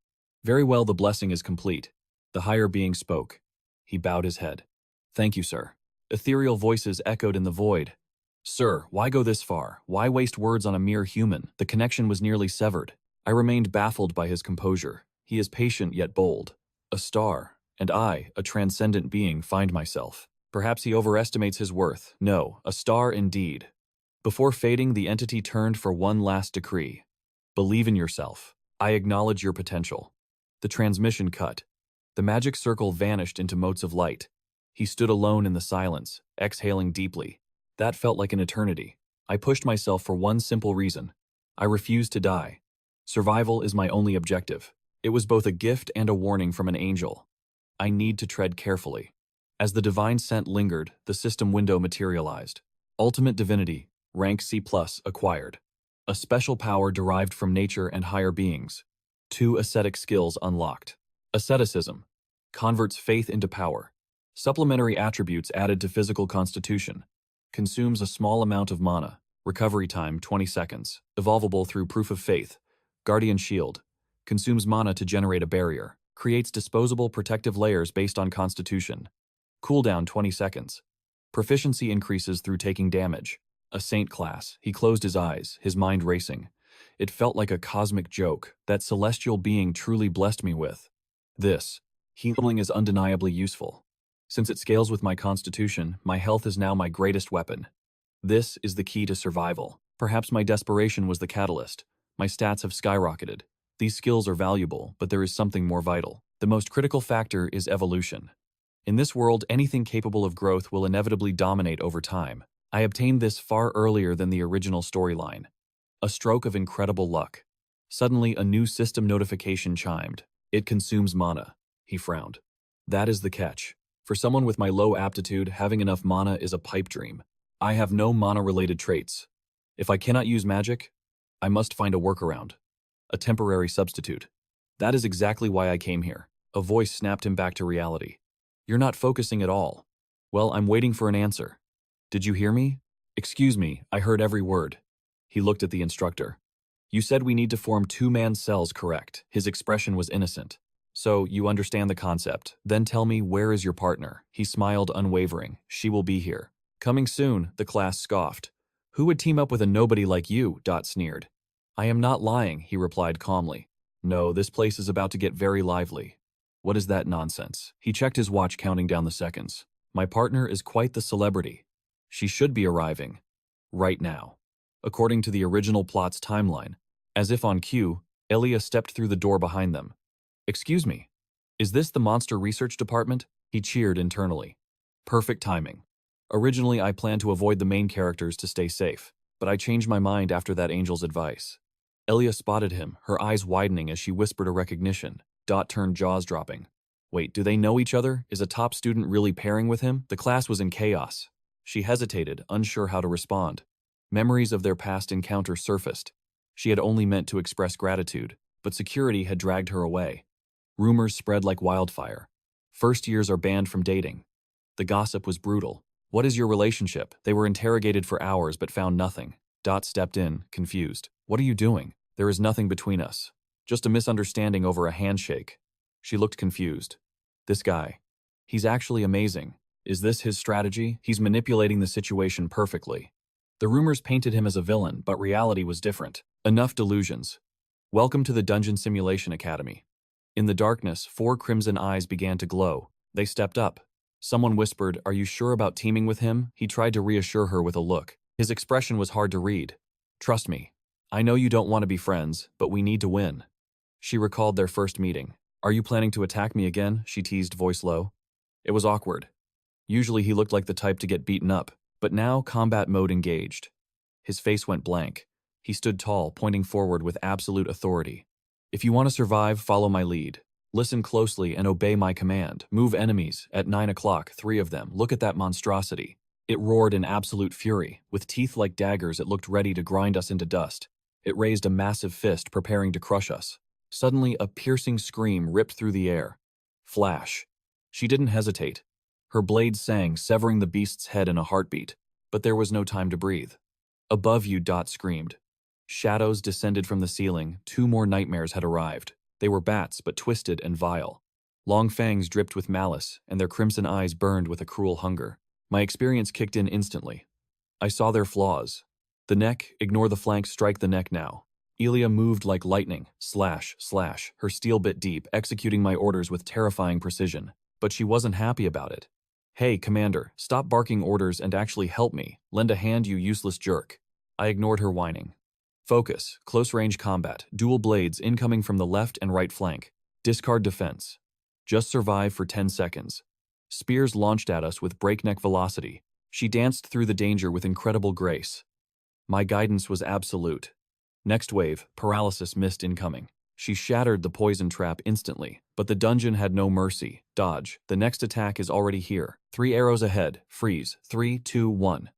Very well, the blessing is complete. The higher being spoke. He bowed his head. Thank you, sir. Ethereal voices echoed in the void. Sir, why go this far? Why waste words on a mere human? The connection was nearly severed. I remained baffled by his composure. He is patient yet bold. A star, and I, a transcendent being, find myself. Perhaps he overestimates his worth. No, a star indeed. Before fading, the entity turned for one last decree. Believe in yourself. I acknowledge your potential. The transmission cut. The magic circle vanished into motes of light. He stood alone in the silence, exhaling deeply. That felt like an eternity. I pushed myself for one simple reason. I refused to die. Survival is my only objective. It was both a gift and a warning from an angel. I need to tread carefully. As the divine scent lingered, the system window materialized. Ultimate divinity, rank C+, acquired. A special power derived from nature and higher beings. 2 ascetic skills unlocked. Asceticism converts faith into power. Supplementary attributes added to physical constitution. Consumes a small amount of mana. Recovery time 20 seconds. Evolvable through proof of faith. Guardian shield. Consumes mana to generate a barrier. Creates disposable protective layers based on constitution. Cooldown 20 seconds. Proficiency increases through taking damage. A saint class. He closed his eyes, his mind racing. It felt like a cosmic joke that celestial being truly blessed me with. This healing is undeniably useful. Since it scales with my constitution, my health is now my greatest weapon. This is the key to survival. Perhaps my desperation was the catalyst. My stats have skyrocketed. These skills are valuable, but there is something more vital. The most critical factor is evolution. In this world, anything capable of growth will inevitably dominate over time. I obtained this far earlier than the original storyline. A stroke of incredible luck. Suddenly, a new system notification chimed. It consumes mana. He frowned. That is the catch. For someone with my low aptitude, having enough mana is a pipe dream. I have no mana-related traits. If I cannot use magic, I must find a workaround. A temporary substitute. That is exactly why I came here. A voice snapped him back to reality. You're not focusing at all. Well, I'm waiting for an answer. Did you hear me? Excuse me, I heard every word. He looked at the instructor. You said we need to form two-man cells, correct? His expression was innocent. So, you understand the concept. Then tell me, where is your partner? He smiled unwavering. She will be here. Coming soon, the class scoffed. Who would team up with a nobody like you? Dot sneered. I am not lying, he replied calmly. No, this place is about to get very lively. What is that nonsense? He checked his watch, counting down the seconds. My partner is quite the celebrity. She should be arriving. Right now. According to the original plot's timeline, as if on cue, Elia stepped through the door behind them. Excuse me, is this the Monster Research Department? He cheered internally. Perfect timing. Originally, I planned to avoid the main characters to stay safe, but I changed my mind after that angel's advice. Elia spotted him, her eyes widening as she whispered a recognition. Dot turned, jaws dropping. Wait, do they know each other? Is a top student really pairing with him? The class was in chaos. She hesitated, unsure how to respond. Memories of their past encounter surfaced. She had only meant to express gratitude, but security had dragged her away. Rumors spread like wildfire. First years are banned from dating. The gossip was brutal. What is your relationship? They were interrogated for hours but found nothing. Dot stepped in, confused. What are you doing? There is nothing between us. Just a misunderstanding over a handshake. She looked confused. This guy. He's actually amazing. Is this his strategy? He's manipulating the situation perfectly. The rumors painted him as a villain, but reality was different. Enough delusions. Welcome to the Dungeon Simulation Academy. In the darkness, 4 crimson eyes began to glow. They stepped up. Someone whispered, "Are you sure about teaming with him?" He tried to reassure her with a look. His expression was hard to read. Trust me. I know you don't want to be friends, but we need to win. She recalled their first meeting. Are you planning to attack me again? She teased, voice low. It was awkward. Usually he looked like the type to get beaten up, but now combat mode engaged. His face went blank. He stood tall, pointing forward with absolute authority. If you want to survive, follow my lead. Listen closely and obey my command. Move enemies. At 9 o'clock, 3 of them. Look at that monstrosity. It roared in absolute fury. With teeth like daggers, it looked ready to grind us into dust. It raised a massive fist, preparing to crush us. Suddenly, a piercing scream ripped through the air. Flash. She didn't hesitate. Her blade sang, severing the beast's head in a heartbeat. But there was no time to breathe. Above you, Dot screamed. Shadows descended from the ceiling. 2 more nightmares had arrived. They were bats, but twisted and vile. Long fangs dripped with malice, and their crimson eyes burned with a cruel hunger. My experience kicked in instantly. I saw their flaws. The neck, ignore the flanks, strike the neck now. Elia moved like lightning, slash, slash, her steel bit deep, executing my orders with terrifying precision. But she wasn't happy about it. Hey, Commander, stop barking orders and actually help me. Lend a hand, you useless jerk. I ignored her whining. Focus, close-range combat, dual blades incoming from the left and right flank. Discard defense. Just survive for 10 seconds. Spears launched at us with breakneck velocity. She danced through the danger with incredible grace. My guidance was absolute. Next wave, paralysis mist incoming. She shattered the poison trap instantly, but the dungeon had no mercy. Dodge. The next attack is already here. 3 arrows ahead. Freeze. 3, 2, 1.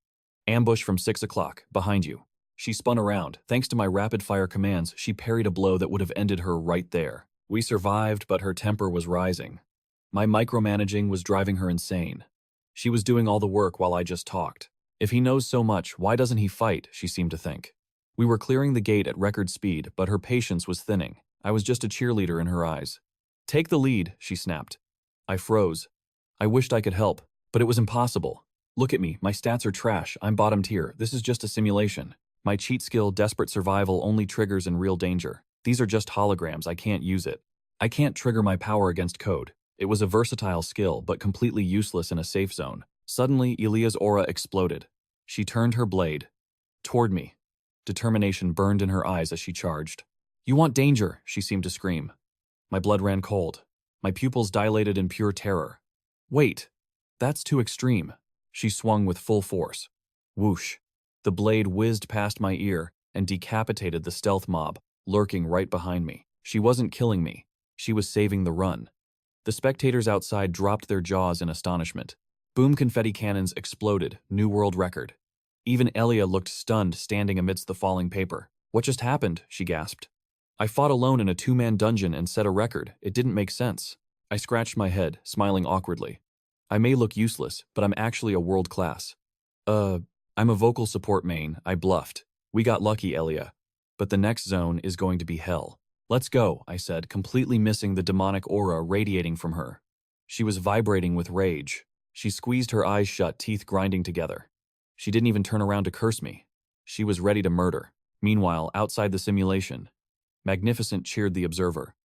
Ambush from 6 o'clock. Behind you. She spun around. Thanks to my rapid-fire commands, she parried a blow that would have ended her right there. We survived, but her temper was rising. My micromanaging was driving her insane. She was doing all the work while I just talked. If he knows so much, why doesn't he fight, she seemed to think. We were clearing the gate at record speed, but her patience was thinning. I was just a cheerleader in her eyes. Take the lead, she snapped. I froze. I wished I could help, but it was impossible. Look at me, my stats are trash, I'm bottom tier, this is just a simulation. My cheat skill, desperate survival, only triggers in real danger. These are just holograms, I can't use it. I can't trigger my power against code. It was a versatile skill, but completely useless in a safe zone. Suddenly, Elia's aura exploded. She turned her blade toward me. Determination burned in her eyes as she charged. You want danger, she seemed to scream. My blood ran cold. My pupils dilated in pure terror. Wait, that's too extreme. She swung with full force. Whoosh. The blade whizzed past my ear and decapitated the stealth mob, lurking right behind me. She wasn't killing me. She was saving the run. The spectators outside dropped their jaws in astonishment. Boom confetti cannons exploded, new world record. Even Elia looked stunned, standing amidst the falling paper. What just happened? She gasped. I fought alone in a 2-man dungeon and set a record. It didn't make sense. I scratched my head, smiling awkwardly. I may look useless, but I'm actually a world class. I'm a vocal support main, I bluffed. We got lucky, Elia. But the next zone is going to be hell. Let's go, I said, completely missing the demonic aura radiating from her. She was vibrating with rage. She squeezed her eyes shut, teeth grinding together. She didn't even turn around to curse me. She was ready to murder. Meanwhile, outside the simulation, Magnificent cheered the observer.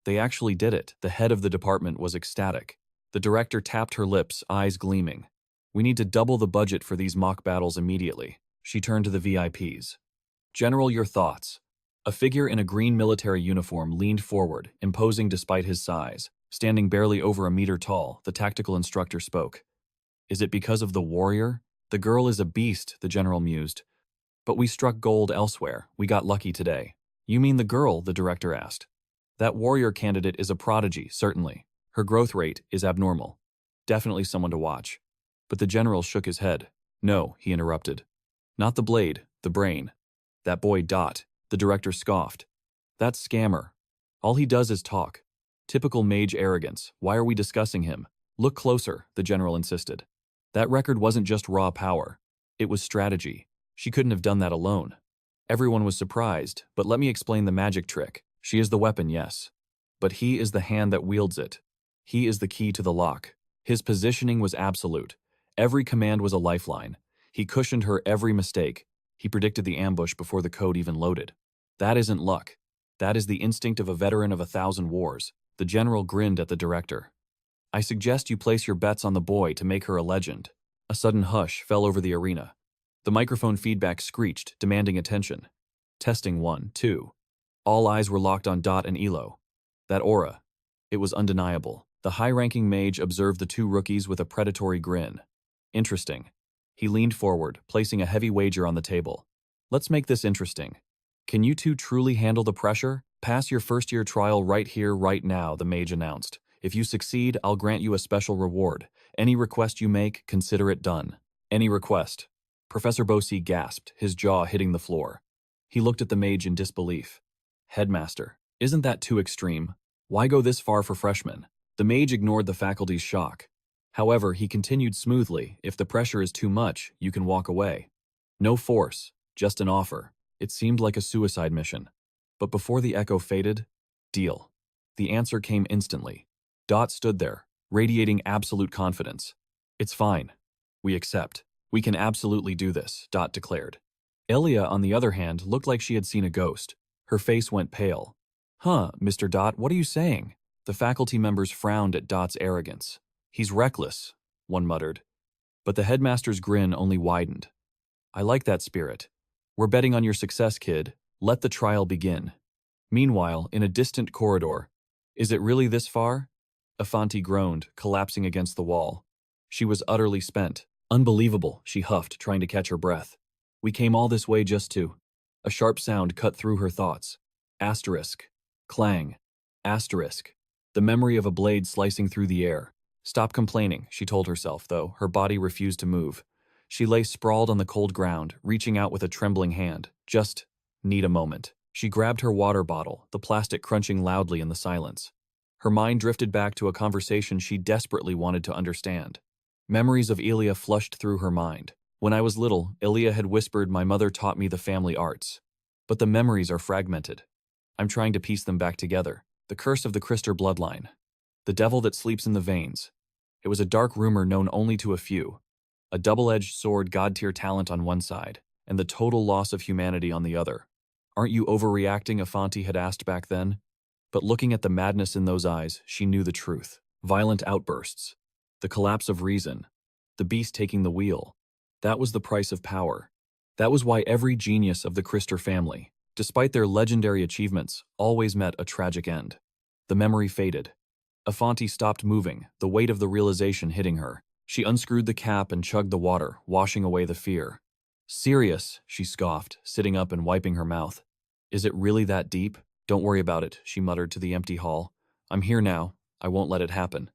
They actually did it. The head of the department was ecstatic. The director tapped her lips, eyes gleaming. We need to double the budget for these mock battles immediately. She turned to the VIPs. General, your thoughts. A figure in a green military uniform leaned forward, imposing despite his size. Standing barely over a meter tall, the tactical instructor spoke. Is it because of the warrior? The girl is a beast, the general mused. But we struck gold elsewhere. We got lucky today. You mean the girl? The director asked. That warrior candidate is a prodigy, certainly. Her growth rate is abnormal. Definitely someone to watch. But the general shook his head. No, he interrupted. Not the blade, the brain. That boy Dot, the director scoffed. That scammer. All he does is talk. Typical mage arrogance. Why are we discussing him? Look closer, the general insisted. That record wasn't just raw power. It was strategy. She couldn't have done that alone. Everyone was surprised, but let me explain the magic trick. She is the weapon, yes. But he is the hand that wields it. He is the key to the lock. His positioning was absolute. Every command was a lifeline. He cushioned her every mistake. He predicted the ambush before the code even loaded. That isn't luck. That is the instinct of a veteran of 1,000 wars. The general grinned at the director. I suggest you place your bets on the boy to make her a legend. A sudden hush fell over the arena. The microphone feedback screeched, demanding attention. Testing 1, 2. All eyes were locked on Dot and Elo. That aura. It was undeniable. The high-ranking mage observed the two rookies with a predatory grin. Interesting. He leaned forward, placing a heavy wager on the table. Let's make this interesting. Can you two truly handle the pressure? Pass your first-year trial right here, right now, the mage announced. If you succeed, I'll grant you a special reward. Any request you make, consider it done. Any request. Professor Bosi gasped, his jaw hitting the floor. He looked at the mage in disbelief. Headmaster, isn't that too extreme? Why go this far for freshmen? The mage ignored the faculty's shock. However, he continued smoothly, if the pressure is too much, you can walk away. No force, just an offer. It seemed like a suicide mission. But before the echo faded, deal. The answer came instantly. Dot stood there, radiating absolute confidence. It's fine. We accept. We can absolutely do this, Dot declared. Elia, on the other hand, looked like she had seen a ghost. Her face went pale. Huh, Mr. Dot, what are you saying? The faculty members frowned at Dot's arrogance. He's reckless, one muttered. But the headmaster's grin only widened. I like that spirit. We're betting on your success, kid. Let the trial begin. Meanwhile, in a distant corridor, is it really this far? Afanti groaned, collapsing against the wall. She was utterly spent. Unbelievable, she huffed, trying to catch her breath. We came all this way just to... A sharp sound cut through her thoughts. Asterisk. Clang. Asterisk. The memory of a blade slicing through the air. Stop complaining, she told herself, though her body refused to move. She lay sprawled on the cold ground, reaching out with a trembling hand. Just need a moment. She grabbed her water bottle, the plastic crunching loudly in the silence. Her mind drifted back to a conversation she desperately wanted to understand. Memories of Elia flushed through her mind. When I was little, Elia had whispered my mother taught me the family arts. But the memories are fragmented. I'm trying to piece them back together. The curse of the Krister bloodline. The devil that sleeps in the veins. It was a dark rumor known only to a few. A double-edged sword god-tier talent on one side, and the total loss of humanity on the other. Aren't you overreacting? Afanti had asked back then. But looking at the madness in those eyes, she knew the truth. Violent outbursts. The collapse of reason. The beast taking the wheel. That was the price of power. That was why every genius of the Krister family, despite their legendary achievements, always met a tragic end. The memory faded. Afanti stopped moving, the weight of the realization hitting her. She unscrewed the cap and chugged the water, washing away the fear. Serious, she scoffed, sitting up and wiping her mouth. Is it really that deep? Don't worry about it, she muttered to the empty hall. I'm here now. I won't let it happen.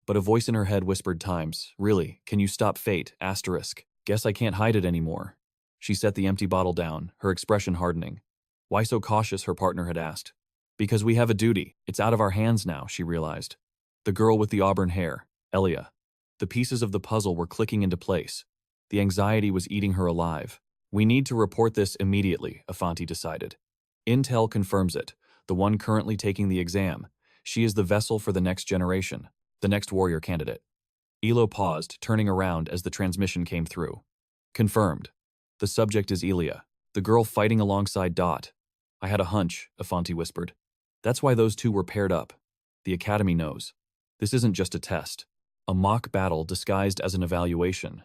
But a voice in her head whispered times, really, can you stop fate? Asterisk. Guess I can't hide it anymore. She set the empty bottle down, her expression hardening. Why so cautious? Her partner had asked. Because we have a duty. It's out of our hands now, she realized. The girl with the auburn hair, Elia. The pieces of the puzzle were clicking into place. The anxiety was eating her alive. We need to report this immediately, Afanti decided. Intel confirms it, the one currently taking the exam. She is the vessel for the next generation, the next warrior candidate. Elo paused, turning around as the transmission came through. Confirmed. The subject is Elia, the girl fighting alongside Dot. I had a hunch, Afanti whispered. That's why those two were paired up. The Academy knows. This isn't just a test. A mock battle disguised as an evaluation.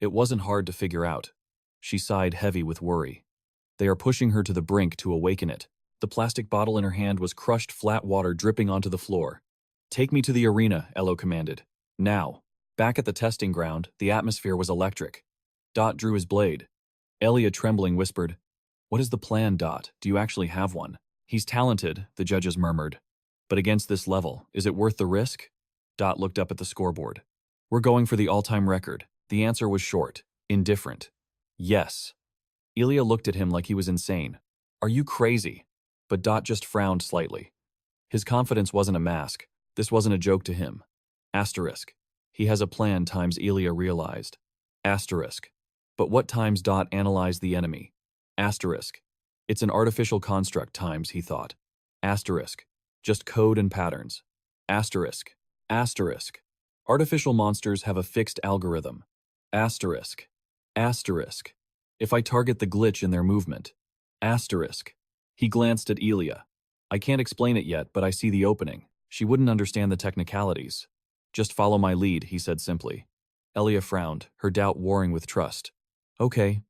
It wasn't hard to figure out. She sighed heavy with worry. They are pushing her to the brink to awaken it. The plastic bottle in her hand was crushed flat water dripping onto the floor. Take me to the arena, Elo commanded. Now. Back at the testing ground, the atmosphere was electric. Dot drew his blade. Elia, trembling, whispered, What is the plan, Dot? Do you actually have one? He's talented, the judges murmured. But against this level, is it worth the risk? Dot looked up at the scoreboard. We're going for the all-time record. The answer was short, indifferent. Yes. Elia looked at him like he was insane. Are you crazy? But Dot just frowned slightly. His confidence wasn't a mask. This wasn't a joke to him. Asterisk. He has a plan, times Elia realized. Asterisk. But what times Dot analyzed the enemy? Asterisk. It's an artificial construct, times, he thought. Asterisk. Just code and patterns. Asterisk. Asterisk. Artificial monsters have a fixed algorithm. Asterisk. Asterisk. If I target the glitch in their movement. Asterisk. He glanced at Elia. I can't explain it yet, but I see the opening. She wouldn't understand the technicalities. Just follow my lead, he said simply. Elia frowned, her doubt warring with trust. Okay.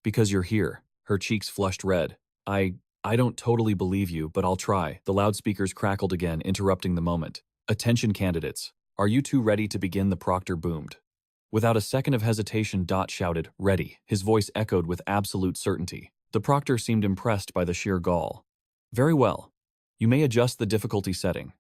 Because you're here. Her cheeks flushed red. I don't totally believe you, but I'll try. The loudspeakers crackled again, interrupting the moment. Attention, candidates. Are you two ready to begin? The proctor boomed. Without a second of hesitation, Dot shouted, Ready. His voice echoed with absolute certainty. The proctor seemed impressed by the sheer gall. Very well. You may adjust the difficulty setting.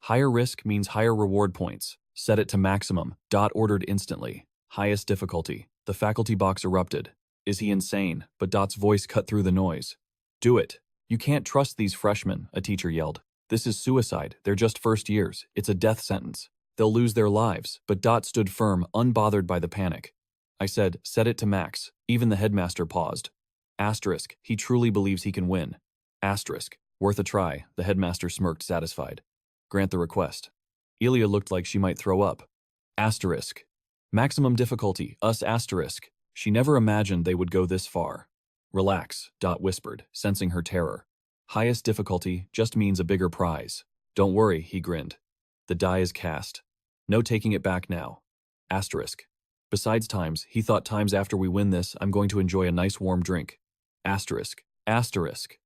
Higher risk means higher reward points. Set it to maximum, Dot ordered instantly. Highest difficulty. The faculty box erupted. Is he insane? But Dot's voice cut through the noise. Do it. You can't trust these freshmen, a teacher yelled. This is suicide. They're just first years. It's a death sentence. They'll lose their lives. But Dot stood firm, unbothered by the panic. I said, set it to max. Even the headmaster paused. Asterisk. He truly believes he can win. Asterisk. Worth a try. The headmaster smirked, satisfied. Grant the request. Elia looked like she might throw up. Asterisk. Maximum difficulty, us asterisk. She never imagined they would go this far. Relax, Dot whispered, sensing her terror. Highest difficulty just means a bigger prize. Don't worry, he grinned. The die is cast. No taking it back now. Asterisk. Besides times, he thought times after we win this, I'm going to enjoy a nice warm drink. Asterisk. Asterisk.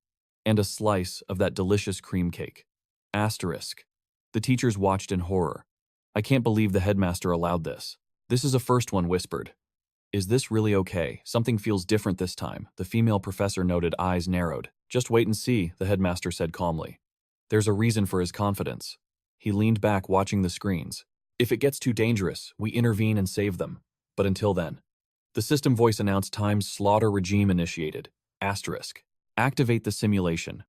And a slice of that delicious cream cake. Asterisk. The teachers watched in horror. I can't believe the headmaster allowed this. This is a first one, whispered. Is this really okay? Something feels different this time, the female professor noted, eyes narrowed. Just wait and see, the headmaster said calmly. There's a reason for his confidence. He leaned back, watching the screens. If it gets too dangerous, we intervene and save them. But until then. The system voice announced times slaughter regime initiated. Asterisk. Activate the simulation.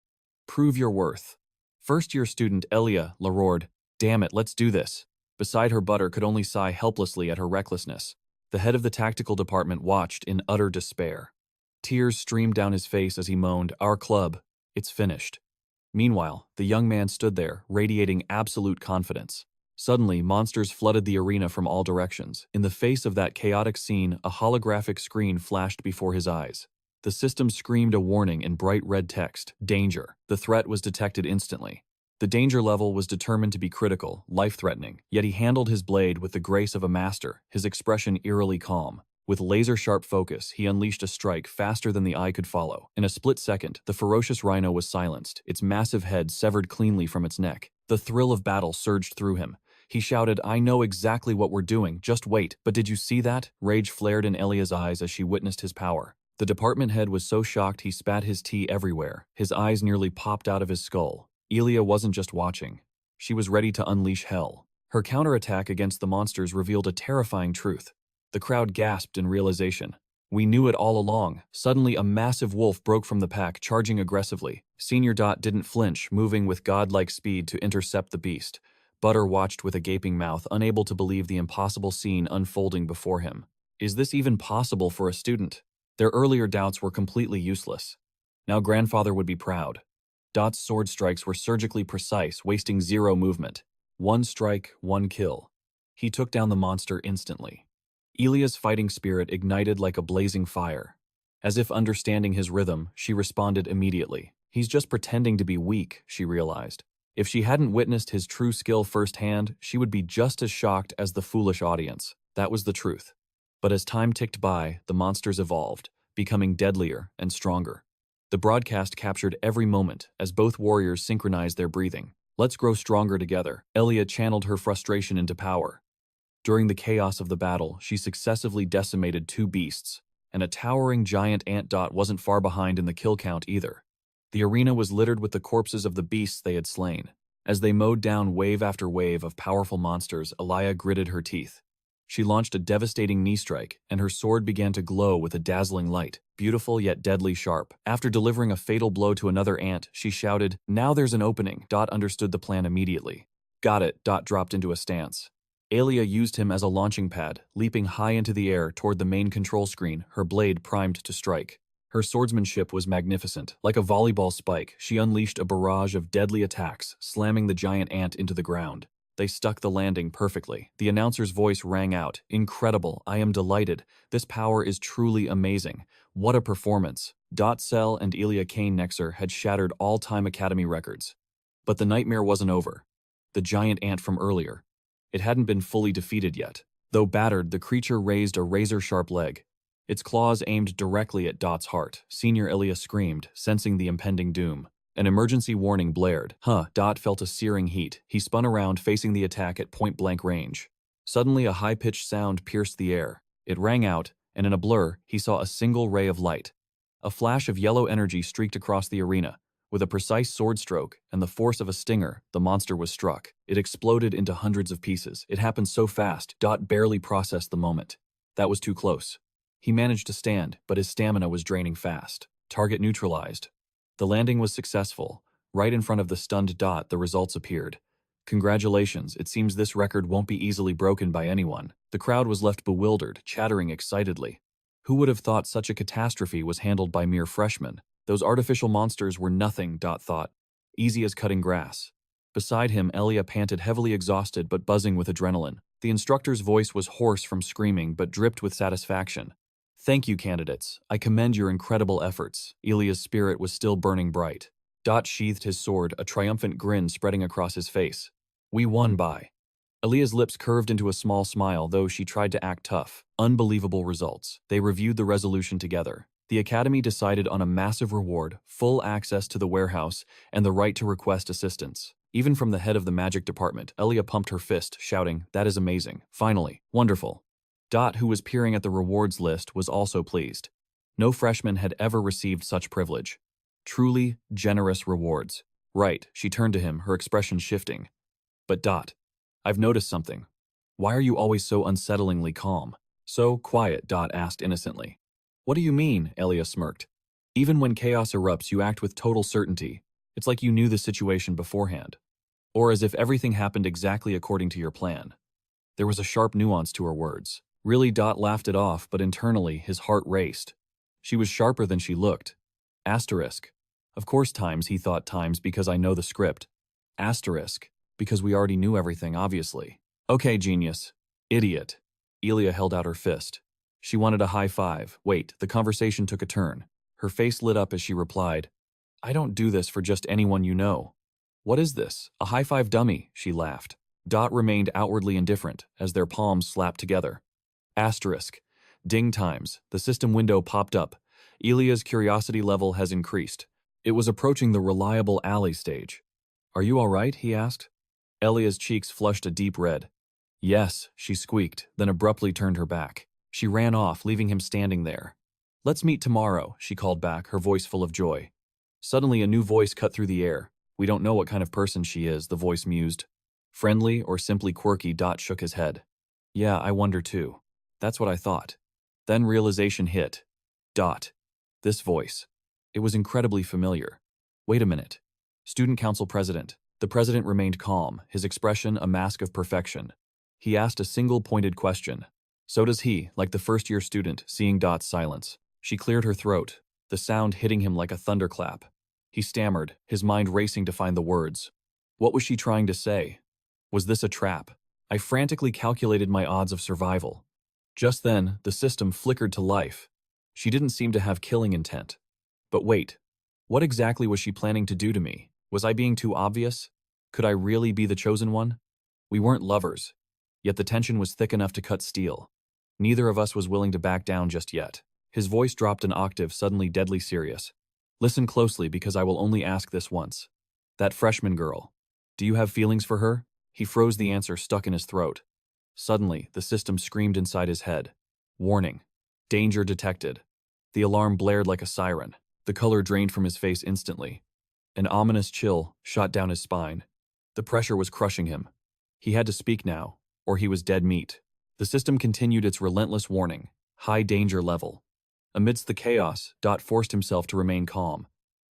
Prove your worth. First-year student Elia roared, Damn it, let's do this. Beside her, Butter could only sigh helplessly at her recklessness. The head of the tactical department watched in utter despair. Tears streamed down his face as he moaned, Our club, it's finished. Meanwhile, the young man stood there, radiating absolute confidence. Suddenly, monsters flooded the arena from all directions. In the face of that chaotic scene, a holographic screen flashed before his eyes. The system screamed a warning in bright red text, Danger. The threat was detected instantly. The danger level was determined to be critical, life-threatening, yet he handled his blade with the grace of a master, his expression eerily calm. With laser-sharp focus, he unleashed a strike faster than the eye could follow. In a split second, the ferocious rhino was silenced, its massive head severed cleanly from its neck. The thrill of battle surged through him. He shouted, I know exactly what we're doing, just wait. But did you see that? Rage flared in Elia's eyes as she witnessed his power. The department head was so shocked he spat his tea everywhere. His eyes nearly popped out of his skull. Elia wasn't just watching. She was ready to unleash hell. Her counterattack against the monsters revealed a terrifying truth. The crowd gasped in realization. We knew it all along. Suddenly, a massive wolf broke from the pack, charging aggressively. Senior Dot didn't flinch, moving with godlike speed to intercept the beast. Butter watched with a gaping mouth, unable to believe the impossible scene unfolding before him. Is this even possible for a student? Their earlier doubts were completely useless. Now grandfather would be proud. Dot's sword strikes were surgically precise, wasting zero movement. One strike, one kill. He took down the monster instantly. Elia's fighting spirit ignited like a blazing fire. As if understanding his rhythm, she responded immediately. He's just pretending to be weak, she realized. If she hadn't witnessed his true skill firsthand, she would be just as shocked as the foolish audience. That was the truth. But as time ticked by, the monsters evolved, becoming deadlier and stronger. The broadcast captured every moment as both warriors synchronized their breathing. Let's grow stronger together. Elia channeled her frustration into power. During the chaos of the battle, she successively decimated 2 beasts, and a towering giant ant. Dot wasn't far behind in the kill count either. The arena was littered with the corpses of the beasts they had slain. As they mowed down wave after wave of powerful monsters, Elia gritted her teeth. She launched a devastating knee strike, and her sword began to glow with a dazzling light, beautiful yet deadly sharp. After delivering a fatal blow to another ant, she shouted, "Now there's an opening." Dot understood the plan immediately. Got it. Dot dropped into a stance. Elia used him as a launching pad, leaping high into the air toward the main control screen, her blade primed to strike. Her swordsmanship was magnificent. Like a volleyball spike, she unleashed a barrage of deadly attacks, slamming the giant ant into the ground. They stuck the landing perfectly. The announcer's voice rang out, "Incredible, I am delighted. This power is truly amazing. What a performance." Dot Cell and Elia Kane Nexer had shattered all-time Academy records. But the nightmare wasn't over. The giant ant from earlier. It hadn't been fully defeated yet. Though battered, the creature raised a razor-sharp leg. Its claws aimed directly at Dot's heart. Senior Elia screamed, sensing the impending doom. An emergency warning blared. Dot felt a searing heat. He spun around, facing the attack at point-blank range. Suddenly, a high-pitched sound pierced the air. It rang out, and in a blur, he saw a single ray of light. A flash of yellow energy streaked across the arena. With a precise sword stroke and the force of a stinger, the monster was struck. It exploded into hundreds of pieces. It happened so fast, Dot barely processed the moment. That was too close. He managed to stand, but his stamina was draining fast. Target neutralized. The landing was successful. Right in front of the stunned Dot, the results appeared. Congratulations, it seems this record won't be easily broken by anyone. The crowd was left bewildered, chattering excitedly. Who would have thought such a catastrophe was handled by mere freshmen? Those artificial monsters were nothing, Dot thought. Easy as cutting grass. Beside him, Elia panted, heavily exhausted but buzzing with adrenaline. The instructor's voice was hoarse from screaming but dripped with satisfaction. "Thank you, candidates. I commend your incredible efforts." Elia's spirit was still burning bright. Dot sheathed his sword, a triumphant grin spreading across his face. "We won by." Elia's lips curved into a small smile, though she tried to act tough. Unbelievable results. They reviewed the resolution together. The Academy decided on a massive reward, full access to the warehouse, and the right to request assistance. Even from the head of the magic department, Elia pumped her fist, shouting, "That is amazing. Finally. Wonderful." Dot, who was peering at the rewards list, was also pleased. No freshman had ever received such privilege. Truly generous rewards. Right, she turned to him, her expression shifting. "But Dot, I've noticed something. Why are you always so unsettlingly calm? So quiet?" Dot asked innocently. "What do you mean?" Elia smirked. "Even when chaos erupts, you act with total certainty. It's like you knew the situation beforehand. Or as if everything happened exactly according to your plan." There was a sharp nuance to her words. Really, Dot laughed it off, but internally, his heart raced. She was sharper than she looked. Asterisk. Of course times, he thought, times because I know the script. Asterisk. Because we already knew everything, obviously. Okay, genius. Idiot. Elia held out her fist. She wanted a high five. Wait, the conversation took a turn. Her face lit up as she replied, "I don't do this for just anyone you know." "What is this? A high five dummy?" she laughed. Dot remained outwardly indifferent as their palms slapped together. Asterisk. Ding times. The system window popped up. Elia's curiosity level has increased. It was approaching the reliable ally stage. "Are you all right?" he asked. Elia's cheeks flushed a deep red. "Yes," she squeaked, then abruptly turned her back. She ran off, leaving him standing there. "Let's meet tomorrow," she called back, her voice full of joy. Suddenly, a new voice cut through the air. "We don't know what kind of person she is," the voice mused. Friendly or simply quirky? Dot shook his head. "Yeah, I wonder too. That's what I thought." Then realization hit. Dot. This voice. It was incredibly familiar. Wait a minute. Student Council President. The president remained calm, his expression a mask of perfection. He asked a single pointed question. So does he, like the first-year student, seeing Dot's silence. She cleared her throat. the sound hitting him like a thunderclap. He stammered, his mind racing to find the words. What was she trying to say? Was this a trap? I frantically calculated my odds of survival. Just then, the system flickered to life. She didn't seem to have killing intent. But wait, what exactly was she planning to do to me? Was I being too obvious? Could I really be the chosen one? We weren't lovers, yet the tension was thick enough to cut steel. Neither of us was willing to back down just yet. His voice dropped an octave, suddenly deadly serious. Listen closely, because I will only ask this once. That freshman girl, do you have feelings for her? He froze, the answer stuck in his throat. Suddenly, the system screamed inside his head. Warning. Danger detected. The alarm blared like a siren. The color drained from his face instantly. An ominous chill shot down his spine. The pressure was crushing him. He had to speak now, or he was dead meat. The system continued its relentless warning. High danger level. Amidst the chaos, Dot forced himself to remain calm.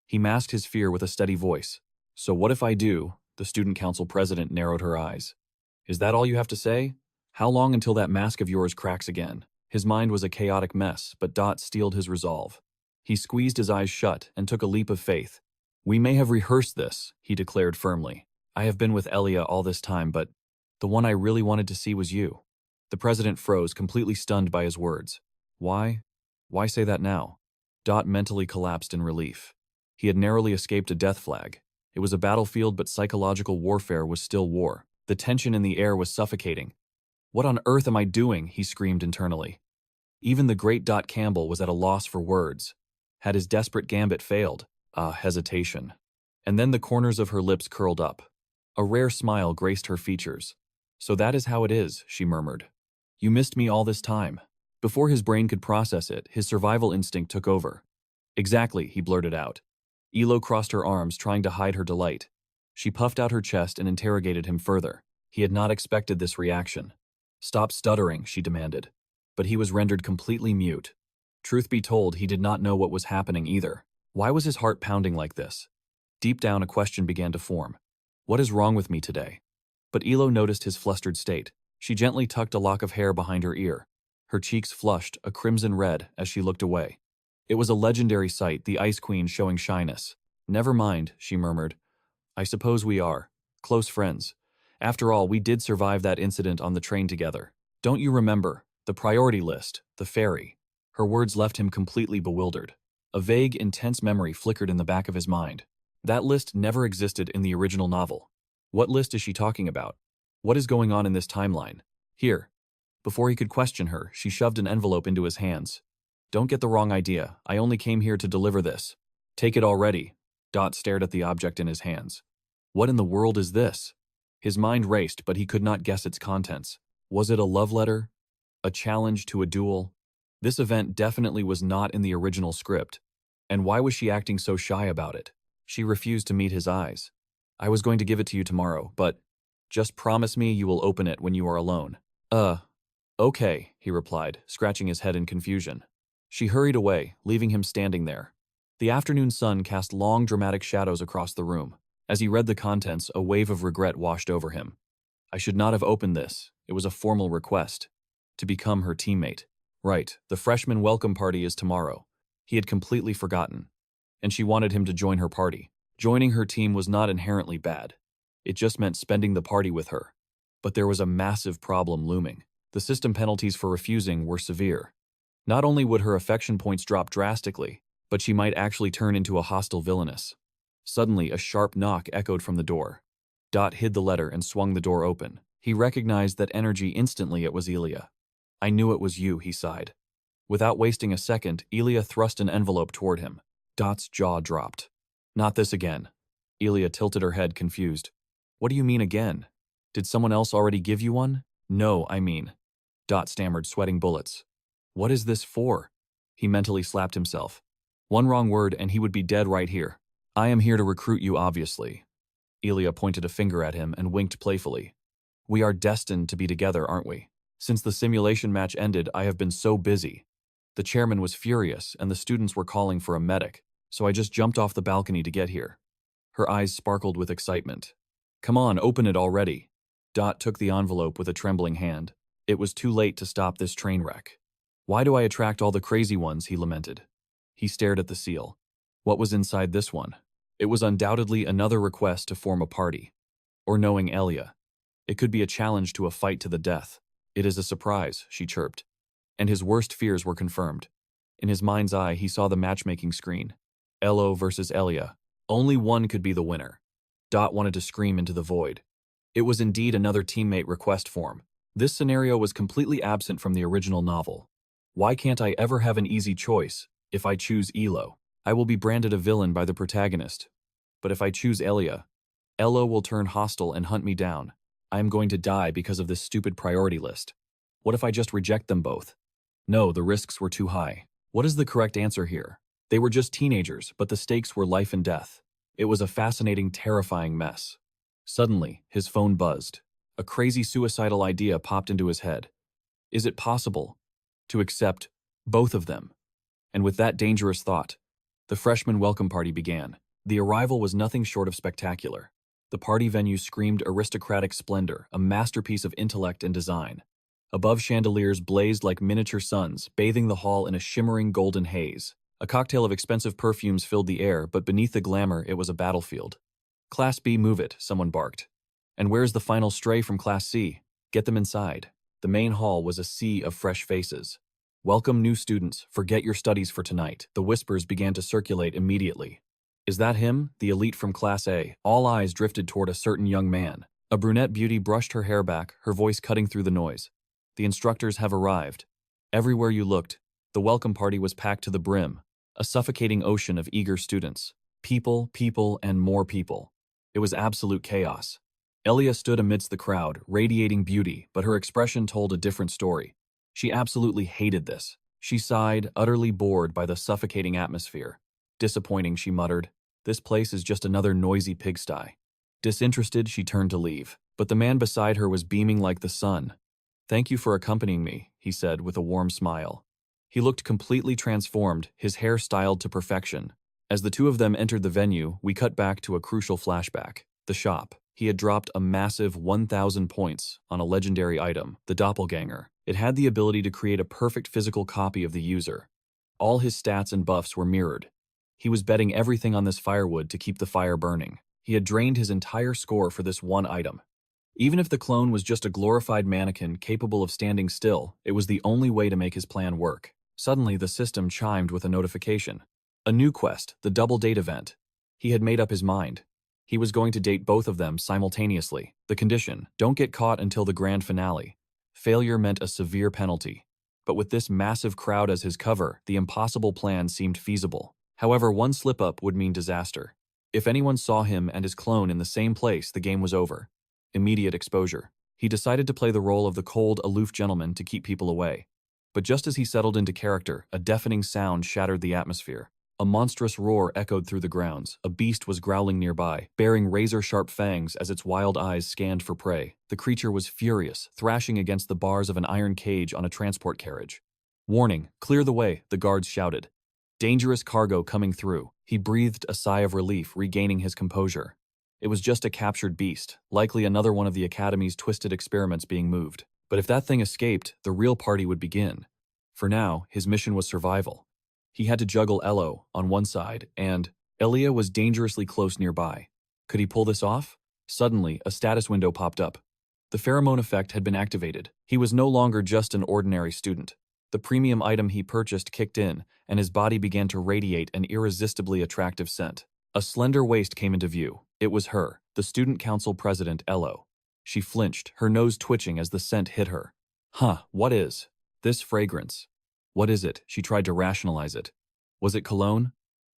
He masked his fear with a steady voice. So what if I do? The student council president narrowed her eyes. Is that all you have to say? How long until that mask of yours cracks again? His mind was a chaotic mess, but Dot steeled his resolve. He squeezed his eyes shut and took a leap of faith. We may have rehearsed this, he declared firmly. I have been with Elia all this time, but the one I really wanted to see was you. The president froze, completely stunned by his words. Why? Why say that now? Dot mentally collapsed in relief. He had narrowly escaped a death flag. It was a battlefield, but psychological warfare was still war. The tension in the air was suffocating. What on earth am I doing? He screamed internally. Even the great Dot Campbell was at a loss for words. Had his desperate gambit failed? Hesitation. And then the corners of her lips curled up. A rare smile graced her features. So that is how it is, she murmured. You missed me all this time. Before his brain could process it, his survival instinct took over. Exactly, he blurted out. Elo crossed her arms, trying to hide her delight. She puffed out her chest and interrogated him further. He had not expected this reaction. Stop stuttering, she demanded. But he was rendered completely mute. Truth be told, he did not know what was happening either. Why was his heart pounding like this? Deep down, a question began to form. What is wrong with me today? But Elo noticed his flustered state. She gently tucked a lock of hair behind her ear. Her cheeks flushed a crimson red as she looked away. It was a legendary sight, the Ice Queen showing shyness. Never mind, she murmured. I suppose we are. Close friends. After all, we did survive that incident on the train together. Don't you remember? The priority list, the ferry. Her words left him completely bewildered. A vague, intense memory flickered in the back of his mind. That list never existed in the original novel. What list is she talking about? What is going on in this timeline? Here. Before he could question her, she shoved an envelope into his hands. Don't get the wrong idea. I only came here to deliver this. Take it already. Dot stared at the object in his hands. What in the world is this? His mind raced, but he could not guess its contents. Was it a love letter? A challenge to a duel? This event definitely was not in the original script. And why was she acting so shy about it? She refused to meet his eyes. I was going to give it to you tomorrow, but just promise me you will open it when you are alone. Okay, he replied, scratching his head in confusion. She hurried away, leaving him standing there. The afternoon sun cast long, dramatic shadows across the room. As he read the contents, a wave of regret washed over him. I should not have opened this. It was a formal request. To become her teammate. Right, the freshman welcome party is tomorrow. He had completely forgotten. And she wanted him to join her party. Joining her team was not inherently bad. It just meant spending the party with her. But there was a massive problem looming. The system penalties for refusing were severe. Not only would her affection points drop drastically, but she might actually turn into a hostile villainess. Suddenly, a sharp knock echoed from the door. Dot hid the letter and swung the door open. He recognized that energy instantly. It was Elia. I knew it was you, he sighed. Without wasting a second, Elia thrust an envelope toward him. Dot's jaw dropped. Not this again. Elia tilted her head, confused. What do you mean again? Did someone else already give you one? No, I mean. Dot stammered, sweating bullets. What is this for? He mentally slapped himself. One wrong word and he would be dead right here. I am here to recruit you, obviously. Elia pointed a finger at him and winked playfully. We are destined to be together, aren't we? Since the simulation match ended, I have been so busy. The chairman was furious and the students were calling for a medic, so I just jumped off the balcony to get here. Her eyes sparkled with excitement. Come on, open it already. Dot took the envelope with a trembling hand. It was too late to stop this train wreck. Why do I attract all the crazy ones, he lamented. He stared at the seal. What was inside this one? It was undoubtedly another request to form a party. Or knowing Elia. It could be a challenge to a fight to the death. It is a surprise, she chirped. And his worst fears were confirmed. In his mind's eye, he saw the matchmaking screen. Elo versus Elia. Only one could be the winner. Dot wanted to scream into the void. It was indeed another teammate request form. This scenario was completely absent from the original novel. Why can't I ever have an easy choice? If I choose Elo, I will be branded a villain by the protagonist. But if I choose Elia, Elo will turn hostile and hunt me down. I am going to die because of this stupid priority list. What if I just reject them both? No, the risks were too high. What is the correct answer here? They were just teenagers, but the stakes were life and death. It was a fascinating, terrifying mess. Suddenly, his phone buzzed. A crazy suicidal idea popped into his head. Is it possible to accept both of them? And with that dangerous thought, the freshman welcome party began. The arrival was nothing short of spectacular. The party venue screamed aristocratic splendor, a masterpiece of intellect and design. Above chandeliers blazed like miniature suns, bathing the hall in a shimmering golden haze. A cocktail of expensive perfumes filled the air, but beneath the glamour, it was a battlefield. Class B, move it, someone barked. And where's the final stray from Class C? Get them inside. The main hall was a sea of fresh faces. Welcome new students, forget your studies for tonight. The whispers began to circulate immediately. Is that him, the elite from Class A? All eyes drifted toward a certain young man. A brunette beauty brushed her hair back, her voice cutting through the noise. The instructors have arrived. Everywhere you looked, the welcome party was packed to the brim, a suffocating ocean of eager students. People, and more people. It was absolute chaos. Elia stood amidst the crowd, radiating beauty, but her expression told a different story. She absolutely hated this. She sighed, utterly bored by the suffocating atmosphere. Disappointing, she muttered. This place is just another noisy pigsty. Disinterested, she turned to leave, but the man beside her was beaming like the sun. Thank you for accompanying me, he said with a warm smile. He looked completely transformed, his hair styled to perfection. As the two of them entered the venue, we cut back to a crucial flashback. The shop. He had dropped a massive 1,000 points on a legendary item, the doppelganger. It had the ability to create a perfect physical copy of the user. All his stats and buffs were mirrored. He was betting everything on this firewood to keep the fire burning. He had drained his entire score for this one item. Even if the clone was just a glorified mannequin capable of standing still, it was the only way to make his plan work. Suddenly, the system chimed with a notification. A new quest, the double date event. He had made up his mind. He was going to date both of them simultaneously. The condition, don't get caught until the grand finale. Failure meant a severe penalty. But with this massive crowd as his cover, the impossible plan seemed feasible. However, one slip-up would mean disaster. If anyone saw him and his clone in the same place, the game was over. Immediate exposure. He decided to play the role of the cold, aloof gentleman to keep people away. But just as he settled into character, a deafening sound shattered the atmosphere. A monstrous roar echoed through the grounds. A beast was growling nearby, bearing razor-sharp fangs as its wild eyes scanned for prey. The creature was furious, thrashing against the bars of an iron cage on a transport carriage. Warning, clear the way, the guards shouted. Dangerous cargo coming through. He breathed a sigh of relief, regaining his composure. It was just a captured beast, likely another one of the Academy's twisted experiments being moved. But if that thing escaped, the real party would begin. For now, his mission was survival. He had to juggle Elo on one side, and Elia was dangerously close nearby. Could he pull this off? Suddenly, a status window popped up. The pheromone effect had been activated. He was no longer just an ordinary student. The premium item he purchased kicked in, and his body began to radiate an irresistibly attractive scent. A slender waist came into view. It was her, the student council president, Elo. She flinched, her nose twitching as the scent hit her. What is this fragrance? What is it? She tried to rationalize it. Was it cologne?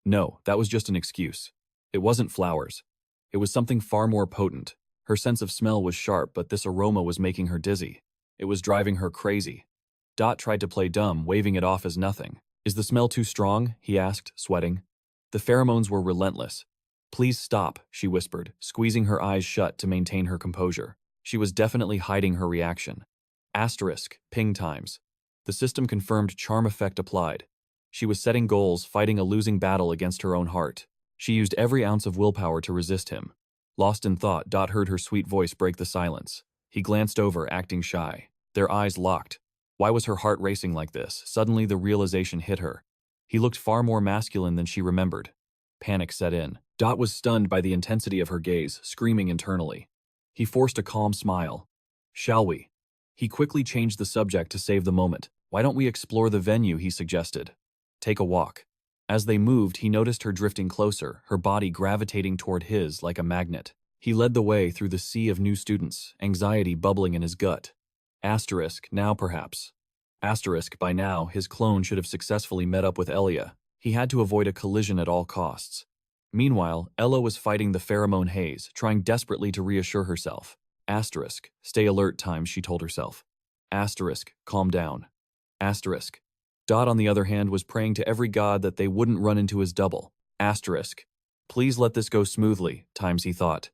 No, that was just an excuse. It wasn't flowers. It was something far more potent. Her sense of smell was sharp, but this aroma was making her dizzy. It was driving her crazy. Dot tried to play dumb, waving it off as nothing. Is the smell too strong? He asked, sweating. The pheromones were relentless. Please stop, she whispered, squeezing her eyes shut to maintain her composure. She was definitely hiding her reaction. Asterisk, ping times. The system confirmed charm effect applied. She was setting goals, fighting a losing battle against her own heart. She used every ounce of willpower to resist him. Lost in thought, Dot heard her sweet voice break the silence. He glanced over, acting shy. Their eyes locked. Why was her heart racing like this? Suddenly the realization hit her. He looked far more masculine than she remembered. Panic set in. Dot was stunned by the intensity of her gaze, screaming internally. He forced a calm smile. "Shall we?" He quickly changed the subject to save the moment. "Why don't we explore the venue?" he suggested. "Take a walk." As they moved, he noticed her drifting closer, her body gravitating toward his like a magnet. He led the way through the sea of new students, anxiety bubbling in his gut. Asterisk, now perhaps. Asterisk, by now, his clone should have successfully met up with Elia. He had to avoid a collision at all costs. Meanwhile, Ella was fighting the pheromone haze, trying desperately to reassure herself. Asterisk, stay alert times, she told herself. Asterisk, calm down. Asterisk. Dot, on the other hand, was praying to every god that they wouldn't run into his double. Asterisk. Please let this go smoothly, times he thought.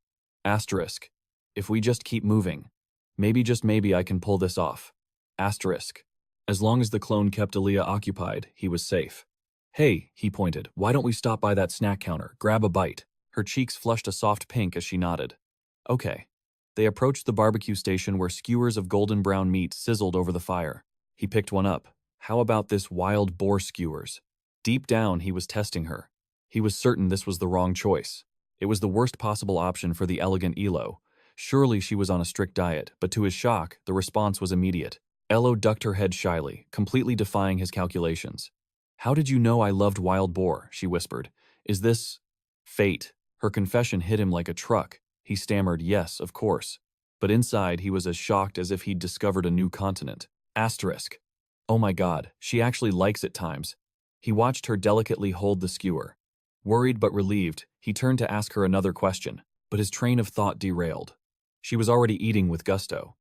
Asterisk. If we just keep moving. Maybe, just maybe, I can pull this off. Asterisk. As long as the clone kept Elia occupied, he was safe. Hey, he pointed, why don't we stop by that snack counter, grab a bite? Her cheeks flushed a soft pink as she nodded. Okay. They approached the barbecue station where skewers of golden brown meat sizzled over the fire. He picked one up. How about this wild boar skewers? Deep down, he was testing her. He was certain this was the wrong choice. It was the worst possible option for the elegant Elo. Surely she was on a strict diet, but to his shock, the response was immediate. Elo ducked her head shyly, completely defying his calculations. How did you know I loved wild boar? She whispered. Is this fate? Her confession hit him like a truck. He stammered, yes, of course. But inside, he was as shocked as if he'd discovered a new continent. Asterisk. Oh my God, she actually likes it times. He watched her delicately hold the skewer. Worried but relieved, he turned to ask her another question, but his train of thought derailed. She was already eating with gusto.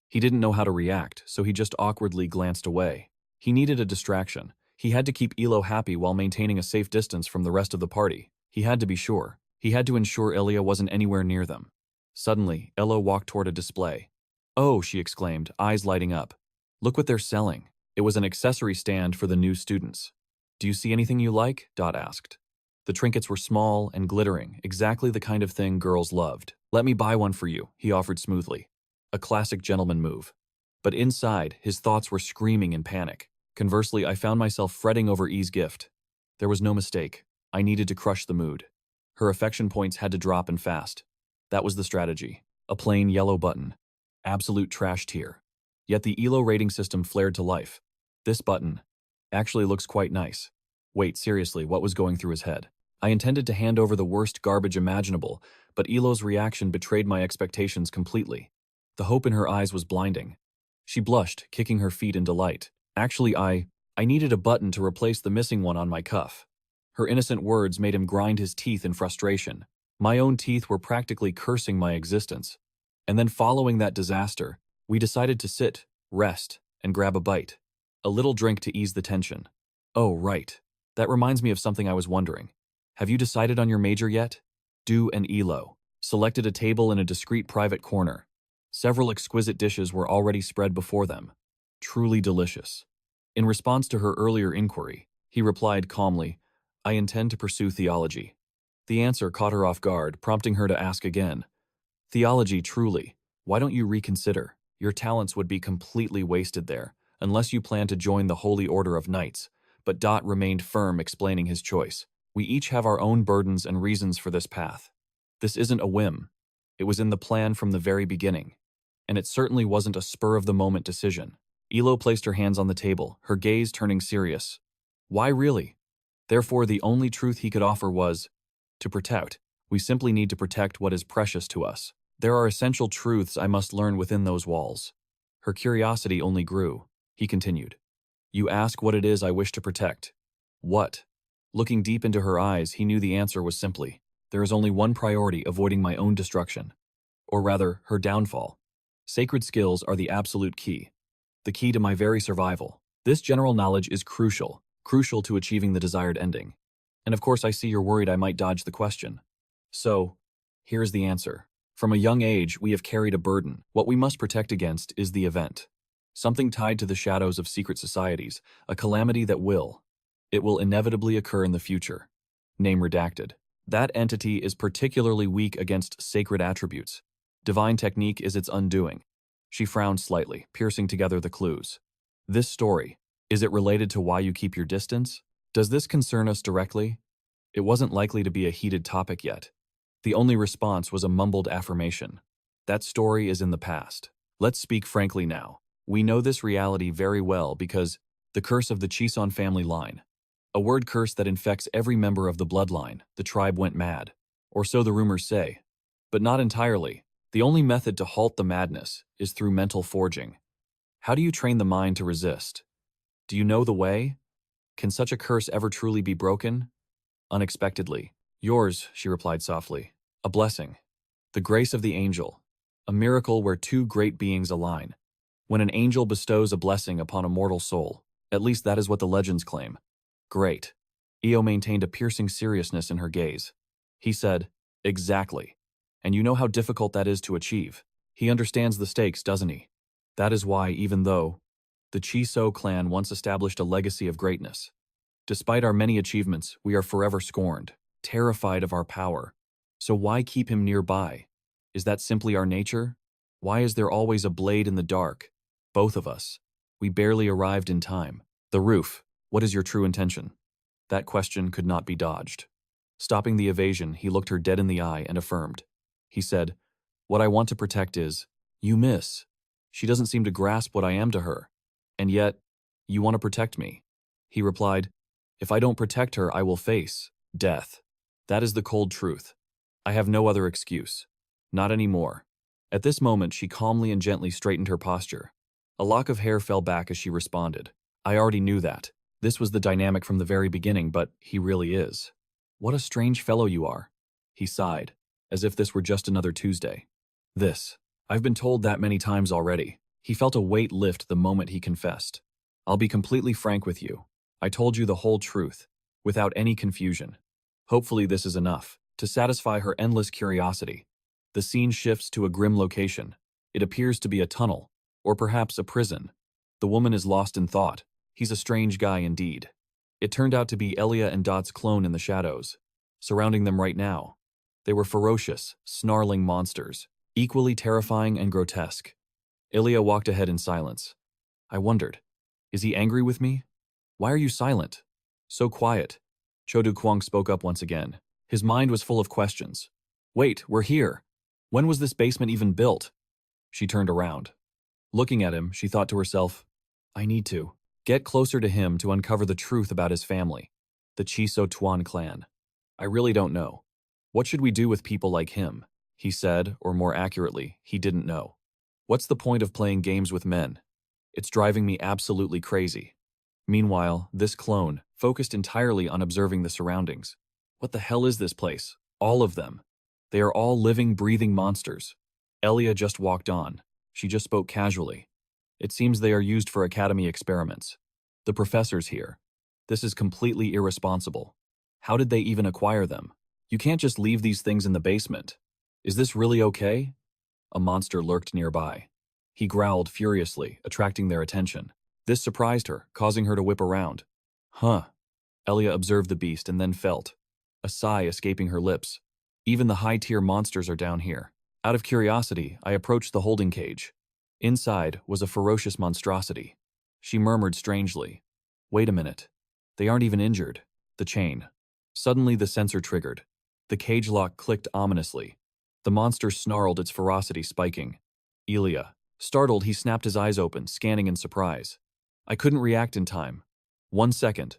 He didn't know how to react, so he just awkwardly glanced away. He needed a distraction. He had to keep Elo happy while maintaining a safe distance from the rest of the party. He had to be sure. He had to ensure Elia wasn't anywhere near them. Suddenly, Elo walked toward a display. Oh, she exclaimed, eyes lighting up. Look what they're selling. It was an accessory stand for the new students. Do you see anything you like? Dot asked. The trinkets were small and glittering, exactly the kind of thing girls loved. Let me buy one for you, he offered smoothly. A classic gentleman move. But inside, his thoughts were screaming in panic. Conversely, I found myself fretting over E's gift. There was no mistake. I needed to crush the mood. Her affection points had to drop and fast. That was the strategy. A plain yellow button. Absolute trash tier. Yet the ELO rating system flared to life. This button actually looks quite nice. Wait, seriously, what was going through his head? I intended to hand over the worst garbage imaginable, but ELO's reaction betrayed my expectations completely. The hope in her eyes was blinding. She blushed, kicking her feet in delight. Actually, I needed a button to replace the missing one on my cuff. Her innocent words made him grind his teeth in frustration. My own teeth were practically cursing my existence. And then following that disaster, we decided to sit, rest, and grab a bite. A little drink to ease the tension. Oh, right. That reminds me of something I was wondering. Have you decided on your major yet? Do and Elo selected a table in a discreet private corner. Several exquisite dishes were already spread before them. Truly delicious. In response to her earlier inquiry, he replied calmly, I intend to pursue theology. The answer caught her off guard, prompting her to ask again. Theology, truly. Why don't you reconsider? Your talents would be completely wasted there, unless you plan to join the Holy Order of Knights. But Dot remained firm, explaining his choice. We each have our own burdens and reasons for this path. This isn't a whim. It was in the plan from the very beginning. And it certainly wasn't a spur-of-the-moment decision. Elo placed her hands on the table, her gaze turning serious. Why really? Therefore, the only truth he could offer was, to protect. We simply need to protect what is precious to us. There are essential truths I must learn within those walls. Her curiosity only grew. He continued. You ask what it is I wish to protect. What? Looking deep into her eyes, he knew the answer was simply, there is only one priority, avoiding my own destruction. Or rather, her downfall. Sacred skills are the absolute key. The key to my very survival. This general knowledge is crucial to achieving the desired ending. And of course I see you're worried I might dodge the question. So, here's the answer. From a young age, we have carried a burden. What we must protect against is the event. Something tied to the shadows of secret societies, a calamity that it will inevitably occur in the future. Name redacted. That entity is particularly weak against sacred attributes. Divine technique is its undoing. She frowned slightly, piercing together the clues. This story, is it related to why you keep your distance? Does this concern us directly? It wasn't likely to be a heated topic yet. The only response was a mumbled affirmation. That story is in the past. Let's speak frankly now. We know this reality very well because the curse of the Chison family line. A word curse that infects every member of the bloodline. The tribe went mad. Or so the rumors say. But not entirely. The only method to halt the madness is through mental forging. How do you train the mind to resist? Do you know the way? Can such a curse ever truly be broken? Unexpectedly. Yours, she replied softly. A blessing. The grace of the angel. A miracle where two great beings align. When an angel bestows a blessing upon a mortal soul, at least that is what the legends claim. Great. Io maintained a piercing seriousness in her gaze. He said, exactly. And you know how difficult that is to achieve. He understands the stakes, doesn't he? That is why, even though the Chiso clan once established a legacy of greatness, despite our many achievements, we are forever scorned, terrified of our power. So why keep him nearby? Is that simply our nature? Why is there always a blade in the dark? Both of us. We barely arrived in time. The roof. What is your true intention? That question could not be dodged. Stopping the evasion, he looked her dead in the eye and affirmed. He said, what I want to protect is, you miss. She doesn't seem to grasp what I am to her. And yet, you want to protect me. He replied, if I don't protect her, I will face death. That is the cold truth. I have no other excuse. Not anymore. At this moment, she calmly and gently straightened her posture. A lock of hair fell back as she responded. I already knew that. This was the dynamic from the very beginning, but he really is. What a strange fellow you are. He sighed, as if this were just another Tuesday. I've been told that many times already. He felt a weight lift the moment he confessed. I'll be completely frank with you. I told you the whole truth, without any confusion. Hopefully this is enough to satisfy her endless curiosity. The scene shifts to a grim location. It appears to be a tunnel, or perhaps a prison. The woman is lost in thought. He's a strange guy indeed. It turned out to be Elia and Dot's clone in the shadows, surrounding them right now. They were ferocious, snarling monsters, equally terrifying and grotesque. Elia walked ahead in silence. I wondered, is he angry with me? Why are you silent? So quiet. Chodu Kwang spoke up once again. His mind was full of questions. Wait, we're here. When was this basement even built? She turned around. Looking at him, she thought to herself, I need to get closer to him to uncover the truth about his family, the Chiso Tuan clan. I really don't know. What should we do with people like him? He said, or more accurately, he didn't know. What's the point of playing games with men? It's driving me absolutely crazy. Meanwhile, this clone, focused entirely on observing the surroundings. What the hell is this place? All of them. They are all living, breathing monsters. Elia just walked on. She just spoke casually. It seems they are used for academy experiments. The professor's here. This is completely irresponsible. How did they even acquire them? You can't just leave these things in the basement. Is this really okay? A monster lurked nearby. He growled furiously, attracting their attention. This surprised her, causing her to whip around. Huh. Elia observed the beast and then felt a sigh escaping her lips. Even the high-tier monsters are down here. Out of curiosity, I approached the holding cage. Inside was a ferocious monstrosity. She murmured strangely. Wait a minute. They aren't even injured. The chain. Suddenly the sensor triggered. The cage lock clicked ominously. The monster snarled, its ferocity spiking. Elia. Startled, he snapped his eyes open, scanning in surprise. I couldn't react in time. 1 second.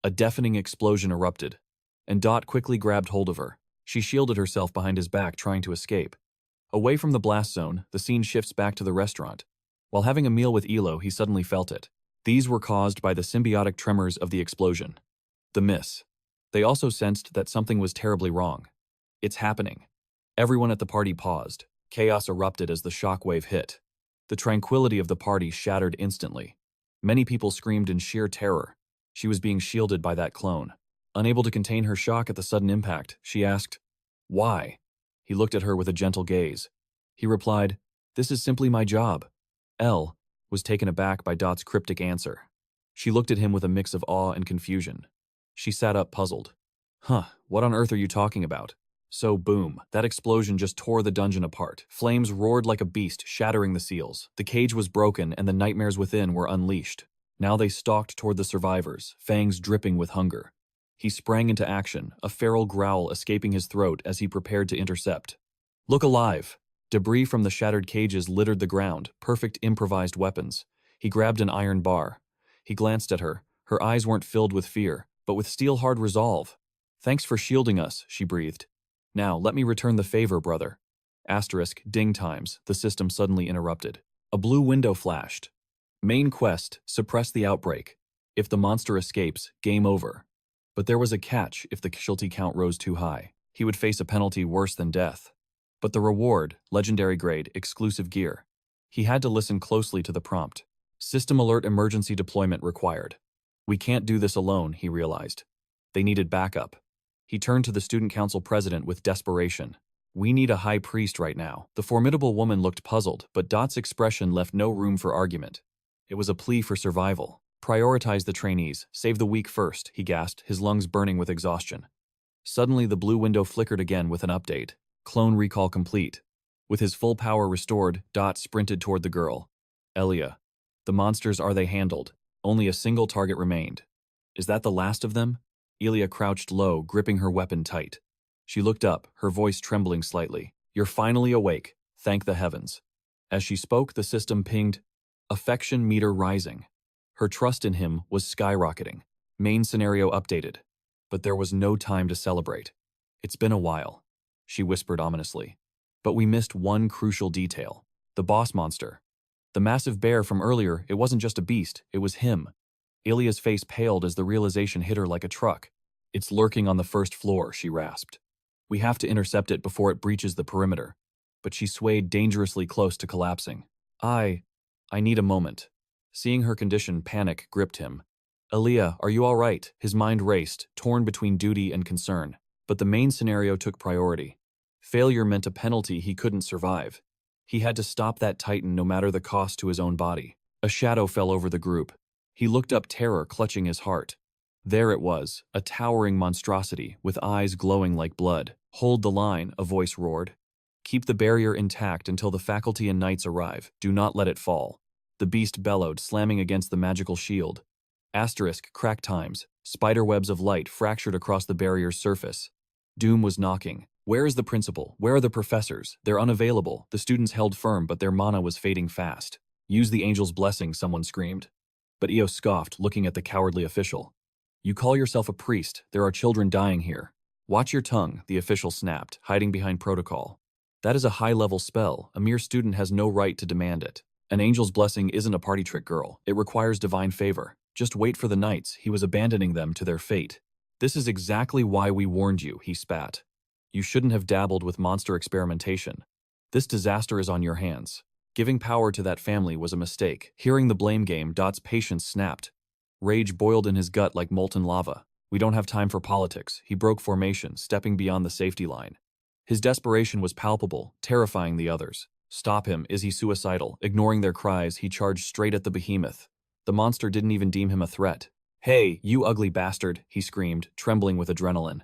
A deafening explosion erupted, and Dot quickly grabbed hold of her. She shielded herself behind his back, trying to escape. Away from the blast zone, the scene shifts back to the restaurant. While having a meal with Elo, he suddenly felt it. These were caused by the symbiotic tremors of the explosion. The miss. They also sensed that something was terribly wrong. It's happening. Everyone at the party paused. Chaos erupted as the shockwave hit. The tranquility of the party shattered instantly. Many people screamed in sheer terror. She was being shielded by that clone. Unable to contain her shock at the sudden impact, she asked, Why? He looked at her with a gentle gaze. He replied, This is simply my job. Elle was taken aback by Dot's cryptic answer. She looked at him with a mix of awe and confusion. She sat up, puzzled. What on earth are you talking about? So boom, that explosion just tore the dungeon apart. Flames roared like a beast, shattering the seals. The cage was broken and the nightmares within were unleashed. Now they stalked toward the survivors, fangs dripping with hunger. He sprang into action, a feral growl escaping his throat as he prepared to intercept. Look alive! Debris from the shattered cages littered the ground, perfect improvised weapons. He grabbed an iron bar. He glanced at her. Her eyes weren't filled with fear, but with steel-hard resolve. Thanks for shielding us, she breathed. Now, let me return the favor, brother. Asterisk, ding times, the system suddenly interrupted. A blue window flashed. Main quest, suppress the outbreak. If the monster escapes, game over. But there was a catch if the casualty count rose too high. He would face a penalty worse than death. But the reward, legendary grade, exclusive gear. He had to listen closely to the prompt. System alert emergency deployment required. We can't do this alone, he realized. They needed backup. He turned to the student council president with desperation. We need a high priest right now. The formidable woman looked puzzled, but Dot's expression left no room for argument. It was a plea for survival. Prioritize the trainees, save the weak first, he gasped, his lungs burning with exhaustion. Suddenly the blue window flickered again with an update. Clone recall complete. With his full power restored, Dot sprinted toward the girl. Elia. The monsters are they handled. Only a single target remained. Is that the last of them? Elia crouched low, gripping her weapon tight. She looked up, her voice trembling slightly. You're finally awake. Thank the heavens. As she spoke, the system pinged. Affection meter rising. Her trust in him was skyrocketing. Main scenario updated. But there was no time to celebrate. It's been a while, she whispered ominously. But we missed one crucial detail. The boss monster. The massive bear from earlier, it wasn't just a beast, it was him. Elia's face paled as the realization hit her like a truck. It's lurking on the first floor, she rasped. We have to intercept it before it breaches the perimeter. But she swayed dangerously close to collapsing. I need a moment. Seeing her condition, panic gripped him. Elia, are you all right? His mind raced, torn between duty and concern. But the main scenario took priority. Failure meant a penalty he couldn't survive. He had to stop that titan no matter the cost to his own body. A shadow fell over the group. He looked up, terror clutching his heart. There it was, a towering monstrosity with eyes glowing like blood. Hold the line, a voice roared. Keep the barrier intact until the faculty and knights arrive. Do not let it fall. The beast bellowed, slamming against the magical shield. Asterisk, crack times. Spiderwebs of light fractured across the barrier's surface. Doom was knocking. Where is the principal? Where are the professors? They're unavailable. The students held firm, but their mana was fading fast. Use the angel's blessing, someone screamed. But Io scoffed, looking at the cowardly official. You call yourself a priest. There are children dying here. Watch your tongue, the official snapped, hiding behind protocol. That is a high-level spell. A mere student has no right to demand it. An angel's blessing isn't a party trick, girl. It requires divine favor. Just wait for the knights. He was abandoning them to their fate. This is exactly why we warned you, he spat. You shouldn't have dabbled with monster experimentation. This disaster is on your hands. Giving power to that family was a mistake. Hearing the blame game, Dot's patience snapped. Rage boiled in his gut like molten lava. We don't have time for politics. He broke formation, stepping beyond the safety line. His desperation was palpable, terrifying the others. Stop him. Is he suicidal? Ignoring their cries, he charged straight at the behemoth. The monster didn't even deem him a threat. Hey, you ugly bastard, he screamed, trembling with adrenaline.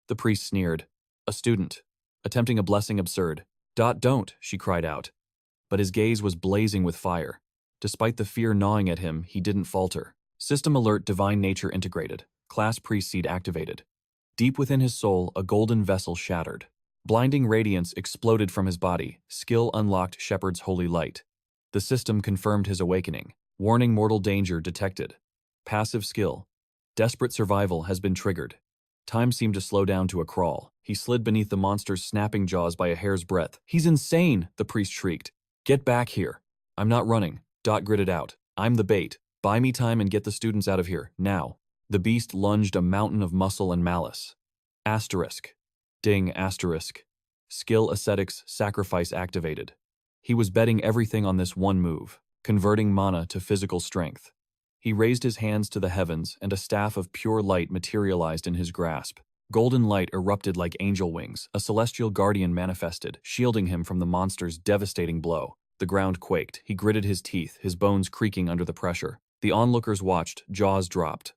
The priest sneered. A student. Attempting a blessing absurd. Dot, don't, she cried out. But his gaze was blazing with fire. Despite the fear gnawing at him, he didn't falter. System alert, divine nature integrated. Class priest seed activated. Deep within his soul, a golden vessel shattered. Blinding radiance exploded from his body. Skill unlocked Shepherd's holy light. The system confirmed his awakening. Warning, mortal danger detected. Passive skill. Desperate survival has been triggered. Time seemed to slow down to a crawl. He slid beneath the monster's snapping jaws by a hair's breadth. He's insane, the priest shrieked. Get back here. I'm not running, Dot gritted out. I'm the bait. Buy me time and get the students out of here, now. The beast lunged, a mountain of muscle and malice. Asterisk. Ding, asterisk. Skill ascetics, sacrifice activated. He was betting everything on this one move, converting mana to physical strength. He raised his hands to the heavens, and a staff of pure light materialized in his grasp. Golden light erupted like angel wings. A celestial guardian manifested, shielding him from the monster's devastating blow. The ground quaked. He gritted his teeth, his bones creaking under the pressure. The onlookers watched, jaws dropped.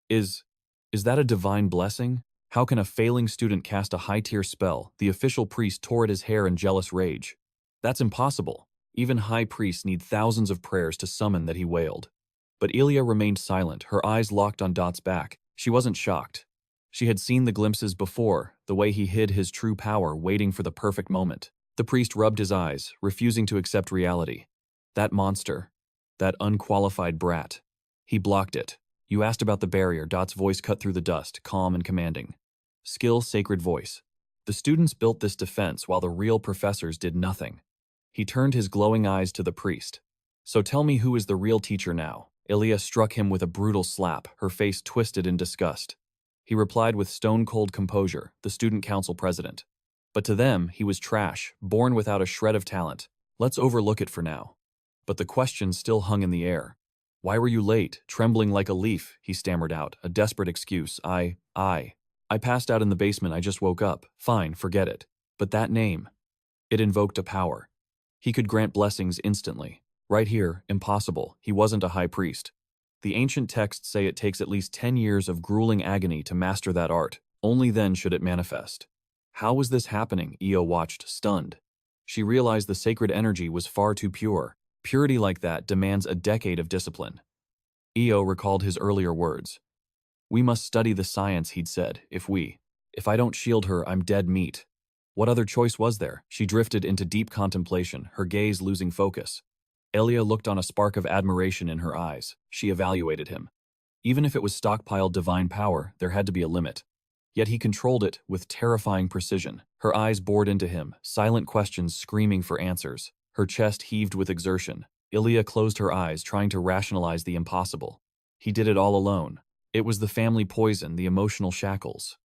Is that a divine blessing? How can a failing student cast a high-tier spell? The official priest tore at his hair in jealous rage. That's impossible. Even high priests need thousands of prayers to summon that, he wailed. But Elia remained silent, her eyes locked on Dot's back. She wasn't shocked. She had seen the glimpses before, the way he hid his true power, waiting for the perfect moment. The priest rubbed his eyes, refusing to accept reality. That monster. That unqualified brat. He blocked it. You asked about the barrier. Dot's voice cut through the dust, calm and commanding. Skill, sacred voice. The students built this defense while the real professors did nothing. He turned his glowing eyes to the priest. So tell me, who is the real teacher now? Elia struck him with a brutal slap, her face twisted in disgust. He replied with stone-cold composure, the student council president. But to them, he was trash, born without a shred of talent. Let's overlook it for now. But the question still hung in the air. Why were you late, trembling like a leaf? He stammered out, a desperate excuse. I passed out in the basement. I just woke up. Fine, forget it. But that name, it invoked a power. He could grant blessings instantly. Right here, impossible. He wasn't a high priest. The ancient texts say it takes at least 10 years of grueling agony to master that art. Only then should it manifest. How was this happening? Io watched, stunned. She realized the sacred energy was far too pure. Purity like that demands a decade of discipline. Io recalled his earlier words. We must study the science, he'd said. If I don't shield her, I'm dead meat. What other choice was there? She drifted into deep contemplation, her gaze losing focus. Elia looked on, a spark of admiration in her eyes. She evaluated him. Even if it was stockpiled divine power, there had to be a limit. Yet he controlled it with terrifying precision. Her eyes bored into him, silent questions screaming for answers. Her chest heaved with exertion. Elia closed her eyes, trying to rationalize the impossible. He did it all alone. It was the family poison, the emotional shackles.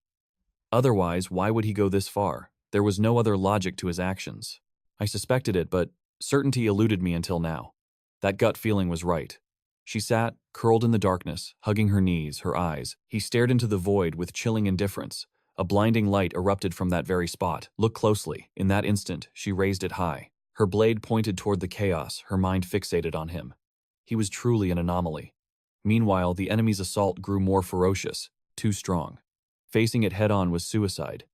Otherwise, why would he go this far? There was no other logic to his actions. I suspected it, but certainty eluded me until now. That gut feeling was right. She sat, curled in the darkness, hugging her knees, her eyes. He stared into the void with chilling indifference. A blinding light erupted from that very spot. Look closely. In that instant, she raised it high. Her blade pointed toward the chaos, her mind fixated on him. He was truly an anomaly. Meanwhile, the enemy's assault grew more ferocious, too strong. Facing it head-on was suicide.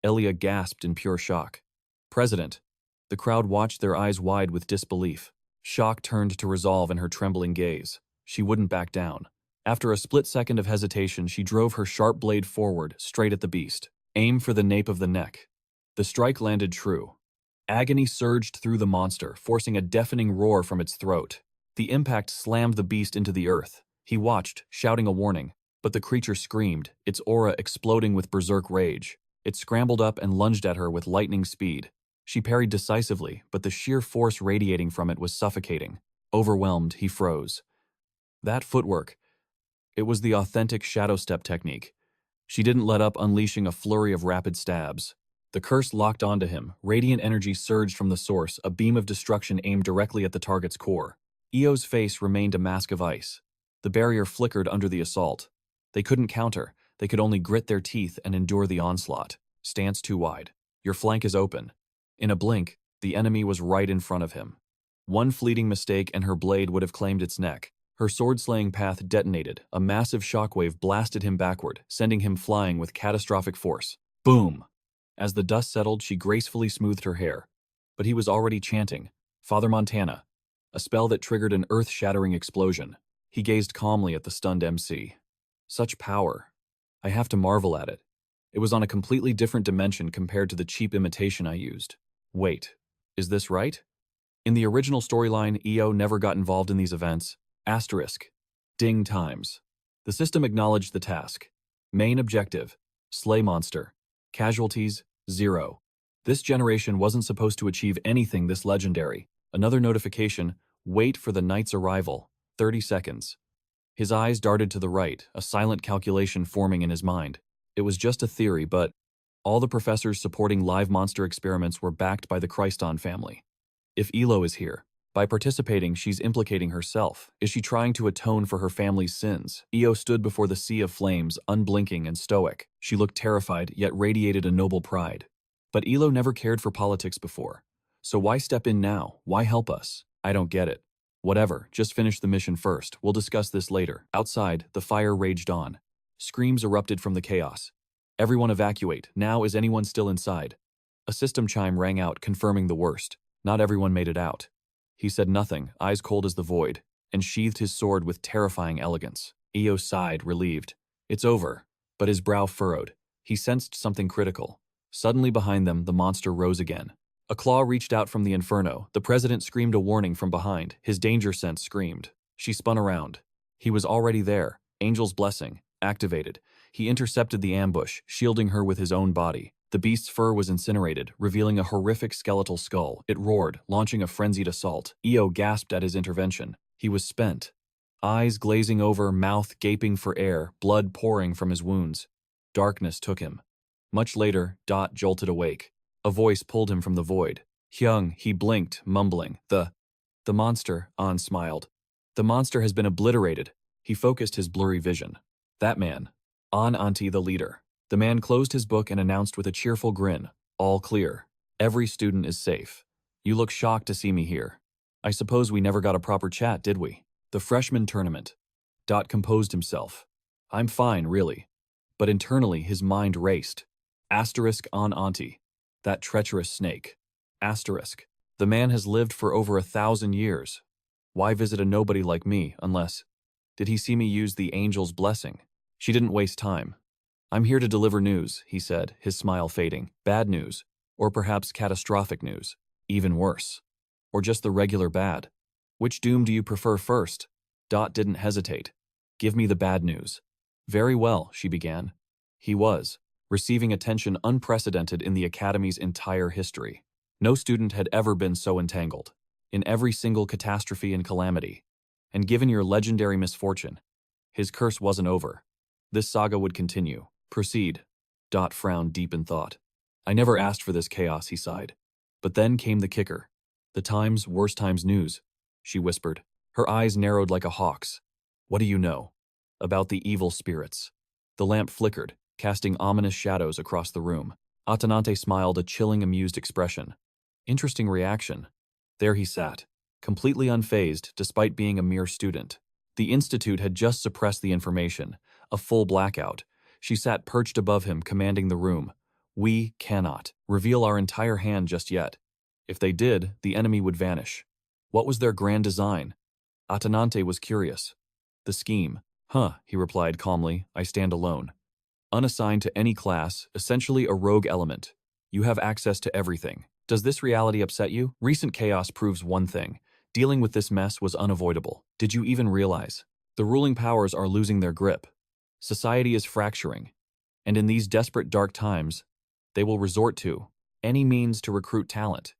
Elia gasped in pure shock. President. The crowd watched, their eyes wide with disbelief. Shock turned to resolve in her trembling gaze. She wouldn't back down. After a split second of hesitation, she drove her sharp blade forward, straight at the beast. Aim for the nape of the neck. The strike landed true. Agony surged through the monster, forcing a deafening roar from its throat. The impact slammed the beast into the earth. He watched, shouting a warning, but the creature screamed, its aura exploding with berserk rage. It scrambled up and lunged at her with lightning speed. She parried decisively, but the sheer force radiating from it was suffocating. Overwhelmed, he froze. That footwork. It was the authentic shadow step technique. She didn't let up, unleashing a flurry of rapid stabs. The curse locked onto him. Radiant energy surged from the source, a beam of destruction aimed directly at the target's core. Io's face remained a mask of ice. The barrier flickered under the assault. They couldn't counter. They could only grit their teeth and endure the onslaught. Stance too wide. Your flank is open. In a blink, the enemy was right in front of him. One fleeting mistake and her blade would have claimed its neck. Her sword-slaying path detonated. A massive shockwave blasted him backward, sending him flying with catastrophic force. Boom! As the dust settled, she gracefully smoothed her hair. But he was already chanting, Father Montana, a spell that triggered an earth-shattering explosion. He gazed calmly at the stunned MC. Such power. I have to marvel at it. It was on a completely different dimension compared to the cheap imitation I used. Wait, is this right? In the original storyline, Io never got involved in these events. Asterisk. Ding times. The system acknowledged the task. Main objective. Slay monster. Casualties, 0. This generation wasn't supposed to achieve anything this legendary. Another notification. Wait for the knight's arrival. 30 seconds. His eyes darted to the right, a silent calculation forming in his mind. It was just a theory, but all the professors supporting live monster experiments were backed by the Christon family. If Elo is here, by participating, she's implicating herself. Is she trying to atone for her family's sins? Io stood before the sea of flames, unblinking and stoic. She looked terrified, yet radiated a noble pride. But Elo never cared for politics before. So why step in now? Why help us? I don't get it. Whatever, just finish the mission first. We'll discuss this later. Outside, the fire raged on. Screams erupted from the chaos. Everyone evacuate. Now, is anyone still inside? A system chime rang out, confirming the worst. Not everyone made it out. He said nothing, eyes cold as the void. and sheathed his sword with terrifying elegance. Io sighed, relieved. It's over. But his brow furrowed. He sensed something critical. Suddenly behind them, the monster rose again. A claw reached out from the inferno. The president screamed a warning from behind. His danger sense screamed. She spun around. He was already there. Angel's blessing. Activated. He intercepted the ambush, shielding her with his own body. The beast's fur was incinerated, revealing a horrific skeletal skull. It roared, launching a frenzied assault. Io gasped at his intervention. He was spent. Eyes glazing over, mouth gaping for air, blood pouring from his wounds. Darkness took him. Much later, Dot jolted awake. A voice pulled him from the void. Hyung, he blinked, mumbling. The monster, An smiled. The monster has been obliterated. He focused his blurry vision. That man. An Anti, the leader. The man closed his book and announced with a cheerful grin. All clear. Every student is safe. You look shocked to see me here. I suppose we never got a proper chat, did we? The freshman tournament. Dot composed himself. I'm fine, really. But internally, his mind raced. Asterisk An Anti. That treacherous snake. Asterisk. The man has lived for over 1,000 years. Why visit a nobody like me, unless... Did he see me use the angel's blessing? She didn't waste time. I'm here to deliver news, he said, his smile fading. Bad news. Or perhaps catastrophic news. Even worse. Or just the regular bad. Which doom do you prefer first? Dot didn't hesitate. Give me the bad news. Very well, she began. He was, receiving attention unprecedented in the Academy's entire history. No student had ever been so entangled. In every single catastrophe and calamity. And given your legendary misfortune, his curse wasn't over. This saga would continue. Proceed. Dot frowned deep in thought. I never asked for this chaos, he sighed. But then came the kicker. The Times, worst Times news, she whispered. Her eyes narrowed like a hawk's. What do you know? About the evil spirits. The lamp flickered, casting ominous shadows across the room. Atenante smiled a chilling, amused expression. Interesting reaction. There he sat, completely unfazed despite being a mere student. The Institute had just suppressed the information, a full blackout. She sat perched above him, commanding the room. We cannot reveal our entire hand just yet. If they did, the enemy would vanish. What was their grand design? Atenante was curious. The scheme. He replied calmly. I stand alone. Unassigned to any class, essentially a rogue element. You have access to everything. Does this reality upset you? Recent chaos proves one thing. Dealing with this mess was unavoidable. Did you even realize? The ruling powers are losing their grip. Society is fracturing. And in these desperate dark times, they will resort to any means to recruit talent,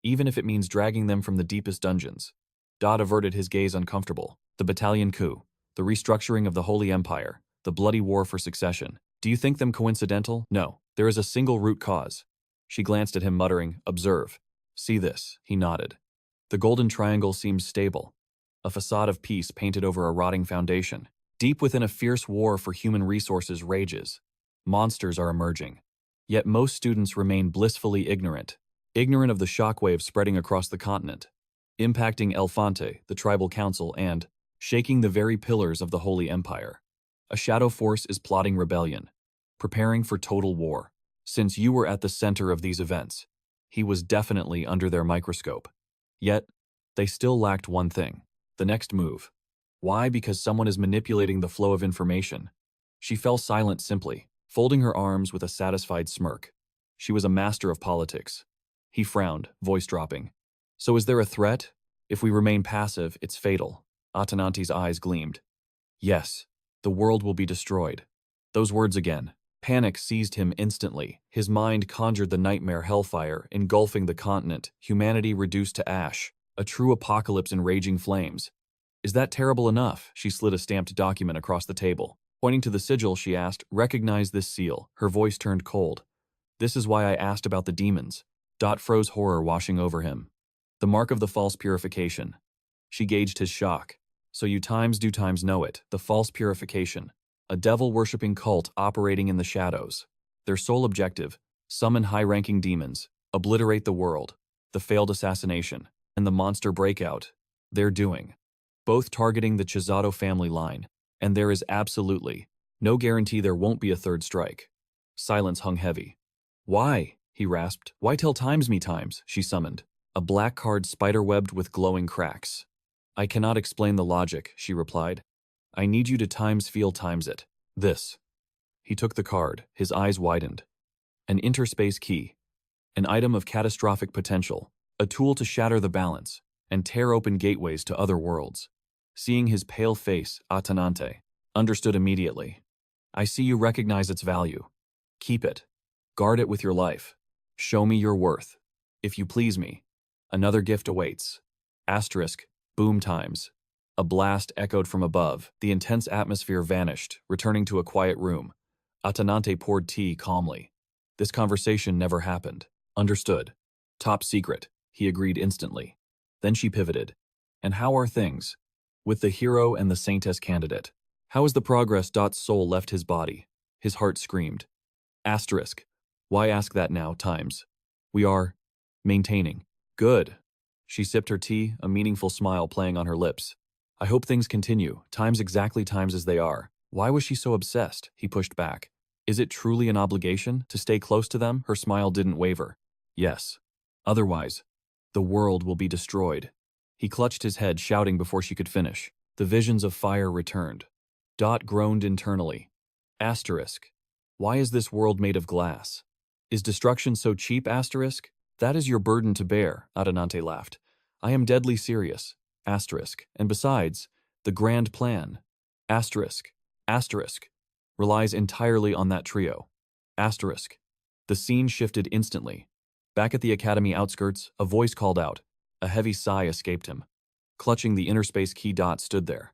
even if it means dragging them from the deepest dungeons. Dot averted his gaze uncomfortable. The battalion coup, the restructuring of the Holy Empire, the bloody war for succession. Do you think them coincidental? No. There is a single root cause. She glanced at him, muttering, Observe. See this. He nodded. The golden triangle seems stable. A facade of peace painted over a rotting foundation. Deep within a fierce war for human resources rages. Monsters are emerging. Yet most students remain blissfully ignorant. Ignorant of the shockwave spreading across the continent, impacting El Fonte, the tribal council, and shaking the very pillars of the Holy Empire. A shadow force is plotting rebellion, preparing for total war. Since you were at the center of these events, he was definitely under their microscope. Yet, they still lacked one thing, the next move. Why? Because someone is manipulating the flow of information. She fell silent simply, folding her arms with a satisfied smirk. She was a master of politics. He frowned, voice dropping. So is there a threat? If we remain passive, it's fatal. Atenante's eyes gleamed. Yes, the world will be destroyed. Those words again. Panic seized him instantly. His mind conjured the nightmare hellfire engulfing the continent, humanity reduced to ash, a true apocalypse in raging flames. Is that terrible enough? She slid a stamped document across the table. Pointing to the sigil, she asked, Recognize this seal. Her voice turned cold. This is why I asked about the demons. Dot froze, horror washing over him. The mark of the false purification. She gauged his shock. So you times do times know it, the false purification. A devil-worshipping cult operating in the shadows. Their sole objective, summon high-ranking demons, obliterate the world, the failed assassination, and the monster breakout. They're doing. Both targeting the Chisato family line. And there is absolutely no guarantee there won't be a third strike. Silence hung heavy. Why? He rasped. Why tell times me times? She summoned. A black card spiderwebbed with glowing cracks. I cannot explain the logic, she replied. I need you to times it. This. He took the card, his eyes widened. An interspace key. An item of catastrophic potential. A tool to shatter the balance and tear open gateways to other worlds. Seeing his pale face, Atenante understood immediately. I see you recognize its value. Keep it. Guard it with your life. Show me your worth. If you please me. Another gift awaits. Asterisk, boom times. A blast echoed from above. The intense atmosphere vanished, returning to a quiet room. Atenante poured tea calmly. This conversation never happened. Understood. Top secret, he agreed instantly. Then she pivoted. And how are things? With the hero and the saintess candidate. How is the progress? Soul left his body. His heart screamed. Asterisk. Why ask that now, times? We are maintaining. Good. She sipped her tea, a meaningful smile playing on her lips. I hope things continue, times as they are. Why was she so obsessed? He pushed back. Is it truly an obligation to stay close to them? Her smile didn't waver. Yes. Otherwise, the world will be destroyed. He clutched his head, shouting before she could finish. The visions of fire returned. Groaned internally. Asterisk. Why is this world made of glass? Is destruction so cheap? Asterisk. That is your burden to bear, Atenante laughed. I am deadly serious. Asterisk. And besides, the grand plan. Asterisk. Asterisk. Relies entirely on that trio. Asterisk. The scene shifted instantly. Back at the academy outskirts, a voice called out. A heavy sigh escaped him. Clutching the interspace key, stood there.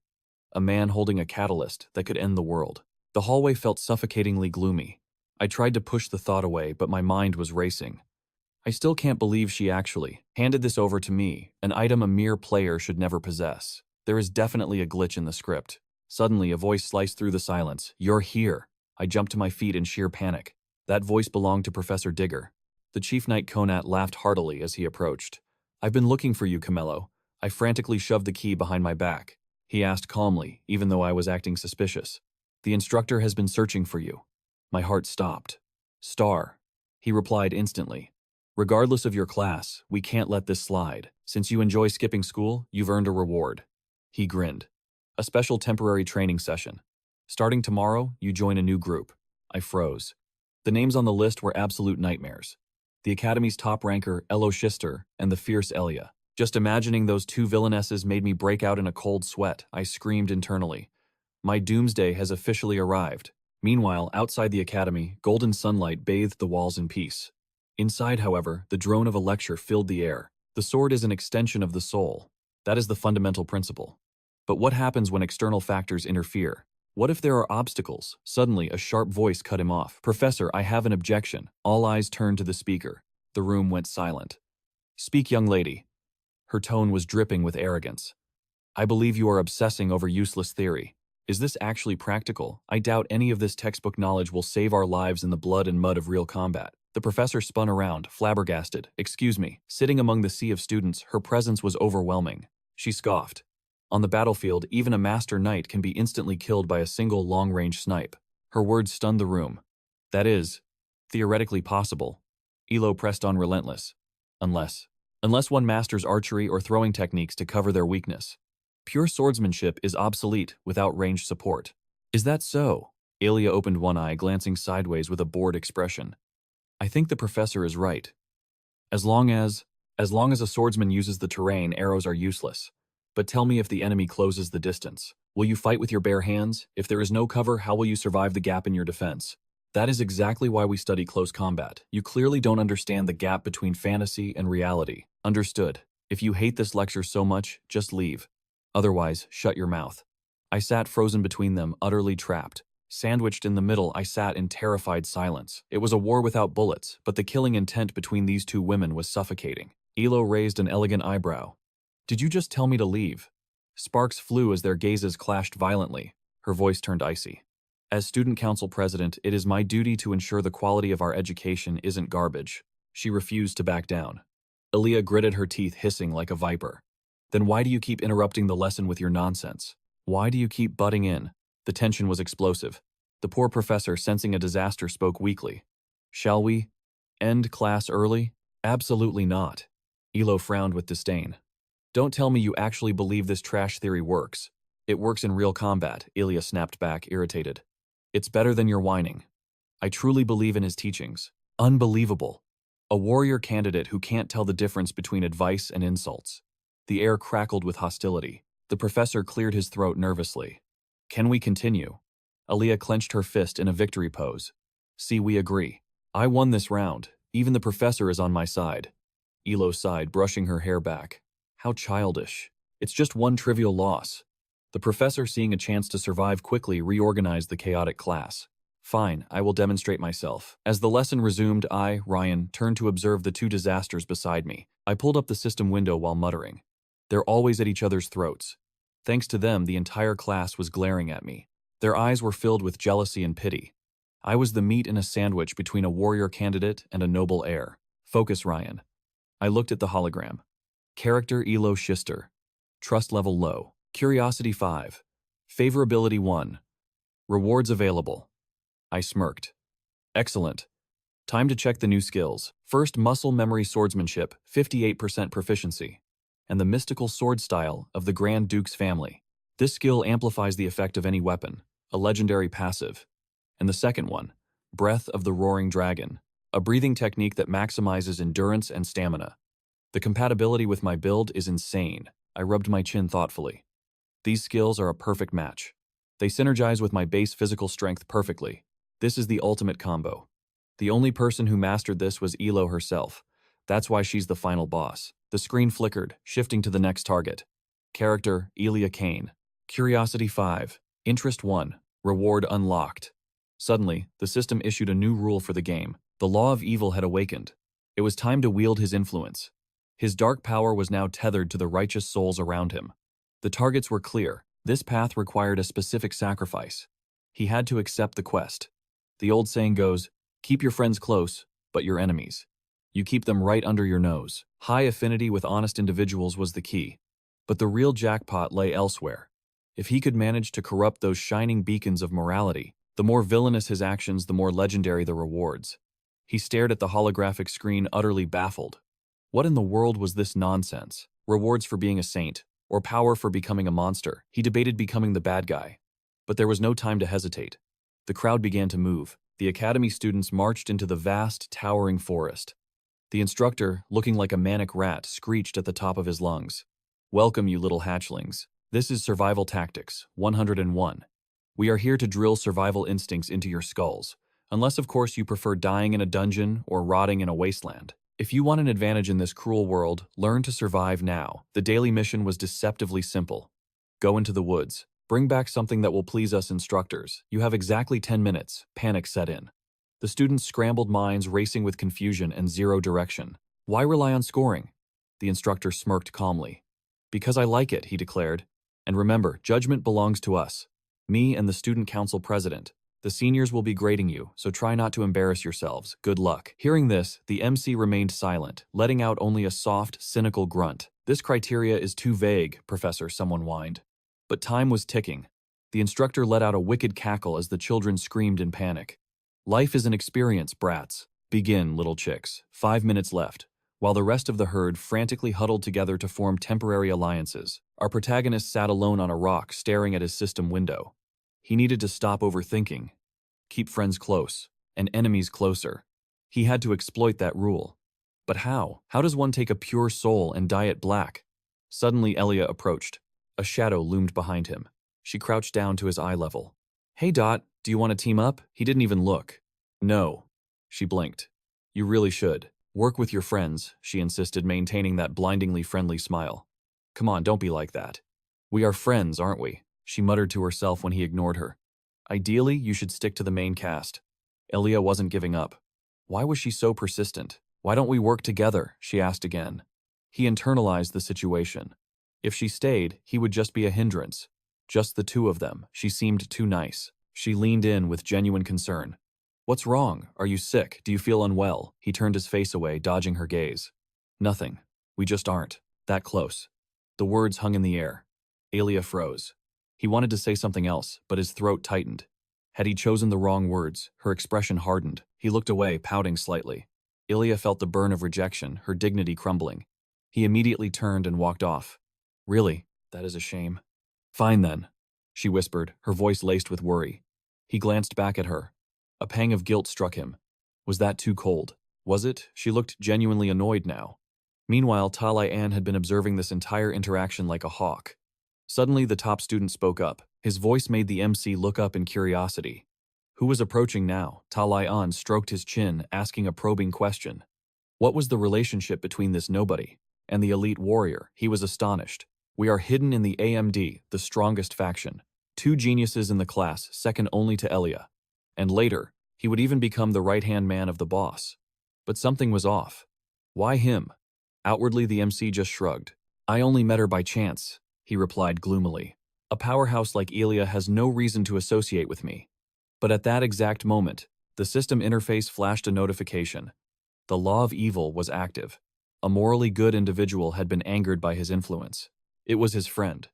A man holding a catalyst that could end the world. The hallway felt suffocatingly gloomy. I tried to push the thought away, but my mind was racing. I still can't believe she actually handed this over to me, an item a mere player should never possess. There is definitely a glitch in the script. Suddenly, a voice sliced through the silence. You're here. I jumped to my feet in sheer panic. That voice belonged to Professor Digger. The Chief Knight Conat laughed heartily as he approached. I've been looking for you, Camillo. I frantically shoved the key behind my back. He asked calmly, even though I was acting suspicious. The instructor has been searching for you. My heart stopped. Star. He replied instantly. Regardless of your class, we can't let this slide. Since you enjoy skipping school, you've earned a reward. He grinned. A special temporary training session. Starting tomorrow, you join a new group. I froze. The names on the list were absolute nightmares. The Academy's top ranker, Elo Schister, and the fierce Elia. Just imagining those two villainesses made me break out in a cold sweat. I screamed internally. My doomsday has officially arrived. Meanwhile, outside the academy, golden sunlight bathed the walls in peace. Inside, however, the drone of a lecture filled the air. The sword is an extension of the soul. That is the fundamental principle. But what happens when external factors interfere? What if there are obstacles? Suddenly, a sharp voice cut him off. Professor, I have an objection. All eyes turned to the speaker. The room went silent. Speak, young lady. Her tone was dripping with arrogance. I believe you are obsessing over useless theory. Is this actually practical? I doubt any of this textbook knowledge will save our lives in the blood and mud of real combat. The professor spun around, flabbergasted. Excuse me. Sitting among the sea of students, her presence was overwhelming. She scoffed. On the battlefield, even a master knight can be instantly killed by a single long-range snipe. Her words stunned the room. That is, theoretically possible. Elo pressed on relentless. Unless one masters archery or throwing techniques to cover their weakness. Pure swordsmanship is obsolete without ranged support. Is that so? Elia opened one eye, glancing sideways with a bored expression. I think the professor is right. As long as a swordsman uses the terrain, arrows are useless. But tell me if the enemy closes the distance. Will you fight with your bare hands? If there is no cover, how will you survive the gap in your defense? That is exactly why we study close combat. You clearly don't understand the gap between fantasy and reality. Understood. If you hate this lecture so much, just leave. Otherwise, shut your mouth. I sat frozen between them, utterly trapped. Sandwiched in the middle, I sat in terrified silence. It was a war without bullets, but the killing intent between these two women was suffocating. Elo raised an elegant eyebrow. Did you just tell me to leave? Sparks flew as their gazes clashed violently. Her voice turned icy. As student council president, it is my duty to ensure the quality of our education isn't garbage. She refused to back down. Elia gritted her teeth, hissing like a viper. Then why do you keep interrupting the lesson with your nonsense? Why do you keep butting in? The tension was explosive. The poor professor, sensing a disaster, spoke weakly. Shall we end class early? Absolutely not. Elo frowned with disdain. Don't tell me you actually believe this trash theory works. It works in real combat, Elia snapped back, irritated. It's better than your whining. I truly believe in his teachings. Unbelievable. A warrior candidate who can't tell the difference between advice and insults. The air crackled with hostility. The professor cleared his throat nervously. Can we continue? Elia clenched her fist in a victory pose. See, we agree. I won this round. Even the professor is on my side. Elo sighed, brushing her hair back. How childish. It's just one trivial loss. The professor, seeing a chance to survive quickly, reorganized the chaotic class. Fine, I will demonstrate myself. As the lesson resumed, I, Ryan, turned to observe the two disasters beside me. I pulled up the system window while muttering. They're always at each other's throats. Thanks to them, the entire class was glaring at me. Their eyes were filled with jealousy and pity. I was the meat in a sandwich between a warrior candidate and a noble heir. Focus, Ryan. I looked at the hologram. Character Elo Schister. Trust level low. Curiosity 5. Favorability 1. Rewards available. I smirked. Excellent. Time to check the new skills. First, muscle memory swordsmanship, 58% proficiency. And the mystical sword style of the Grand Duke's family. This skill amplifies the effect of any weapon, a legendary passive. And the second one, Breath of the Roaring Dragon, a breathing technique that maximizes endurance and stamina. The compatibility with my build is insane. I rubbed my chin thoughtfully. These skills are a perfect match. They synergize with my base physical strength perfectly. This is the ultimate combo. The only person who mastered this was Elo herself. That's why she's the final boss. The screen flickered, shifting to the next target. Character, Elia Kane. Curiosity 5. Interest 1. Reward unlocked. Suddenly, the system issued a new rule for the game. The law of evil had awakened. It was time to wield his influence. His dark power was now tethered to the righteous souls around him. The targets were clear. This path required a specific sacrifice. He had to accept the quest. The old saying goes, keep your friends close, but your enemies. You keep them right under your nose. High affinity with honest individuals was the key. But the real jackpot lay elsewhere. If he could manage to corrupt those shining beacons of morality, the more villainous his actions, the more legendary the rewards. He stared at the holographic screen, utterly baffled. What in the world was this nonsense? Rewards for being a saint, or power for becoming a monster? He debated becoming the bad guy. But there was no time to hesitate. The crowd began to move. The academy students marched into the vast, towering forest. The instructor, looking like a manic rat, screeched at the top of his lungs. Welcome, you little hatchlings. This is Survival Tactics 101. We are here to drill survival instincts into your skulls, unless of course you prefer dying in a dungeon or rotting in a wasteland. If you want an advantage in this cruel world, learn to survive now. The daily mission was deceptively simple. Go into the woods. Bring back something that will please us instructors. You have exactly 10 minutes. Panic set in. The students' scrambled minds racing with confusion and zero direction. Why rely on scoring? The instructor smirked calmly. Because I like it, he declared. And remember, judgment belongs to us. Me and the student council president. The seniors will be grading you, so try not to embarrass yourselves. Good luck. Hearing this, the MC remained silent, letting out only a soft, cynical grunt. This criteria is too vague, Professor, someone whined. But time was ticking. The instructor let out a wicked cackle as the children screamed in panic. Life is an experience, brats. Begin, little chicks. 5 minutes left. While the rest of the herd frantically huddled together to form temporary alliances, our protagonist sat alone on a rock staring at his system window. He needed to stop overthinking. Keep friends close, and enemies closer. He had to exploit that rule. But how? How does one take a pure soul and dye it black? Suddenly Elia approached. A shadow loomed behind him. She crouched down to his eye level. Hey Dot, do you want to team up? He didn't even look. No. She blinked. You really should. Work with your friends, she insisted, maintaining that blindingly friendly smile. Come on, don't be like that. We are friends, aren't we? She muttered to herself when he ignored her. Ideally, you should stick to the main cast. Elia wasn't giving up. Why was she so persistent? Why don't we work together? She asked again. He internalized the situation. If she stayed, he would just be a hindrance. Just the two of them. She seemed too nice. She leaned in with genuine concern. What's wrong? Are you sick? Do you feel unwell? He turned his face away, dodging her gaze. Nothing. We just aren't that close. The words hung in the air. Elia froze. He wanted to say something else, but his throat tightened. Had he chosen the wrong words? Her expression hardened. He looked away, pouting slightly. Elia felt the burn of rejection, her dignity crumbling. He immediately turned and walked off. Really? That is a shame. Fine then, she whispered, her voice laced with worry. He glanced back at her. A pang of guilt struck him. Was that too cold? Was it? She looked genuinely annoyed now. Meanwhile, Talai An had been observing this entire interaction like a hawk. Suddenly, the top student spoke up. His voice made the MC look up in curiosity. Who was approaching now? Talai An stroked his chin, asking a probing question. What was the relationship between this nobody and the elite warrior? He was astonished. We are hidden in the AMD, the strongest faction. Two geniuses in the class, second only to Elia. And later, he would even become the right-hand man of the boss. But something was off. Why him? Outwardly, the MC just shrugged. I only met her by chance, he replied gloomily. A powerhouse like Elia has no reason to associate with me. But at that exact moment, the system interface flashed a notification. The law of evil was active. A morally good individual had been angered by his influence. It was his friend.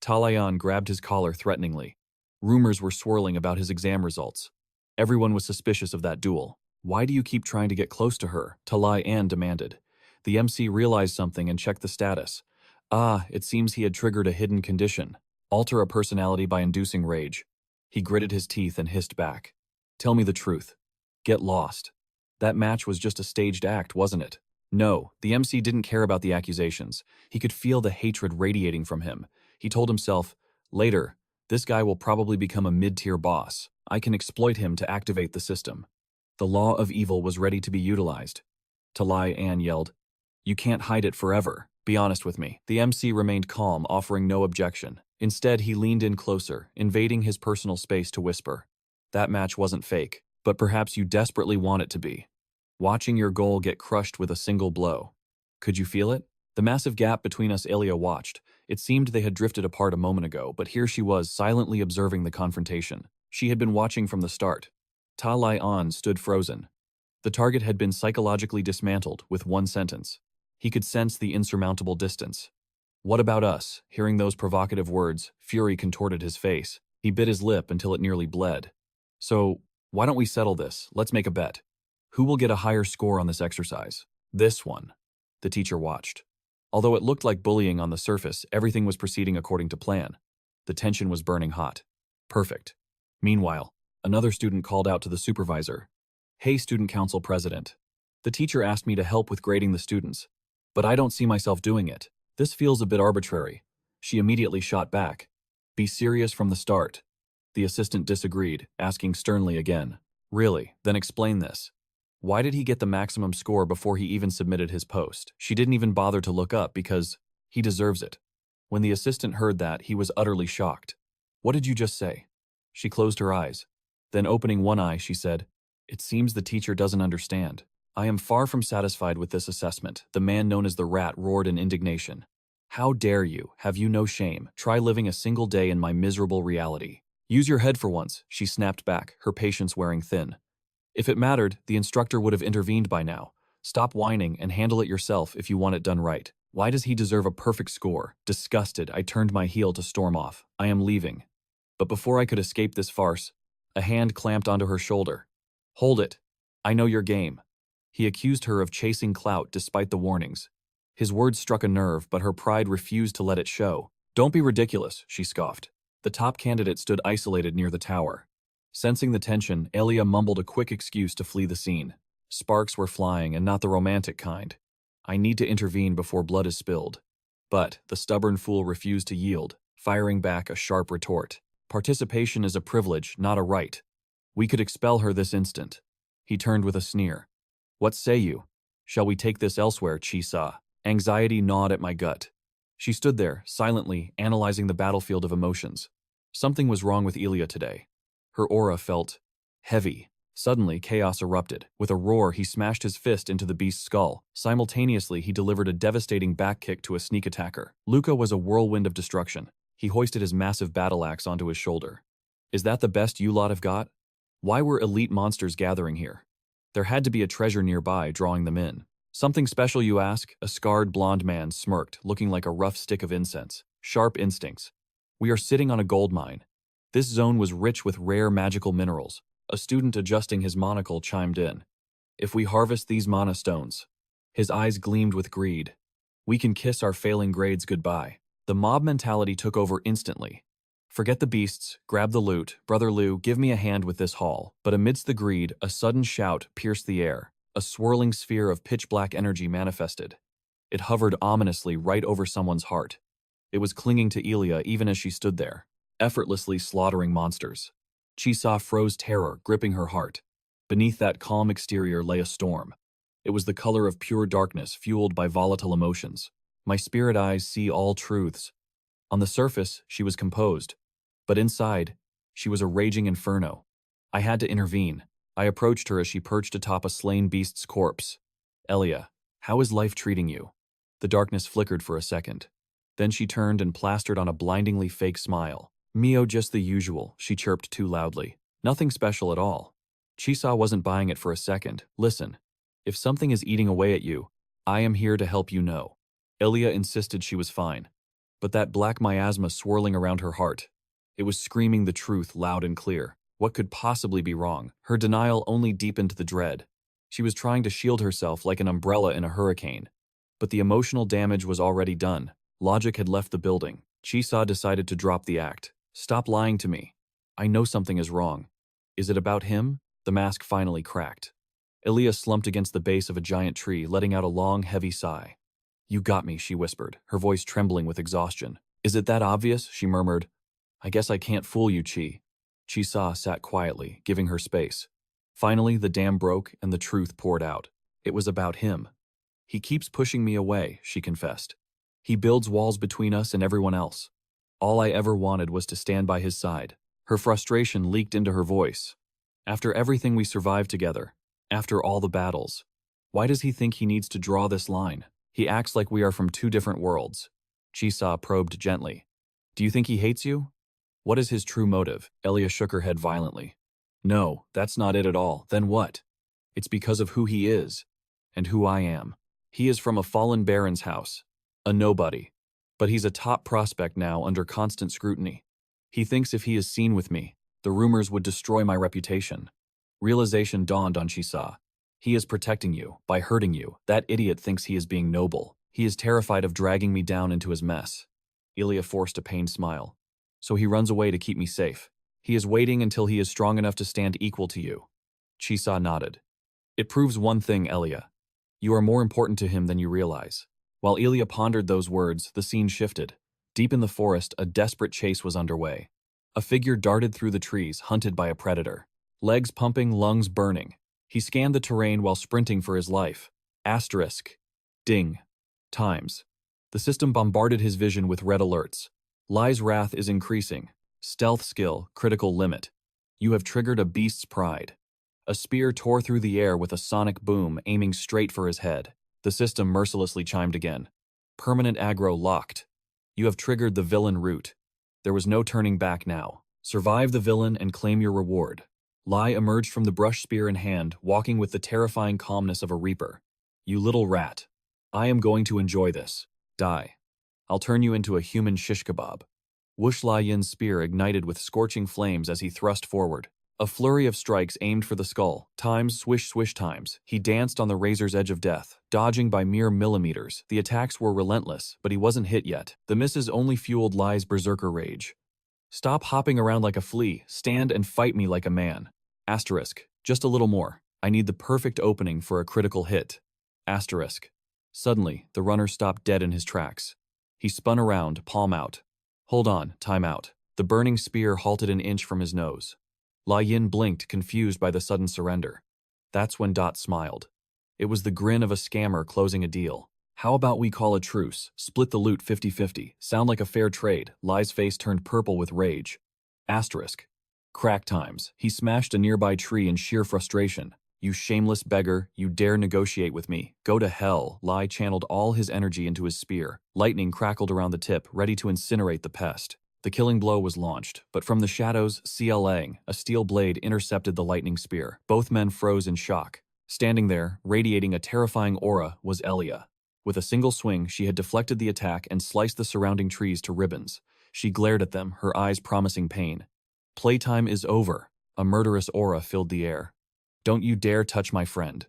Talayan grabbed his collar threateningly. Rumors were swirling about his exam results. Everyone was suspicious of that duel. Why do you keep trying to get close to her? Talayan demanded. The MC realized something and checked the status. It seems he had triggered a hidden condition. Alter a personality by inducing rage. He gritted his teeth and hissed back. Tell me the truth. Get lost. That match was just a staged act, wasn't it? No, the MC didn't care about the accusations. He could feel the hatred radiating from him. He told himself, later, this guy will probably become a mid-tier boss. I can exploit him to activate the system. The law of evil was ready to be utilized. Talai An yelled, You can't hide it forever. Be honest with me. The MC remained calm, offering no objection. Instead, he leaned in closer, invading his personal space to whisper. That match wasn't fake, but perhaps you desperately want it to be. Watching your goal get crushed with a single blow. Could you feel it? The massive gap between us Elia watched. It seemed they had drifted apart a moment ago, but here she was, silently observing the confrontation. She had been watching from the start. Ta Lai An stood frozen. The target had been psychologically dismantled with one sentence. He could sense the insurmountable distance. What about us? Hearing those provocative words, fury contorted his face. He bit his lip until it nearly bled. So, why don't we settle this? Let's make a bet. Who will get a higher score on this exercise? This one. The teacher watched. Although it looked like bullying on the surface, everything was proceeding according to plan. The tension was burning hot. Perfect. Meanwhile, another student called out to the supervisor. Hey, student council president. The teacher asked me to help with grading the students, but I don't see myself doing it. This feels a bit arbitrary. She immediately shot back. Be serious from the start. The assistant disagreed, asking sternly again. Really? Then explain this. Why did he get the maximum score before he even submitted his post? She didn't even bother to look up because he deserves it. When the assistant heard that, he was utterly shocked. What did you just say? She closed her eyes. Then opening one eye, she said, It seems the teacher doesn't understand. I am far from satisfied with this assessment. The man known as the Rat roared in indignation. How dare you? Have you no shame? Try living a single day in my miserable reality. Use your head for once, she snapped back, her patience wearing thin. If it mattered, the instructor would have intervened by now. Stop whining and handle it yourself if you want it done right. Why does he deserve a perfect score? Disgusted, I turned my heel to storm off. I am leaving. But before I could escape this farce, a hand clamped onto her shoulder. Hold it. I know your game. He accused her of chasing clout despite the warnings. His words struck a nerve, but her pride refused to let it show. Don't be ridiculous, she scoffed. The top candidate stood isolated near the tower. Sensing the tension, Elia mumbled a quick excuse to flee the scene. Sparks were flying, and not the romantic kind. I need to intervene before blood is spilled. But the stubborn fool refused to yield, firing back a sharp retort. Participation is a privilege, not a right. We could expel her this instant. He turned with a sneer. What say you? Shall we take this elsewhere, Chi-sa? Anxiety gnawed at my gut. She stood there, silently, analyzing the battlefield of emotions. Something was wrong with Elia today. Her aura felt heavy. Suddenly, chaos erupted. With a roar, he smashed his fist into the beast's skull. Simultaneously, he delivered a devastating back kick to a sneak attacker. Luca was a whirlwind of destruction. He hoisted his massive battle axe onto his shoulder. Is that the best you lot have got? Why were elite monsters gathering here? There had to be a treasure nearby, drawing them in. Something special, you ask? A scarred blonde man smirked, looking like a rough stick of incense. Sharp instincts. We are sitting on a gold mine. This zone was rich with rare magical minerals. A student adjusting his monocle chimed in. If we harvest these mana stones. His eyes gleamed with greed. We can kiss our failing grades goodbye. The mob mentality took over instantly. Forget the beasts, grab the loot, Brother Liu, give me a hand with this haul. But amidst the greed, a sudden shout pierced the air. A swirling sphere of pitch-black energy manifested. It hovered ominously right over someone's heart. It was clinging to Elia even as she stood there, effortlessly slaughtering monsters. Chisa froze terror, gripping her heart. Beneath that calm exterior lay a storm. It was the color of pure darkness fueled by volatile emotions. My spirit eyes see all truths. On the surface, she was composed. But inside, she was a raging inferno. I had to intervene. I approached her as she perched atop a slain beast's corpse. Elia, how is life treating you? The darkness flickered for a second. Then she turned and plastered on a blindingly fake smile. Mio, just the usual, she chirped too loudly. Nothing special at all. Chisa wasn't buying it for a second. Listen, if something is eating away at you, I am here to help you know. Elia insisted she was fine. But that black miasma swirling around her heart, it was screaming the truth loud and clear. What could possibly be wrong? Her denial only deepened the dread. She was trying to shield herself like an umbrella in a hurricane. But the emotional damage was already done. Logic had left the building. Chisa decided to drop the act. Stop lying to me. I know something is wrong. Is it about him? The mask finally cracked. Elia slumped against the base of a giant tree, letting out a long, heavy sigh. You got me, she whispered, her voice trembling with exhaustion. Is it that obvious? She murmured. I guess I can't fool you, Chi. Chisa sat quietly, giving her space. Finally, the dam broke and the truth poured out. It was about him. He keeps pushing me away, she confessed. He builds walls between us and everyone else. All I ever wanted was to stand by his side. Her frustration leaked into her voice. After everything we survived together, after all the battles, why does he think he needs to draw this line? He acts like we are from two different worlds. Chisa probed gently. Do you think he hates you? What is his true motive? Elia shook her head violently. No, that's not it at all. Then what? It's because of who he is, and who I am. He is from a fallen baron's house, a nobody. But he's a top prospect now under constant scrutiny. He thinks if he is seen with me, the rumors would destroy my reputation. Realization dawned on Chisa. He is protecting you, by hurting you. That idiot thinks he is being noble. He is terrified of dragging me down into his mess. Elia forced a pained smile. So he runs away to keep me safe. He is waiting until he is strong enough to stand equal to you. Chisa nodded. It proves one thing, Elia. You are more important to him than you realize. While Elia pondered those words, the scene shifted. Deep in the forest, a desperate chase was underway. A figure darted through the trees, hunted by a predator. Legs pumping, lungs burning. He scanned the terrain while sprinting for his life. Asterisk. Ding. Times. The system bombarded his vision with red alerts. Lai's wrath is increasing. Stealth skill, critical limit. You have triggered a beast's pride. A spear tore through the air with a sonic boom, aiming straight for his head. The system mercilessly chimed again. Permanent aggro locked. You have triggered the villain route. There was no turning back now. Survive the villain and claim your reward. Lai emerged from the brush spear in hand, walking with the terrifying calmness of a reaper. You little rat. I am going to enjoy this. Die. I'll turn you into a human shish kebab. Whoosh Lai Yin's spear ignited with scorching flames as he thrust forward. A flurry of strikes aimed for the skull. Times, swish, swish times. He danced on the razor's edge of death, dodging by mere millimeters. The attacks were relentless, but he wasn't hit yet. The misses only fueled Lai's berserker rage. Stop hopping around like a flea. Stand and fight me like a man. Asterisk. Just a little more. I need the perfect opening for a critical hit. Asterisk. Suddenly, the runner stopped dead in his tracks. He spun around, palm out. Hold on, time out. The burning spear halted an inch from his nose. Lai Yin blinked, confused by the sudden surrender. That's when Dot smiled. It was the grin of a scammer closing a deal. How about we call a truce, split the loot 50-50, sound like a fair trade. Lai's face turned purple with rage. Asterisk. Crack times. He smashed a nearby tree in sheer frustration. You shameless beggar, you dare negotiate with me. Go to hell. Lai channeled all his energy into his spear. Lightning crackled around the tip, ready to incinerate the pest. The killing blow was launched, but from the shadows, CLAing, a steel blade intercepted the lightning spear. Both men froze in shock. Standing there, radiating a terrifying aura, was Elia. With a single swing, she had deflected the attack and sliced the surrounding trees to ribbons. She glared at them, her eyes promising pain. Playtime is over. A murderous aura filled the air. Don't you dare touch my friend.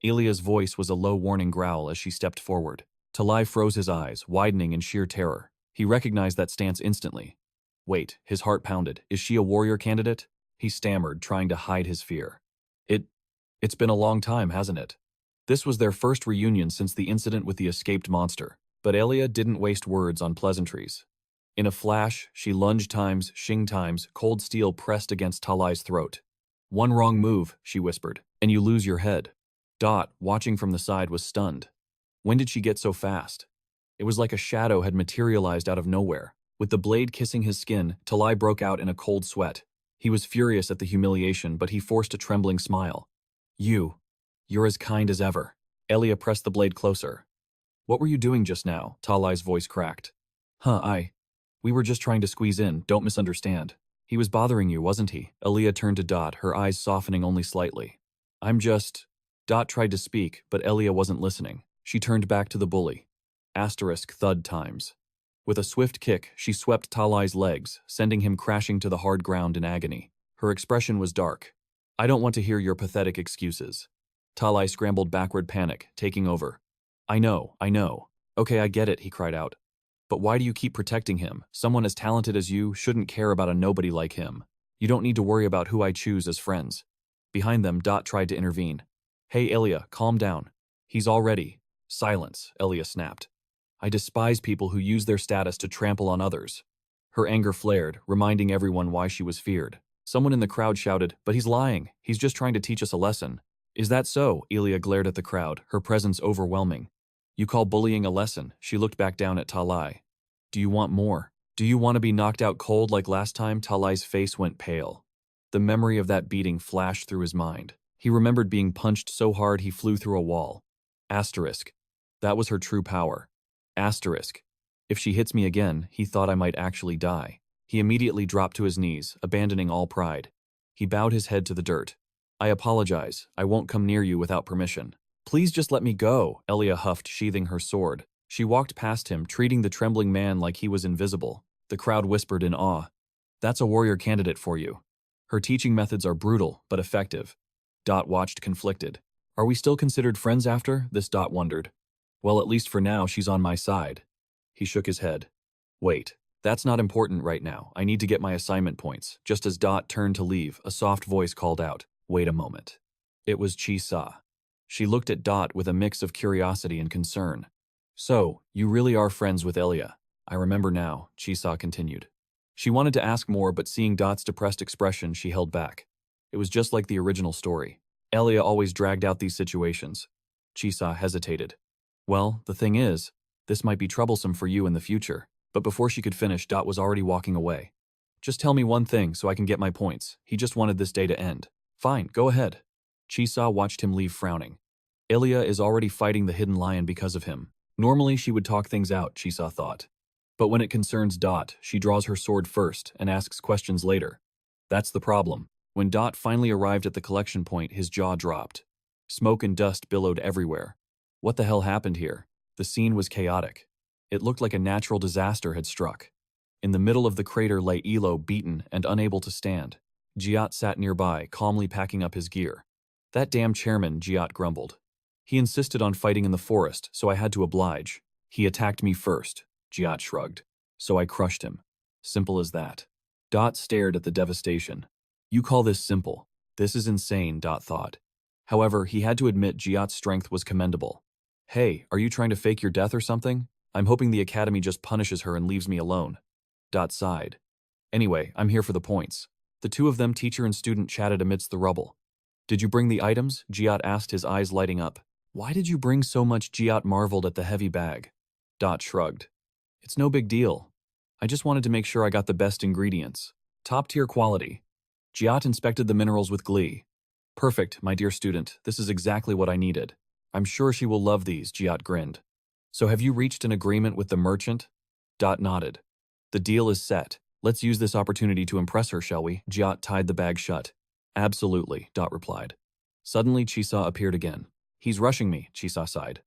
Elia's voice was a low warning growl as she stepped forward. Talai froze his eyes, widening in sheer terror. He recognized that stance instantly. Wait, his heart pounded. Is she a warrior candidate? He stammered, trying to hide his fear. It, it's been a long time, hasn't it? This was their first reunion since the incident with the escaped monster, but Elia didn't waste words on pleasantries. In a flash, she lunged times, shing times, cold steel pressed against Talai's throat. One wrong move, she whispered, and you lose your head. Dot, watching from the side, was stunned. When did she get so fast? It was like a shadow had materialized out of nowhere. With the blade kissing his skin, Talai broke out in a cold sweat. He was furious at the humiliation, but he forced a trembling smile. You're as kind as ever. Elia pressed the blade closer. What were you doing just now? Talai's voice cracked. We were just trying to squeeze in, don't misunderstand. He was bothering you, wasn't he? Elia turned to Dot, her eyes softening only slightly. Dot tried to speak, but Elia wasn't listening. She turned back to the bully. Asterisk thud times. With a swift kick, she swept Talai's legs, sending him crashing to the hard ground in agony. Her expression was dark. I don't want to hear your pathetic excuses. Talai scrambled backward, panic taking over. I know. Okay, I get it, he cried out. But why do you keep protecting him? Someone as talented as you shouldn't care about a nobody like him. You don't need to worry about who I choose as friends. Behind them, Dot tried to intervene. Hey, Elia, calm down. He's all ready. Silence, Elia snapped. I despise people who use their status to trample on others. Her anger flared, reminding everyone why she was feared. Someone in the crowd shouted, but he's lying. He's just trying to teach us a lesson. Is that so? Elia glared at the crowd, her presence overwhelming. You call bullying a lesson? She looked back down at Talai. Do you want more? Do you want to be knocked out cold like last time? Talai's face went pale. The memory of that beating flashed through his mind. He remembered being punched so hard he flew through a wall. Asterisk. That was her true power. Asterisk. If she hits me again, he thought I might actually die. He immediately dropped to his knees, abandoning all pride. He bowed his head to the dirt. I apologize. I won't come near you without permission. Please just let me go, Elia huffed, sheathing her sword. She walked past him, treating the trembling man like he was invisible. The crowd whispered in awe. That's a warrior candidate for you. Her teaching methods are brutal, but effective. Dot watched conflicted. Are we still considered friends after? This Dot wondered. Well, at least for now, she's on my side. He shook his head. Wait, that's not important right now. I need to get my assignment points. Just as Dot turned to leave, a soft voice called out, Wait a moment. It was Chi-Sa. She looked at Dot with a mix of curiosity and concern. So, you really are friends with Elia. I remember now, Chi-Sa continued. She wanted to ask more, but seeing Dot's depressed expression, she held back. It was just like the original story. Elia always dragged out these situations. Chi-Sa hesitated. Well, the thing is, this might be troublesome for you in the future. But before she could finish, Dot was already walking away. Just tell me one thing so I can get my points. He just wanted this day to end. Fine, go ahead. Chi-Sa watched him leave frowning. Elia is already fighting the hidden lion because of him. Normally she would talk things out, Chi-Sa thought. But when it concerns Dot, she draws her sword first and asks questions later. That's the problem. When Dot finally arrived at the collection point, his jaw dropped. Smoke and dust billowed everywhere. What the hell happened here? The scene was chaotic. It looked like a natural disaster had struck. In the middle of the crater lay Elo, beaten and unable to stand. Giat sat nearby, calmly packing up his gear. That damn chairman, Giat grumbled. He insisted on fighting in the forest, so I had to oblige. He attacked me first, Giat shrugged. So I crushed him. Simple as that. Dot stared at the devastation. You call this simple? This is insane, Dot thought. However, he had to admit Giat's strength was commendable. Hey, are you trying to fake your death or something? I'm hoping the academy just punishes her and leaves me alone. Dot sighed. Anyway, I'm here for the points. The two of them, teacher and student, chatted amidst the rubble. Did you bring the items? Giat asked, his eyes lighting up. Why did you bring so much? Giat marveled at the heavy bag. Dot shrugged. It's no big deal. I just wanted to make sure I got the best ingredients. Top-tier quality. Giat inspected the minerals with glee. Perfect, my dear student. This is exactly what I needed. I'm sure she will love these, Giat grinned. So have you reached an agreement with the merchant? Dot nodded. The deal is set. Let's use this opportunity to impress her, shall we? Giat tied the bag shut. Absolutely, Dot replied. Suddenly, Chi-Sa appeared again. He's rushing me, Chi-Sa sighed.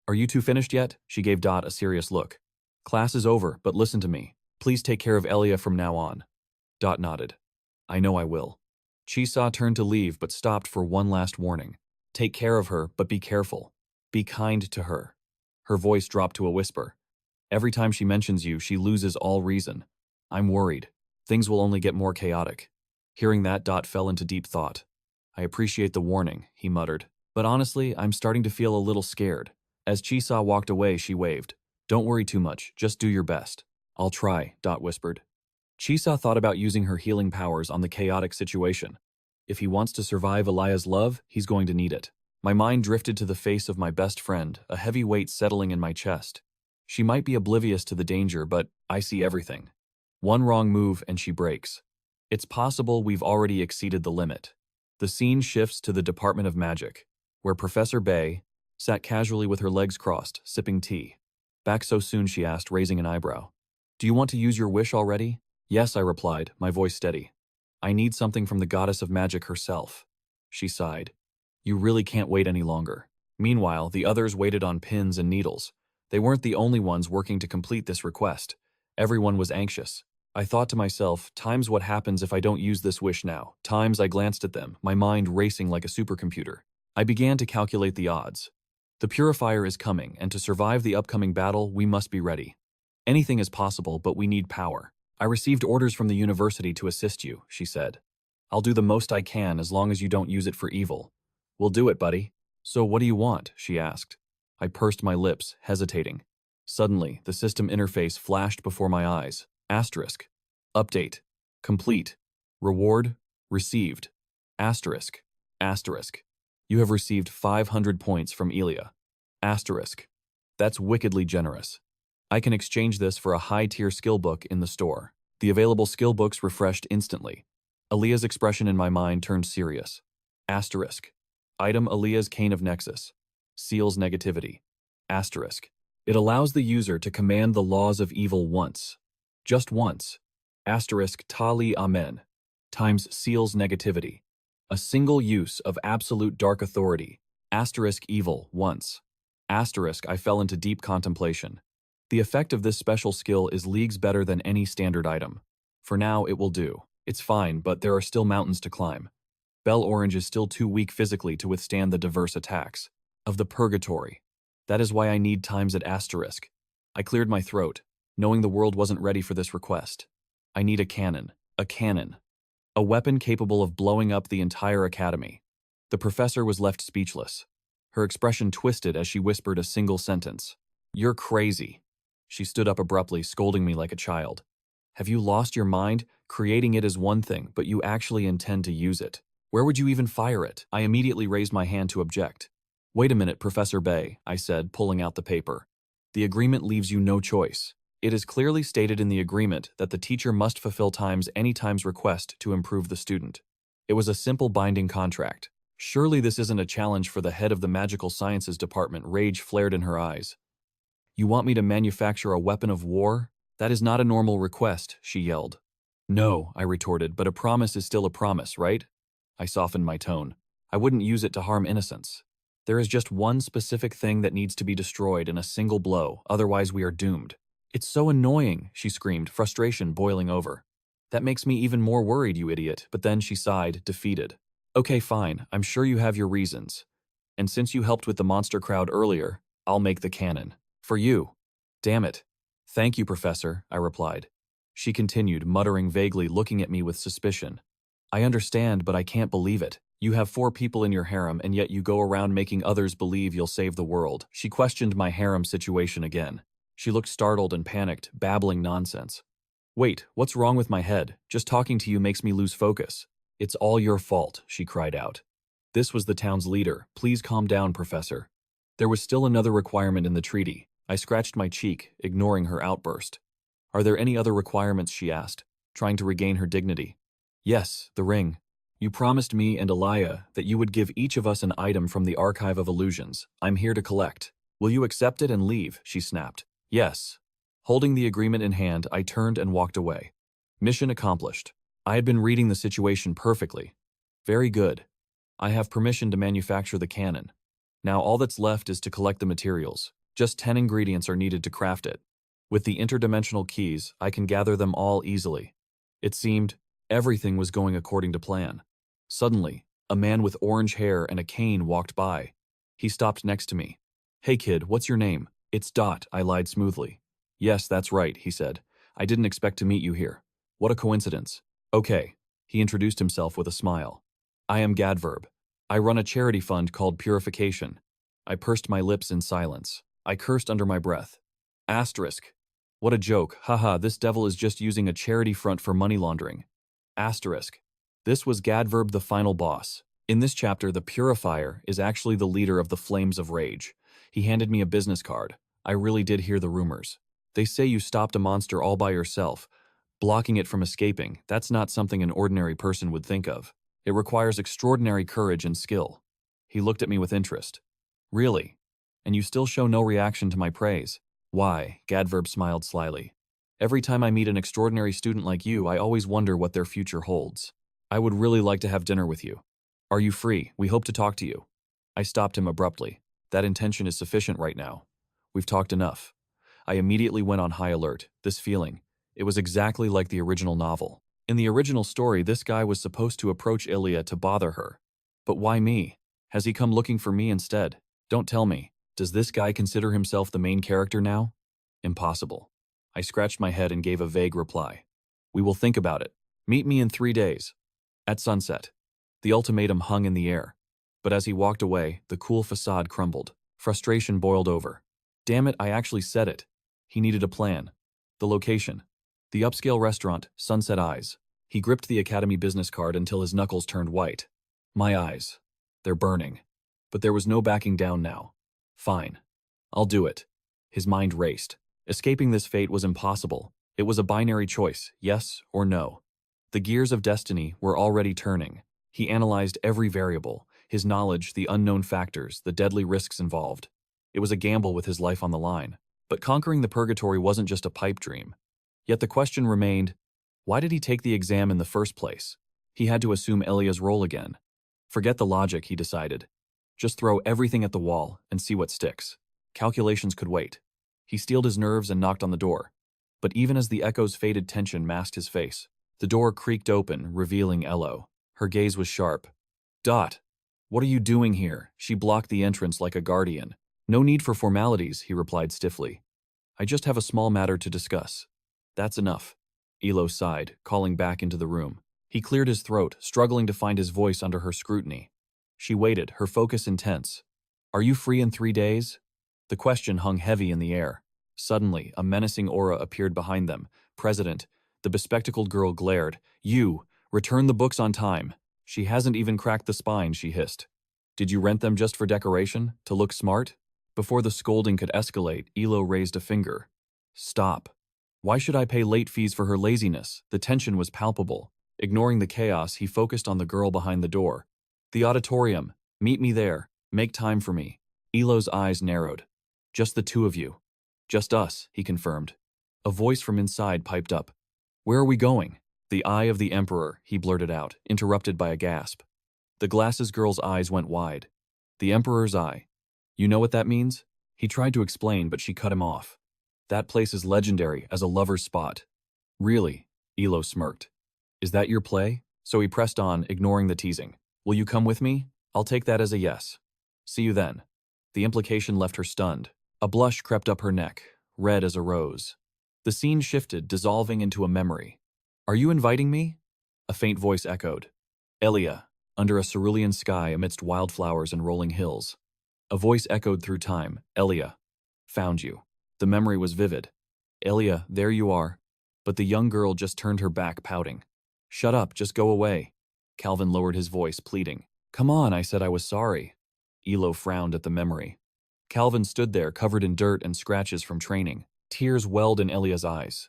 Are you two finished yet? She gave Dot a serious look. Class is over, but listen to me. Please take care of Elia from now on. Dot nodded. I know I will. Chi-Sa turned to leave, but stopped for one last warning. Take care of her, but be careful. Be kind to her. Her voice dropped to a whisper. Every time she mentions you, she loses all reason. I'm worried. Things will only get more chaotic. Hearing that, Dot fell into deep thought. I appreciate the warning, he muttered. But honestly, I'm starting to feel a little scared. As Chisa walked away, she waved. Don't worry too much, just do your best. I'll try, Dot whispered. Chisa thought about using her healing powers on the chaotic situation. If he wants to survive Elia's love, he's going to need it. My mind drifted to the face of my best friend, a heavy weight settling in my chest. She might be oblivious to the danger, but I see everything. One wrong move and she breaks. It's possible we've already exceeded the limit. The scene shifts to the Department of Magic, where Professor Bay sat casually with her legs crossed, sipping tea. Back so soon, she asked, raising an eyebrow. Do you want to use your wish already? Yes, I replied, my voice steady. I need something from the goddess of magic herself. She sighed. You really can't wait any longer. Meanwhile, the others waited on pins and needles. They weren't the only ones working to complete this request. Everyone was anxious. I thought to myself, times what happens if I don't use this wish now. Times I glanced at them, my mind racing like a supercomputer. I began to calculate the odds. The purifier is coming, and to survive the upcoming battle, we must be ready. Anything is possible, but we need power. I received orders from the university to assist you, she said. I'll do the most I can as long as you don't use it for evil. We'll do it, buddy. So what do you want? She asked. I pursed my lips, hesitating. Suddenly, the system interface flashed before my eyes. Asterisk. Update. Complete. Reward. Received. Asterisk. Asterisk. You have received 500 points from Elia. Asterisk. That's wickedly generous. I can exchange this for a high-tier skill book in the store. The available skill books refreshed instantly. Elia's expression in my mind turned serious. Asterisk. Item Elia's Cane of Nexus. Seals negativity. Asterisk. It allows the user to command the laws of evil once. Just once. Asterisk Tali Amen. Times seals negativity. A single use of absolute dark authority. Asterisk evil once. Asterisk I fell into deep contemplation. The effect of this special skill is leagues better than any standard item. For now, it will do. It's fine, but there are still mountains to climb. Bell Orange is still too weak physically to withstand the diverse attacks of the Purgatory. That is why I need times at asterisk. I cleared my throat, knowing the world wasn't ready for this request. I need a cannon. A cannon. A weapon capable of blowing up the entire academy. The professor was left speechless. Her expression twisted as she whispered a single sentence. You're crazy. She stood up abruptly, scolding me like a child. Have you lost your mind? Creating it is one thing, but you actually intend to use it. Where would you even fire it? I immediately raised my hand to object. Wait a minute, Professor Bay, I said, pulling out the paper. The agreement leaves you no choice. It is clearly stated in the agreement that the teacher must fulfill any times request to improve the student. It was a simple binding contract. Surely this isn't a challenge for the head of the Magical Sciences Department. Rage flared in her eyes. You want me to manufacture a weapon of war? That is not a normal request, she yelled. No, I retorted, but a promise is still a promise, right? I softened my tone. I wouldn't use it to harm innocents. There is just one specific thing that needs to be destroyed in a single blow, otherwise we are doomed. It's so annoying, she screamed, frustration boiling over. That makes me even more worried, you idiot, but then she sighed, defeated. Okay, fine, I'm sure you have your reasons. And since you helped with the monster crowd earlier, I'll make the cannon. For you. Damn it. Thank you, Professor, I replied. She continued, muttering vaguely, looking at me with suspicion. I understand, but I can't believe it. You have 4 people in your harem, and yet you go around making others believe you'll save the world. She questioned my harem situation again. She looked startled and panicked, babbling nonsense. Wait, what's wrong with my head? Just talking to you makes me lose focus. It's all your fault, she cried out. This was the town's leader. Please calm down, Professor. There was still another requirement in the treaty. I scratched my cheek, ignoring her outburst. Are there any other requirements, she asked, trying to regain her dignity. Yes, the ring. You promised me and Elia that you would give each of us an item from the Archive of Illusions. I'm here to collect. Will you accept it and leave? She snapped. Yes. Holding the agreement in hand, I turned and walked away. Mission accomplished. I had been reading the situation perfectly. Very good. I have permission to manufacture the cannon. Now all that's left is to collect the materials. Just 10 ingredients are needed to craft it. With the interdimensional keys, I can gather them all easily. It seemed everything was going according to plan. Suddenly, a man with orange hair and a cane walked by. He stopped next to me. Hey kid, what's your name? It's Dot, I lied smoothly. Yes, that's right, he said. I didn't expect to meet you here. What a coincidence. Okay. He introduced himself with a smile. I am Gadverb. I run a charity fund called Purification. I pursed my lips in silence. I cursed under my breath. Asterisk. What a joke. Haha, this devil is just using a charity front for money laundering. Asterisk. This was Gadverb, the final boss. In this chapter, the Purifier is actually the leader of the Flames of Rage. He handed me a business card. I really did hear the rumors. They say you stopped a monster all by yourself, blocking it from escaping. That's not something an ordinary person would think of. It requires extraordinary courage and skill. He looked at me with interest. Really? And you still show no reaction to my praise? Why? Gadverb smiled slyly. Every time I meet an extraordinary student like you, I always wonder what their future holds. I would really like to have dinner with you. Are you free? We hope to talk to you. I stopped him abruptly. That intention is sufficient right now. We've talked enough. I immediately went on high alert. This feeling, it was exactly like the original novel. In the original story, this guy was supposed to approach Elia to bother her. But why me? Has he come looking for me instead? Don't tell me. Does this guy consider himself the main character now? Impossible. I scratched my head and gave a vague reply. We will think about it. Meet me in 3 days. At sunset. The ultimatum hung in the air. But as he walked away, the cool facade crumbled. Frustration boiled over. Damn it, I actually said it. He needed a plan. The location. The upscale restaurant, Sunset Eyes. He gripped the Academy business card until his knuckles turned white. My eyes. They're burning. But there was no backing down now. Fine. I'll do it. His mind raced. Escaping this fate was impossible. It was a binary choice, yes or no. The gears of destiny were already turning. He analyzed every variable, his knowledge, the unknown factors, the deadly risks involved. It was a gamble with his life on the line. But conquering the purgatory wasn't just a pipe dream. Yet the question remained, why did he take the exam in the first place? He had to assume Elia's role again. Forget the logic, he decided. Just throw everything at the wall and see what sticks. Calculations could wait. He steeled his nerves and knocked on the door. But even as the echo's faded tension masked his face, the door creaked open, revealing Elo. Her gaze was sharp. Dot. What are you doing here? She blocked the entrance like a guardian. No need for formalities, he replied stiffly. I just have a small matter to discuss. That's enough. Elo sighed, calling back into the room. He cleared his throat, struggling to find his voice under her scrutiny. She waited, her focus intense. Are you free in 3 days? The question hung heavy in the air. Suddenly, a menacing aura appeared behind them. President. The bespectacled girl glared. You! Return the books on time. She hasn't even cracked the spine, she hissed. Did you rent them just for decoration? To look smart? Before the scolding could escalate, Elo raised a finger. Stop. Why should I pay late fees for her laziness? The tension was palpable. Ignoring the chaos, he focused on the girl behind the door. The auditorium. Meet me there. Make time for me. Elo's eyes narrowed. Just the two of you. Just us, he confirmed. A voice from inside piped up. Where are we going? The eye of the Emperor, he blurted out, interrupted by a gasp. The glasses girl's eyes went wide. The Emperor's eye. You know what that means? He tried to explain, but she cut him off. That place is legendary as a lover's spot. Really? Elo smirked. Is that your play? So he pressed on, ignoring the teasing. Will you come with me? I'll take that as a yes. See you then. The implication left her stunned. A blush crept up her neck, red as a rose. The scene shifted, dissolving into a memory. Are you inviting me? A faint voice echoed. Elia, under a cerulean sky amidst wildflowers and rolling hills. A voice echoed through time. Elia. Found you. The memory was vivid. Elia, there you are. But the young girl just turned her back, pouting. Shut up, just go away. Calvin lowered his voice, pleading. Come on, I said I was sorry. Elo frowned at the memory. Calvin stood there, covered in dirt and scratches from training. Tears welled in Elia's eyes.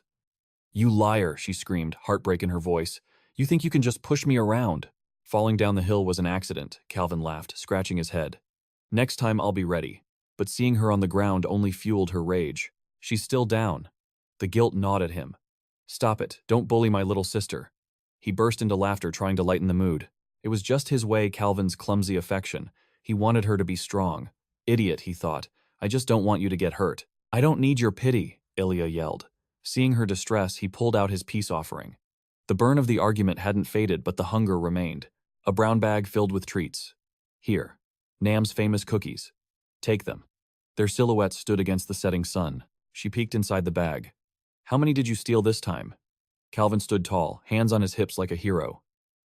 You liar, she screamed, heartbreak in her voice. You think you can just push me around? Falling down the hill was an accident, Calvin laughed, scratching his head. Next time I'll be ready. But seeing her on the ground only fueled her rage. She's still down. The guilt gnawed at him. Stop it, don't bully my little sister. He burst into laughter, trying to lighten the mood. It was just his way, Calvin's clumsy affection. He wanted her to be strong. Idiot, he thought. I just don't want you to get hurt. I don't need your pity, Elia yelled. Seeing her distress, he pulled out his peace offering. The burn of the argument hadn't faded, but the hunger remained. A brown bag filled with treats. Here. Nam's famous cookies. Take them. Their silhouettes stood against the setting sun. She peeked inside the bag. How many did you steal this time? Calvin stood tall, hands on his hips like a hero.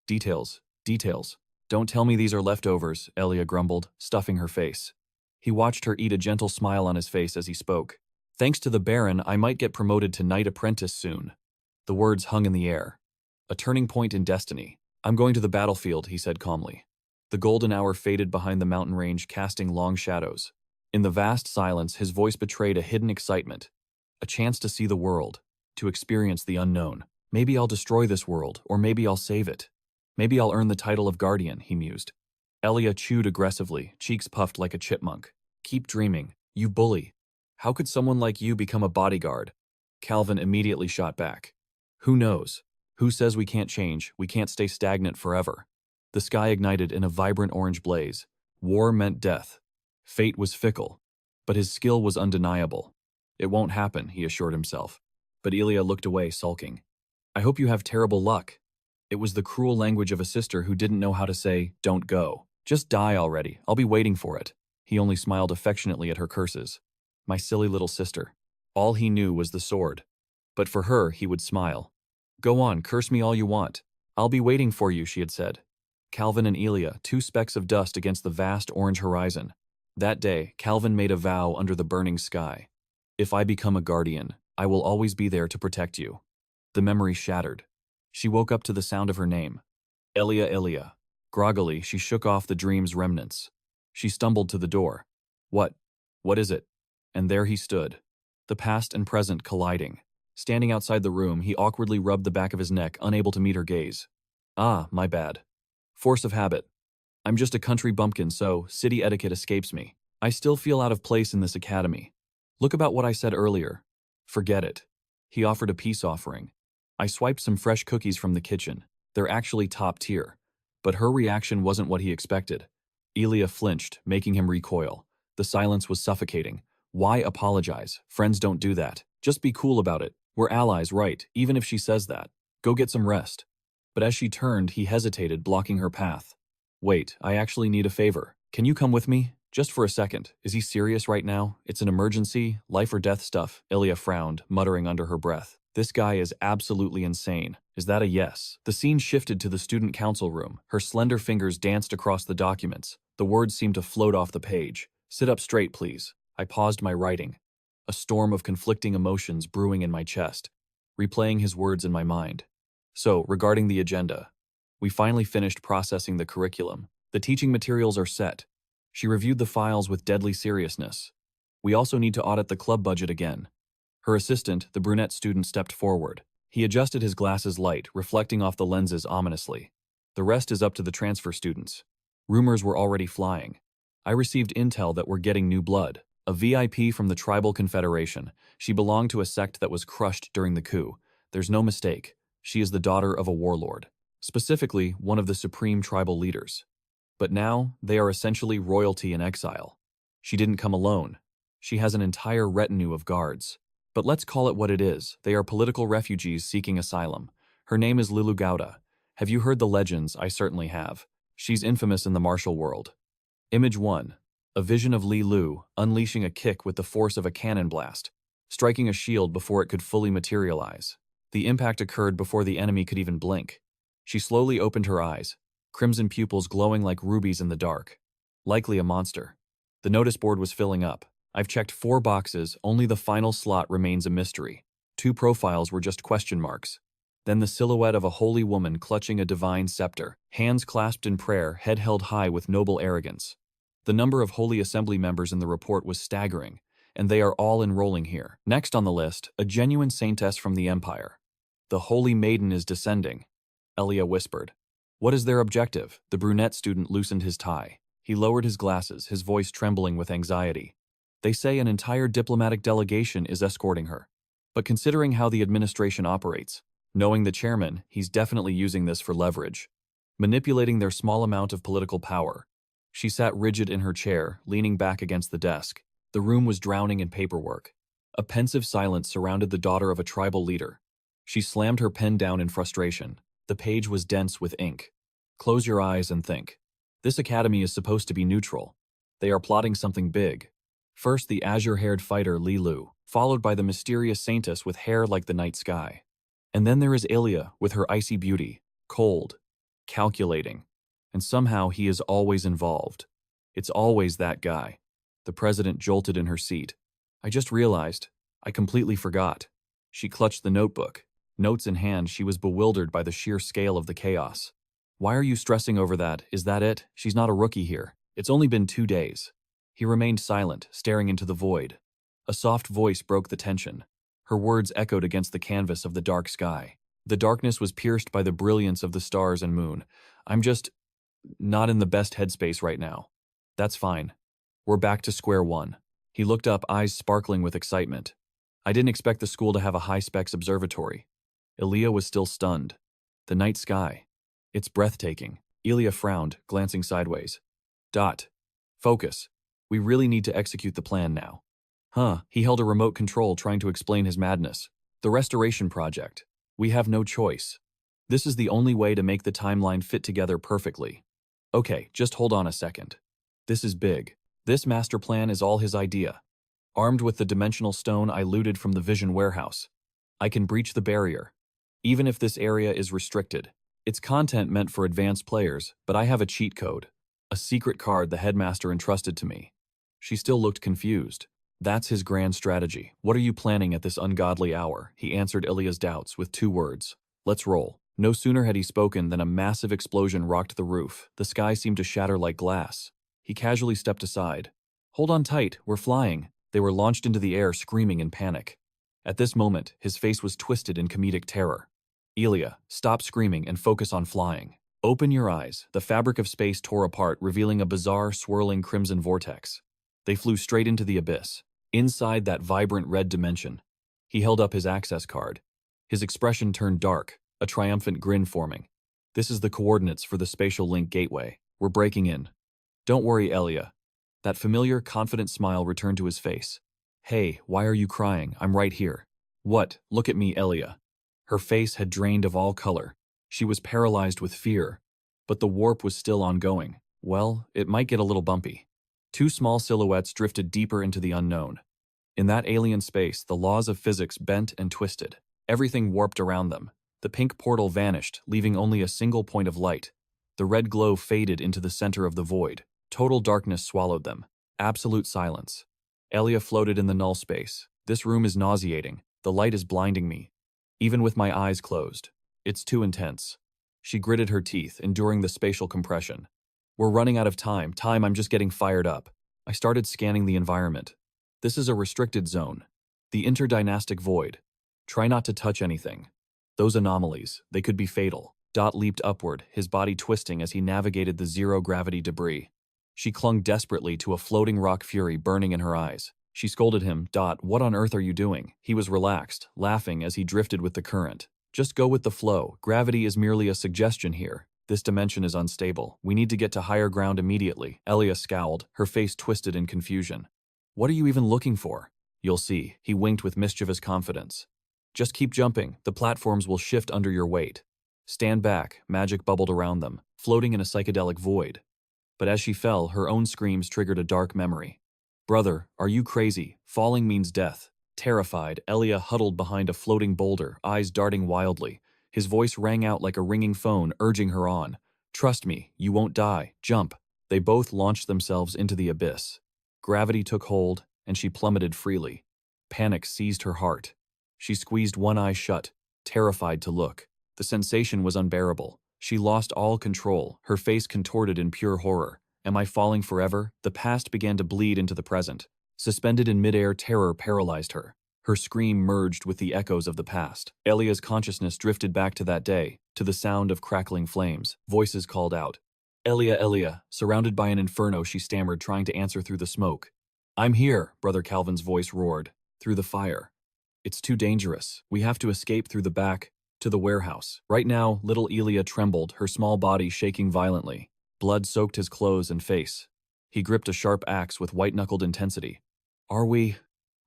Details, details. Don't tell me these are leftovers, Elia grumbled, stuffing her face. He watched her eat, a gentle smile on his face as he spoke. Thanks to the Baron, I might get promoted to Knight Apprentice soon. The words hung in the air. A turning point in destiny. I'm going to the battlefield, he said calmly. The golden hour faded behind the mountain range, casting long shadows. In the vast silence, his voice betrayed a hidden excitement. A chance to see the world, to experience the unknown. Maybe I'll destroy this world, or maybe I'll save it. Maybe I'll earn the title of guardian, he mused. Elia chewed aggressively, cheeks puffed like a chipmunk. Keep dreaming, you bully. How could someone like you become a bodyguard? Calvin immediately shot back. Who knows? Who says we can't change, we can't stay stagnant forever? The sky ignited in a vibrant orange blaze. War meant death. Fate was fickle. But his skill was undeniable. It won't happen, he assured himself. But Elia looked away, sulking. I hope you have terrible luck. It was the cruel language of a sister who didn't know how to say, don't go. Just die already, I'll be waiting for it. He only smiled affectionately at her curses. My silly little sister. All he knew was the sword. But for her, he would smile. Go on, curse me all you want. I'll be waiting for you, she had said. Calvin and Elia, two specks of dust against the vast orange horizon. That day, Calvin made a vow under the burning sky. If I become a guardian, I will always be there to protect you. The memory shattered. She woke up to the sound of her name. Elia, Elia. Groggily, she shook off the dream's remnants. She stumbled to the door. What is it? And there he stood. The past and present colliding. Standing outside the room, he awkwardly rubbed the back of his neck, unable to meet her gaze. Ah, my bad. Force of habit. I'm just a country bumpkin, so city etiquette escapes me. I still feel out of place in this academy. Look about what I said earlier. Forget it. He offered a peace offering. I swiped some fresh cookies from the kitchen. They're actually top tier. But her reaction wasn't what he expected. Elia flinched, making him recoil. The silence was suffocating. Why apologize? Friends don't do that. Just be cool about it. We're allies, right? Even if she says that. Go get some rest. But as she turned, he hesitated, blocking her path. Wait, I actually need a favor. Can you come with me? Just for a second. Is he serious right now? It's an emergency, life or death stuff. Elia frowned, muttering under her breath. This guy is absolutely insane. Is that a yes? The scene shifted to the student council room. Her slender fingers danced across the documents. The words seemed to float off the page. Sit up straight, please. I paused my writing. A storm of conflicting emotions brewing in my chest, replaying his words in my mind. So, regarding the agenda, we finally finished processing the curriculum. The teaching materials are set. She reviewed the files with deadly seriousness. We also need to audit the club budget again. Her assistant, the brunette student, stepped forward. He adjusted his glasses light, reflecting off the lenses ominously. The rest is up to the transfer students. Rumors were already flying. I received intel that we're getting new blood. A VIP from the Tribal Confederation. She belonged to a sect that was crushed during the coup. There's no mistake. She is the daughter of a warlord. Specifically, one of the supreme tribal leaders. But now, they are essentially royalty in exile. She didn't come alone. She has an entire retinue of guards. But let's call it what it is. They are political refugees seeking asylum. Her name is Lilu Gauda. Have you heard the legends? I certainly have. She's infamous in the martial world. Image 1. A vision of Li Lu, unleashing a kick with the force of a cannon blast, striking a shield before it could fully materialize. The impact occurred before the enemy could even blink. She slowly opened her eyes, crimson pupils glowing like rubies in the dark. Likely a monster. The notice board was filling up. I've checked 4 boxes, only the final slot remains a mystery. 2 profiles were just question marks. Then the silhouette of a holy woman clutching a divine scepter, hands clasped in prayer, head held high with noble arrogance. The number of Holy Assembly members in the report was staggering, and they are all enrolling here. Next on the list, a genuine saintess from the Empire. The Holy Maiden is descending, Elia whispered. What is their objective? The brunette student loosened his tie. He lowered his glasses, his voice trembling with anxiety. They say an entire diplomatic delegation is escorting her. But considering how the administration operates, knowing the chairman, he's definitely using this for leverage. Manipulating their small amount of political power. She sat rigid in her chair, leaning back against the desk. The room was drowning in paperwork. A pensive silence surrounded the daughter of a tribal leader. She slammed her pen down in frustration. The page was dense with ink. Close your eyes and think. This academy is supposed to be neutral. They are plotting something big. First, the azure-haired fighter Li Lu. followed by the mysterious saintess with hair like the night sky. And then there is Elia with her icy beauty, cold, calculating, and somehow he is always involved. It's always that guy. The president jolted in her seat. I just realized. I completely forgot. She clutched the notebook. Notes in hand, she was bewildered by the sheer scale of the chaos. Why are you stressing over that? Is that it? She's not a rookie here. It's only been 2 days. He remained silent, staring into the void. A soft voice broke the tension. Her words echoed against the canvas of the dark sky. The darkness was pierced by the brilliance of the stars and moon. I'm just not in the best headspace right now. That's fine. We're back to square one. He looked up, eyes sparkling with excitement. I didn't expect the school to have a high-specs observatory. Elia was still stunned. The night sky. It's breathtaking. Elia frowned, glancing sideways. Focus. We really need to execute the plan now. He held a remote control trying to explain his madness. The restoration project. We have no choice. This is the only way to make the timeline fit together perfectly. Okay, just hold on a second. This is big. This master plan is all his idea. Armed with the dimensional stone I looted from the Vision warehouse, I can breach the barrier. Even if this area is restricted, its content meant for advanced players, but I have a cheat code. A secret card the headmaster entrusted to me. She still looked confused. That's his grand strategy. What are you planning at this ungodly hour? He answered Elia's doubts with 2 words. Let's roll. No sooner had he spoken than a massive explosion rocked the roof. The sky seemed to shatter like glass. He casually stepped aside. Hold on tight, we're flying. They were launched into the air, screaming in panic. At this moment, his face was twisted in comedic terror. Elia, stop screaming and focus on flying. Open your eyes. The fabric of space tore apart, revealing a bizarre, swirling crimson vortex. They flew straight into the abyss. Inside that vibrant red dimension, he held up his access card. His expression turned dark, a triumphant grin forming. This is the coordinates for the spatial link gateway. We're breaking in. Don't worry, Elia. That familiar, confident smile returned to his face. Hey, why are you crying? I'm right here. What? Look at me, Elia. Her face had drained of all color. She was paralyzed with fear. But the warp was still ongoing. Well, it might get a little bumpy. 2 small silhouettes drifted deeper into the unknown. In that alien space, the laws of physics bent and twisted. Everything warped around them. The pink portal vanished, leaving only a single point of light. The red glow faded into the center of the void. Total darkness swallowed them. Absolute silence. Elia floated in the null space. This room is nauseating. The light is blinding me. Even with my eyes closed. It's too intense. She gritted her teeth, enduring the spatial compression. We're running out of time. I'm just getting fired up. I started scanning the environment. This is a restricted zone. The interdynastic void. Try not to touch anything. Those anomalies, they could be fatal. Leaped upward, his body twisting as he navigated the zero-gravity debris. She clung desperately to a floating rock fury burning in her eyes. She scolded him, What on earth are you doing? He was relaxed, laughing as he drifted with the current. Just go with the flow. Gravity is merely a suggestion here. This dimension is unstable. We need to get to higher ground immediately. Elia scowled, her face twisted in confusion. What are you even looking for? You'll see. He winked with mischievous confidence. Just keep jumping. The platforms will shift under your weight. Stand back. Magic bubbled around them, floating in a psychedelic void. But as she fell, her own screams triggered a dark memory. Brother, are you crazy? Falling means death. Terrified, Elia huddled behind a floating boulder, eyes darting wildly. His voice rang out like a ringing phone, urging her on. Trust me, you won't die. Jump. They both launched themselves into the abyss. Gravity took hold, and she plummeted freely. Panic seized her heart. She squeezed one eye shut, terrified to look. The sensation was unbearable. She lost all control, her face contorted in pure horror. Am I falling forever? The past began to bleed into the present. Suspended in midair, terror paralyzed her. Her scream merged with the echoes of the past. Elia's consciousness drifted back to that day, to the sound of crackling flames. Voices called out. Elia, Elia. Surrounded by an inferno, she stammered, trying to answer through the smoke. I'm here, Brother Calvin's voice roared, through the fire. It's too dangerous. We have to escape through the back, to the warehouse. Right now, little Elia trembled, her small body shaking violently. Blood soaked his clothes and face. He gripped a sharp axe with white-knuckled intensity. Are we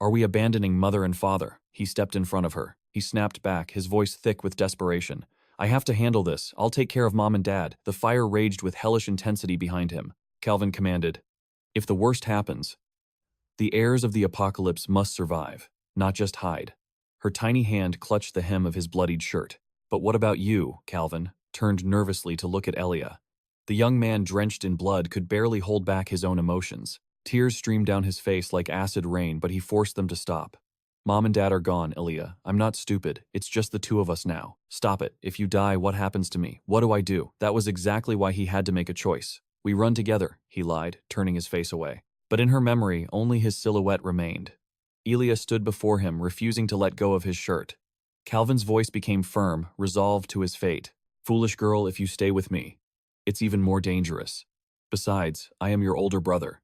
abandoning mother and father? He stepped in front of her. He snapped back, his voice thick with desperation. I have to handle this. I'll take care of mom and dad. The fire raged with hellish intensity behind him. Calvin commanded. If the worst happens, the heirs of the apocalypse must survive. not just hide. Her tiny hand clutched the hem of his bloodied shirt. But what about you, Calvin? Turned nervously to look at Elia. The young man, drenched in blood, could barely hold back his own emotions. Tears streamed down his face like acid rain, but he forced them to stop. Mom and Dad are gone, Elia. I'm not stupid. It's just the two of us now. Stop it. If you die, what happens to me? What do I do? That was exactly why he had to make a choice. We run together, he lied, turning his face away. But in her memory, only his silhouette remained. Elia stood before him, refusing to let go of his shirt. Calvin's voice became firm, resolved to his fate. Foolish girl, if you stay with me, it's even more dangerous. Besides, I am your older brother.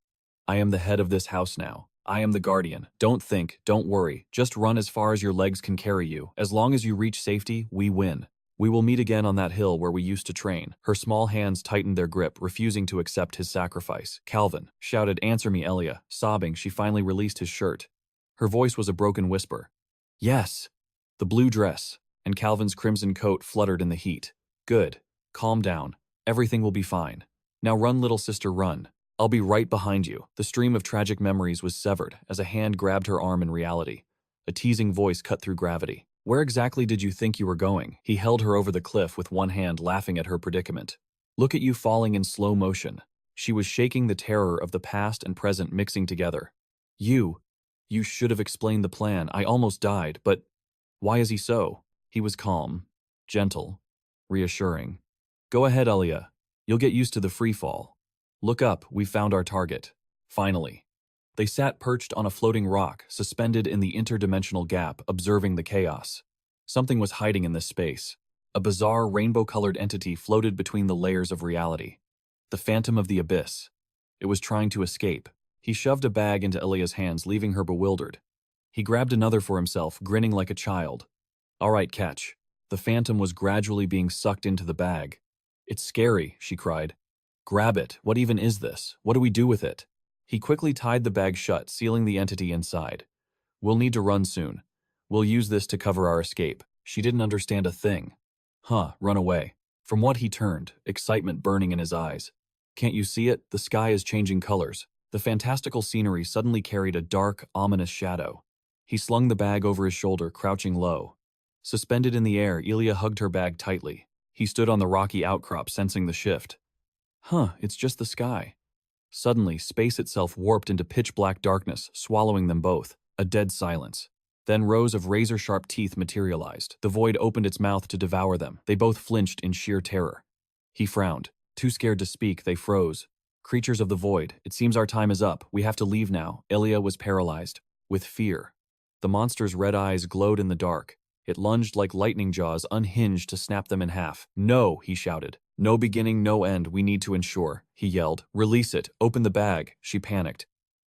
I am the head of this house now. I am the guardian. Don't think, don't worry. Just run as far as your legs can carry you. As long as you reach safety, we win. We will meet again on that hill where we used to train. Her small hands tightened their grip, refusing to accept his sacrifice. Calvin shouted, "Answer me, Elia." Sobbing, she finally released his shirt. Her voice was a broken whisper. Yes. The blue dress and Calvin's crimson coat fluttered in the heat. Good. Calm down. Everything will be fine. Now run, little sister, run. I'll be right behind you. The stream of tragic memories was severed as a hand grabbed her arm in reality. A teasing voice cut through gravity. Where exactly did you think you were going? He held her over the cliff with one hand, laughing at her predicament. Look at you falling in slow motion. She was shaking, the terror of the past and present mixing together. You should have explained the plan. I almost died, but why is he so? He was calm, gentle, reassuring. Go ahead, Elia. You'll get used to the free fall. Look up, we've found our target. Finally. They sat perched on a floating rock, suspended in the interdimensional gap, observing the chaos. Something was hiding in this space. A bizarre rainbow-colored entity floated between the layers of reality. The phantom of the abyss. It was trying to escape. He shoved a bag into Elia's hands, leaving her bewildered. He grabbed another for himself, grinning like a child. All right, catch. The phantom was gradually being sucked into the bag. It's scary, she cried. Grab it. What even is this? What do we do with it? He quickly tied the bag shut, sealing the entity inside. We'll need to run soon. We'll use this to cover our escape. She didn't understand a thing. Run away. From what he turned, excitement burning in his eyes. Can't you see it? The sky is changing colors. The fantastical scenery suddenly carried a dark, ominous shadow. He slung the bag over his shoulder, crouching low. Suspended in the air, Elia hugged her bag tightly. He stood on the rocky outcrop, sensing the shift. It's just the sky. Suddenly, space itself warped into pitch-black darkness, swallowing them both. A dead silence. Then rows of razor-sharp teeth materialized. The void opened its mouth to devour them. They both flinched in sheer terror. He frowned. Too scared to speak, they froze. Creatures of the void, it seems our time is up. We have to leave now. Elia was paralyzed. With fear. The monster's red eyes glowed in the dark. It lunged like lightning jaws, unhinged to snap them in half. No, he shouted. No beginning, no end. We need to ensure. He yelled. Release it. Open the bag. She panicked.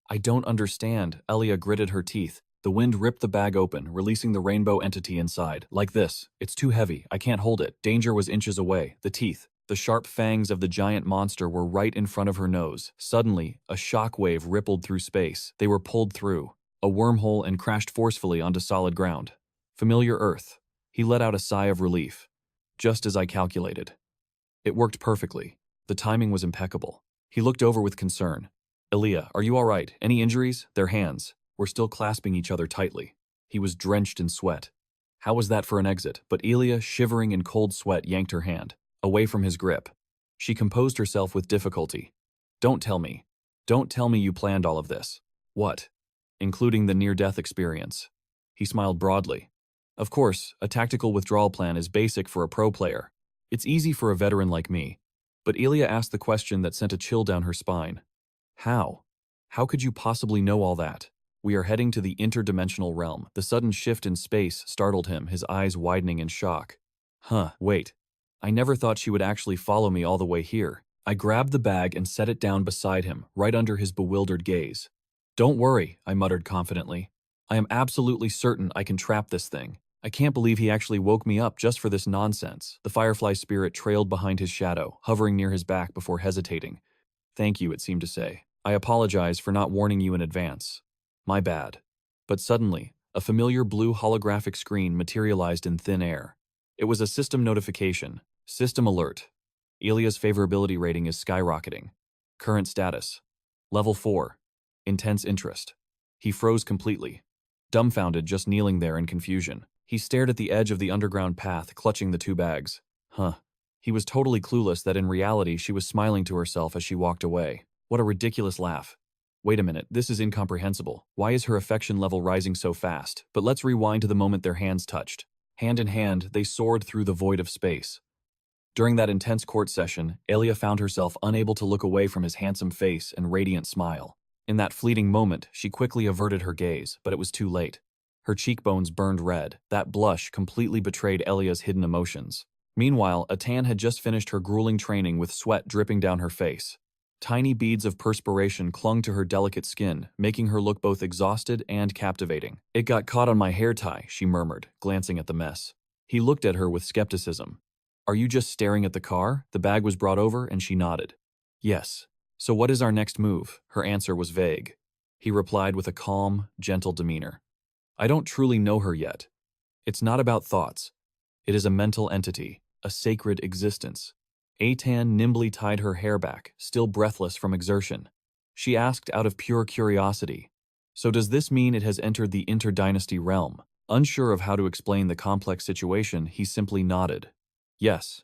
I don't understand. Elia gritted her teeth. The wind ripped the bag open, releasing the rainbow entity inside. Like this. It's too heavy. I can't hold it. Danger was inches away. The teeth. The sharp fangs of the giant monster were right in front of her nose. Suddenly, a shockwave rippled through space. They were pulled through a wormhole and crashed forcefully onto solid ground. Familiar Earth. He let out a sigh of relief. Just as I calculated. It worked perfectly. The timing was impeccable. He looked over with concern. Elia, are you all right? Any injuries? Their hands were still clasping each other tightly. He was drenched in sweat. How was that for an exit? But Elia, shivering in cold sweat, yanked her hand away from his grip. She composed herself with difficulty. Don't tell me you planned all of this. What? Including the near-death experience. He smiled broadly. Of course, a tactical withdrawal plan is basic for a pro player. It's easy for a veteran like me. But Elia asked the question that sent a chill down her spine. How? How could you possibly know all that? We are heading to the interdimensional realm. The sudden shift in space startled him, his eyes widening in shock. Wait. I never thought she would actually follow me all the way here. I grabbed the bag and set it down beside him, right under his bewildered gaze. Don't worry, I muttered confidently. I am absolutely certain I can trap this thing. I can't believe he actually woke me up just for this nonsense. The firefly spirit trailed behind his shadow, hovering near his back before hesitating. Thank you, it seemed to say. I apologize for not warning you in advance. My bad. But suddenly, a familiar blue holographic screen materialized in thin air. It was a system notification. System alert. Elia's favorability rating is skyrocketing. Current status. Level 4. Intense interest. He froze completely. dumbfounded, just kneeling there in confusion. He stared at the edge of the underground path, clutching the two bags. Huh. He was totally clueless that in reality she was smiling to herself as she walked away. What a ridiculous laugh. Wait a minute, this is incomprehensible. Why is her affection level rising so fast? But let's rewind to the moment their hands touched. Hand in hand, they soared through the void of space. During that intense court session, Elia found herself unable to look away from his handsome face and radiant smile. In that fleeting moment, she quickly averted her gaze, but it was too late. Her cheekbones burned red. That blush completely betrayed Elia's hidden emotions. Meanwhile, Atan had just finished her grueling training with sweat dripping down her face. Tiny beads of perspiration clung to her delicate skin, making her look both exhausted and captivating. "It got caught on my hair tie," she murmured, glancing at the mess. He looked at her with skepticism. "Are you just staring at the car?" The bag was brought over and she nodded. "Yes. So what is our next move?" Her answer was vague. He replied with a calm, gentle demeanor. "I don't truly know her yet. It's not about thoughts. It is a mental entity, a sacred existence." Atan nimbly tied her hair back, still breathless from exertion. She asked out of pure curiosity, "So does this mean it has entered the interdynasty realm?" Unsure of how to explain the complex situation, he simply nodded. "Yes."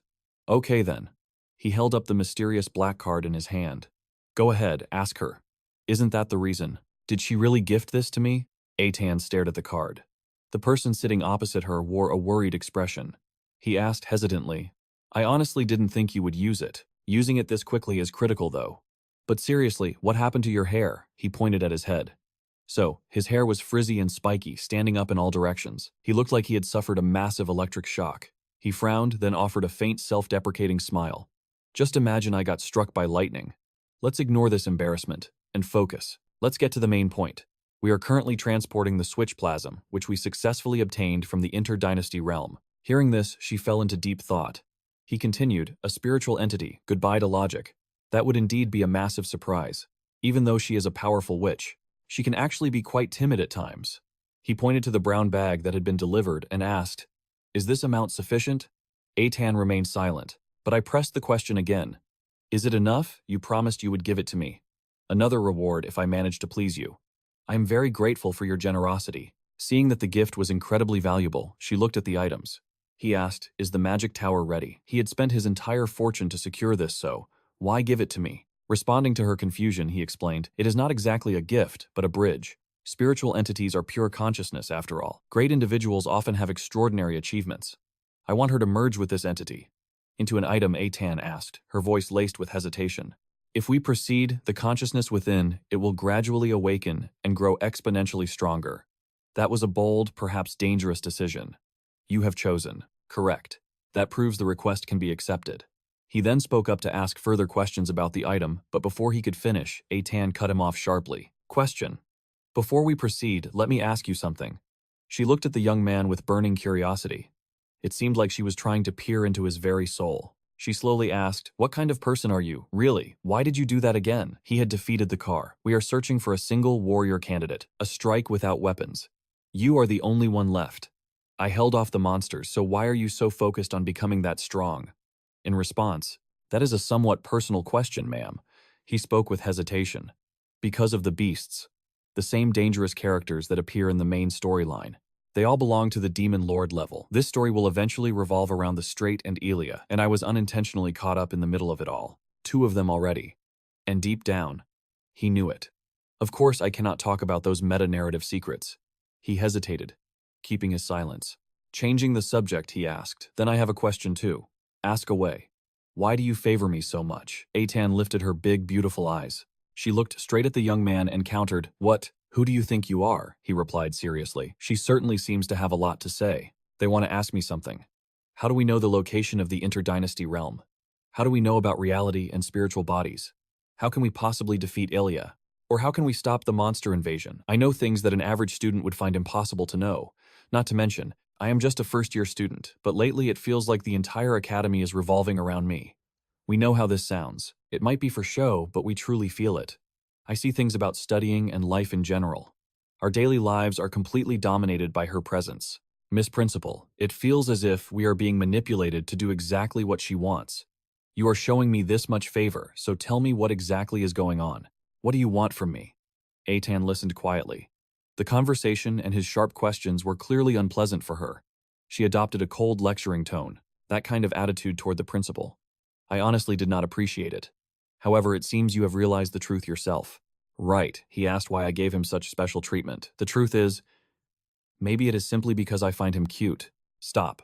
"Okay then." He held up the mysterious black card in his hand. "Go ahead, ask her. Isn't that the reason? Did she really gift this to me?" Atan stared at the card. The person sitting opposite her wore a worried expression. He asked hesitantly, "I honestly didn't think you would use it. Using it this quickly is critical though. But seriously, what happened to your hair?" He pointed at his head. So, his hair was frizzy and spiky, standing up in all directions. He looked like he had suffered a massive electric shock. He frowned, then offered a faint self-deprecating smile. "Just imagine I got struck by lightning. Let's ignore this embarrassment and focus. Let's get to the main point. We are currently transporting the switch plasm, which we successfully obtained from the interdynasty realm." Hearing this, she fell into deep thought. He continued, "A spiritual entity, goodbye to logic. That would indeed be a massive surprise. Even though she is a powerful witch, she can actually be quite timid at times." He pointed to the brown bag that had been delivered and asked, "Is this amount sufficient?" Atan remained silent, but I pressed the question again. "Is it enough? You promised you would give it to me. Another reward if I managed to please you. I am very grateful for your generosity." Seeing that the gift was incredibly valuable, she looked at the items. He asked, "Is the magic tower ready?" He had spent his entire fortune to secure this, so why give it to me? Responding to her confusion, he explained, "It is not exactly a gift, but a bridge. Spiritual entities are pure consciousness, after all. Great individuals often have extraordinary achievements. I want her to merge with this entity." Into an item, Atan asked, her voice laced with hesitation. "If we proceed, the consciousness within, it will gradually awaken and grow exponentially stronger." That was a bold, perhaps dangerous decision. "You have chosen. Correct. That proves the request can be accepted." He then spoke up to ask further questions about the item, but before he could finish, Atan cut him off sharply. "Question. Before we proceed, let me ask you something." She looked at the young man with burning curiosity. It seemed like she was trying to peer into his very soul. She slowly asked, "What kind of person are you? Really? Why did you do that again?" He had defeated the car. "We are searching for a single warrior candidate, a strike without weapons. You are the only one left. I held off the monsters, so why are you so focused on becoming that strong?" In response, "That is a somewhat personal question, ma'am." He spoke with hesitation. "Because of the beasts. The same dangerous characters that appear in the main storyline. They all belong to the Demon Lord level. This story will eventually revolve around the Strait and Elia, and I was unintentionally caught up in the middle of it all. 2 of them already. And deep down, he knew it. Of course, I cannot talk about those meta-narrative secrets." He hesitated, keeping his silence. Changing the subject, he asked, "Then I have a question too. Ask away. Why do you favor me so much?" Atan lifted her big, beautiful eyes. She looked straight at the young man and countered, "What? Who do you think you are?" He replied seriously. "She certainly seems to have a lot to say. They want to ask me something. How do we know the location of the interdynasty realm? How do we know about reality and spiritual bodies? How can we possibly defeat Elia? Or how can we stop the monster invasion? I know things that an average student would find impossible to know. Not to mention, I am just a first-year student, but lately it feels like the entire academy is revolving around me. We know how this sounds. It might be for show, but we truly feel it. I see things about studying and life in general. Our daily lives are completely dominated by her presence. Miss Principal, it feels as if we are being manipulated to do exactly what she wants. You are showing me this much favor, so tell me what exactly is going on. What do you want from me?" Atan listened quietly. The conversation and his sharp questions were clearly unpleasant for her. She adopted a cold lecturing tone, that kind of attitude toward the principal. I honestly did not appreciate it. However, it seems you have realized the truth yourself. Right, he asked why I gave him such special treatment. The truth is, maybe it is simply because I find him cute. Stop.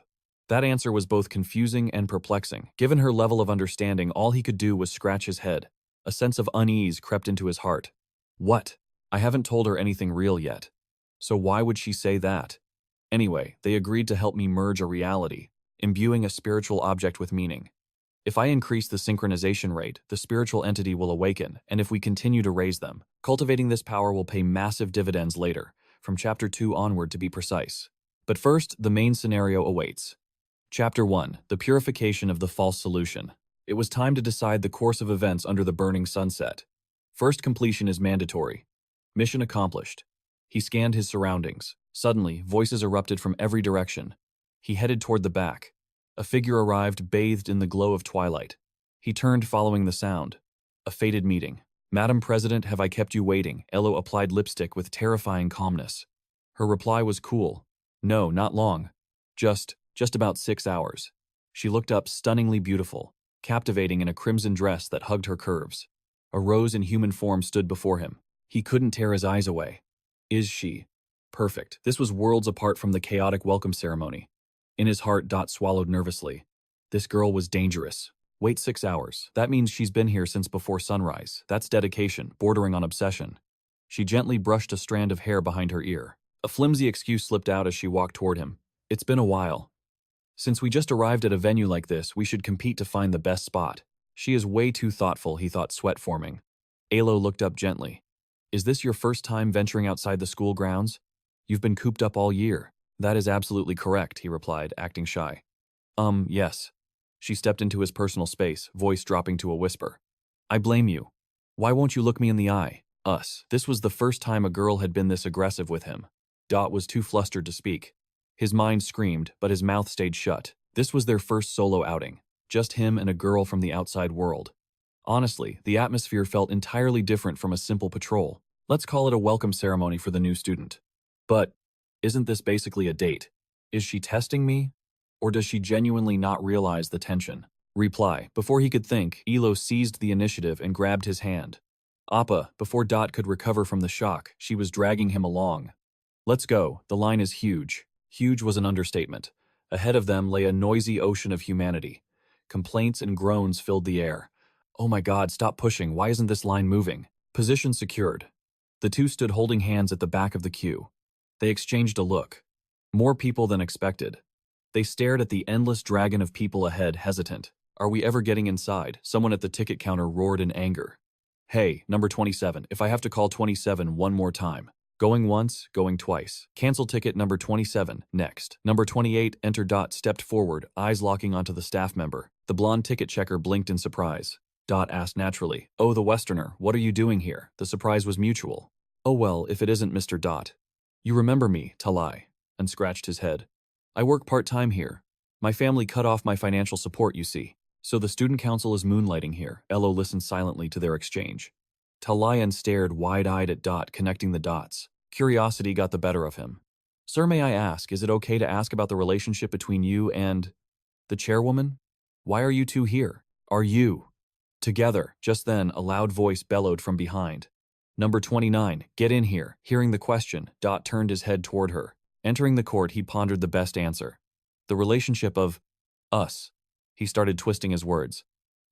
That answer was both confusing and perplexing. Given her level of understanding, all he could do was scratch his head. A sense of unease crept into his heart. What? I haven't told her anything real yet. So why would she say that? Anyway, they agreed to help me merge a reality, imbuing a spiritual object with meaning. If I increase the synchronization rate, the spiritual entity will awaken, and if we continue to raise them, cultivating this power will pay massive dividends later, from Chapter 2 onward to be precise. But first, the main scenario awaits. Chapter 1, The Purification of the False Solution. It was time to decide the course of events under the burning sunset. First completion is mandatory. Mission accomplished. He scanned his surroundings. Suddenly, voices erupted from every direction. He headed toward the back. A figure arrived bathed in the glow of twilight. He turned following the sound. A fated meeting. Madam President, have I kept you waiting? Elo applied lipstick with terrifying calmness. Her reply was cool. No, not long. Just about 6 hours. She looked up stunningly beautiful, captivating in a crimson dress that hugged her curves. A rose in human form stood before him. He couldn't tear his eyes away. Is she? Perfect. This was worlds apart from the chaotic welcome ceremony. In his heart, Dot swallowed nervously. This girl was dangerous. Wait 6 hours. That means she's been here since before sunrise. That's dedication, bordering on obsession. She gently brushed a strand of hair behind her ear. A flimsy excuse slipped out as she walked toward him. It's been a while. Since we just arrived at a venue like this, we should compete to find the best spot. She is way too thoughtful, he thought, sweat forming. Alo looked up gently. Is this your first time venturing outside the school grounds? You've been cooped up all year. That is absolutely correct, he replied, acting shy. Yes. She stepped into his personal space, voice dropping to a whisper. I blame you. Why won't you look me in the eye? Us. This was the first time a girl had been this aggressive with him. Dot was too flustered to speak. His mind screamed, but his mouth stayed shut. This was their first solo outing. Just him and a girl from the outside world. Honestly, the atmosphere felt entirely different from a simple patrol. Let's call it a welcome ceremony for the new student. But, isn't this basically a date? Is she testing me? Or does she genuinely not realize the tension? Reply. Before he could think, Elo seized the initiative and grabbed his hand. Appa, before Dot could recover from the shock, she was dragging him along. Let's go. The line is huge. Huge was an understatement. Ahead of them lay a noisy ocean of humanity. Complaints and groans filled the air. Oh my God, stop pushing. Why isn't this line moving? Position secured. The two stood holding hands at the back of the queue. They exchanged a look. More people than expected. They stared at the endless dragon of people ahead, hesitant. Are we ever getting inside? Someone at the ticket counter roared in anger. Hey, number 27, if I have to call 27 one more time. Going once, going twice. Cancel ticket number 27, next. Number 28, enter. Dot stepped forward, eyes locking onto the staff member. The blonde ticket checker blinked in surprise. Dot asked naturally, oh, the Westerner, what are you doing here? The surprise was mutual. Oh well, if it isn't Mr. Dot. You remember me, Talai, and scratched his head. I work part-time here. My family cut off my financial support, you see. So the student council is moonlighting here. Elo listened silently to their exchange. Talayan stared wide-eyed at Dot, connecting the dots. Curiosity got the better of him. Sir, may I ask, is it okay to ask about the relationship between you and the chairwoman? Why are you two here? Are you together? Just then, a loud voice bellowed from behind. Number 29, get in here. Hearing the question, Dot turned his head toward her. Entering the court, he pondered the best answer. The relationship of us. He started twisting his words.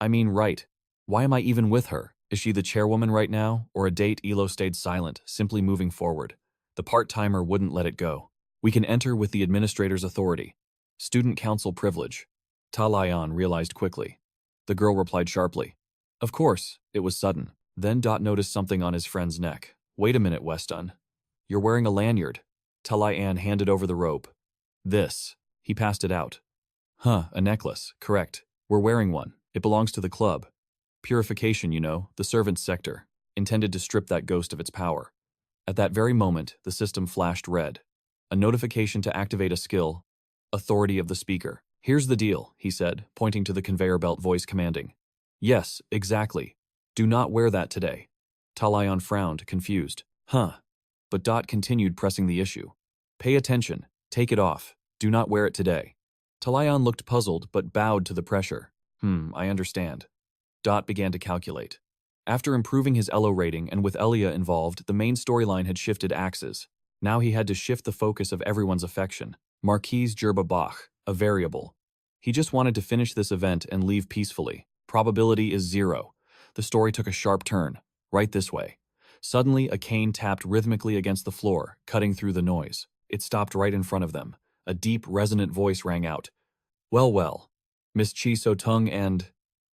I mean, right. Why am I even with her? Is she the chairwoman right now, or a date? Elo stayed silent, simply moving forward. The part-timer wouldn't let it go. We can enter with the administrator's authority. Student council privilege. Talayan realized quickly. The girl replied sharply. Of course, it was sudden. Then Dot noticed something on his friend's neck. Wait a minute, Weston. You're wearing a lanyard. Talayan handed over the rope. This. He passed it out. Huh, a necklace. Correct. We're wearing one. It belongs to the club. Purification, you know, the servants' sector, intended to strip that ghost of its power. At that very moment, the system flashed red. A notification to activate a skill. Authority of the speaker. Here's the deal, he said, pointing to the conveyor belt, voice commanding. Yes, exactly. Do not wear that today. Talayan frowned, confused. Huh. But Dot continued pressing the issue. Pay attention. Take it off. Do not wear it today. Talayan looked puzzled but bowed to the pressure. I understand. Dot began to calculate. After improving his Elo rating and with Elia involved, the main storyline had shifted axes. Now he had to shift the focus of everyone's affection. Marquise Jerba Bach, a variable. He just wanted to finish this event and leave peacefully. Probability is 0. The story took a sharp turn. Right this way. Suddenly, a cane tapped rhythmically against the floor, cutting through the noise. It stopped right in front of them. A deep, resonant voice rang out. Well, well. Miss Chi So Tung and...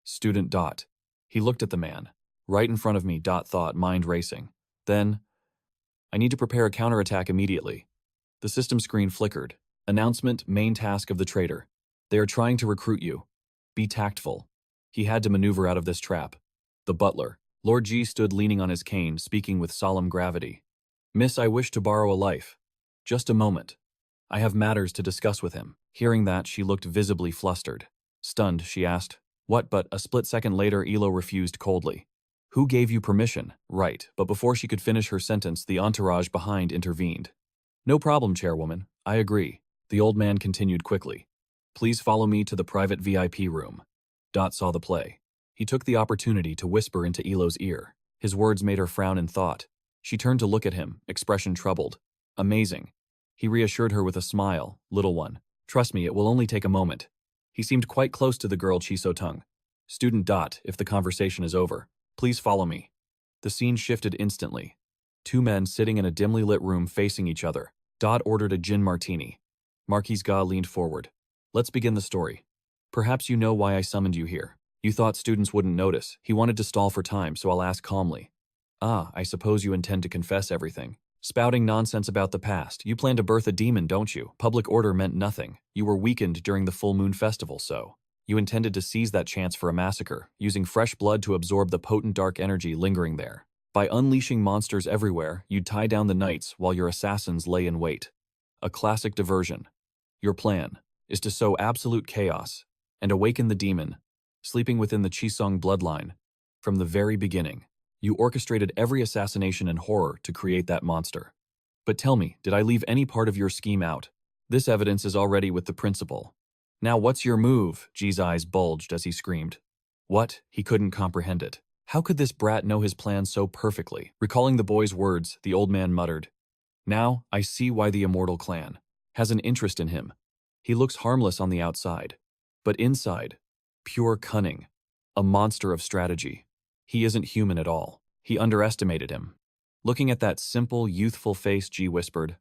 Student Dot. He looked at the man. Right in front of me, Dot thought, mind racing. Then... I need to prepare a counterattack immediately. The system screen flickered. Announcement, main task of the traitor. They are trying to recruit you. Be tactful. He had to maneuver out of this trap. The butler. Lord G stood leaning on his cane, speaking with solemn gravity. Miss, I wish to borrow a life. Just a moment. I have matters to discuss with him. Hearing that, she looked visibly flustered. Stunned, she asked, What? But a split second later, Elo refused coldly. Who gave you permission? Right, but before she could finish her sentence, the entourage behind intervened. No problem, chairwoman. I agree. The old man continued quickly. Please follow me to the private VIP room. Dot saw the play. He took the opportunity to whisper into Elo's ear. His words made her frown in thought. She turned to look at him, expression troubled. Amazing. He reassured her with a smile. Little one. Trust me, it will only take a moment. He seemed quite close to the girl Chi So Tung. Student Dot, if the conversation is over, please follow me. The scene shifted instantly. Two men sitting in a dimly lit room facing each other. Dot ordered a gin martini. Marquis Ga leaned forward. Let's begin the story. Perhaps you know why I summoned you here. You thought students wouldn't notice. He wanted to stall for time, so I'll ask calmly. Ah, I suppose you intend to confess everything. Spouting nonsense about the past. You plan to birth a demon, don't you? Public order meant nothing. You were weakened during the full moon festival, so you intended to seize that chance for a massacre, using fresh blood to absorb the potent dark energy lingering there. By unleashing monsters everywhere, you'd tie down the nights while your assassins lay in wait. A classic diversion. Your plan is to sow absolute chaos and awaken the demon, sleeping within the Chisung bloodline. From the very beginning, you orchestrated every assassination and horror to create that monster. But tell me, did I leave any part of your scheme out? This evidence is already with the principal. Now what's your move? G's eyes bulged as he screamed. What? He couldn't comprehend it. How could this brat know his plan so perfectly? Recalling the boy's words, the old man muttered. Now, I see why the immortal clan has an interest in him. He looks harmless on the outside, but inside, pure cunning, a monster of strategy. He isn't human at all. He underestimated him. Looking at that simple, youthful face, G whispered,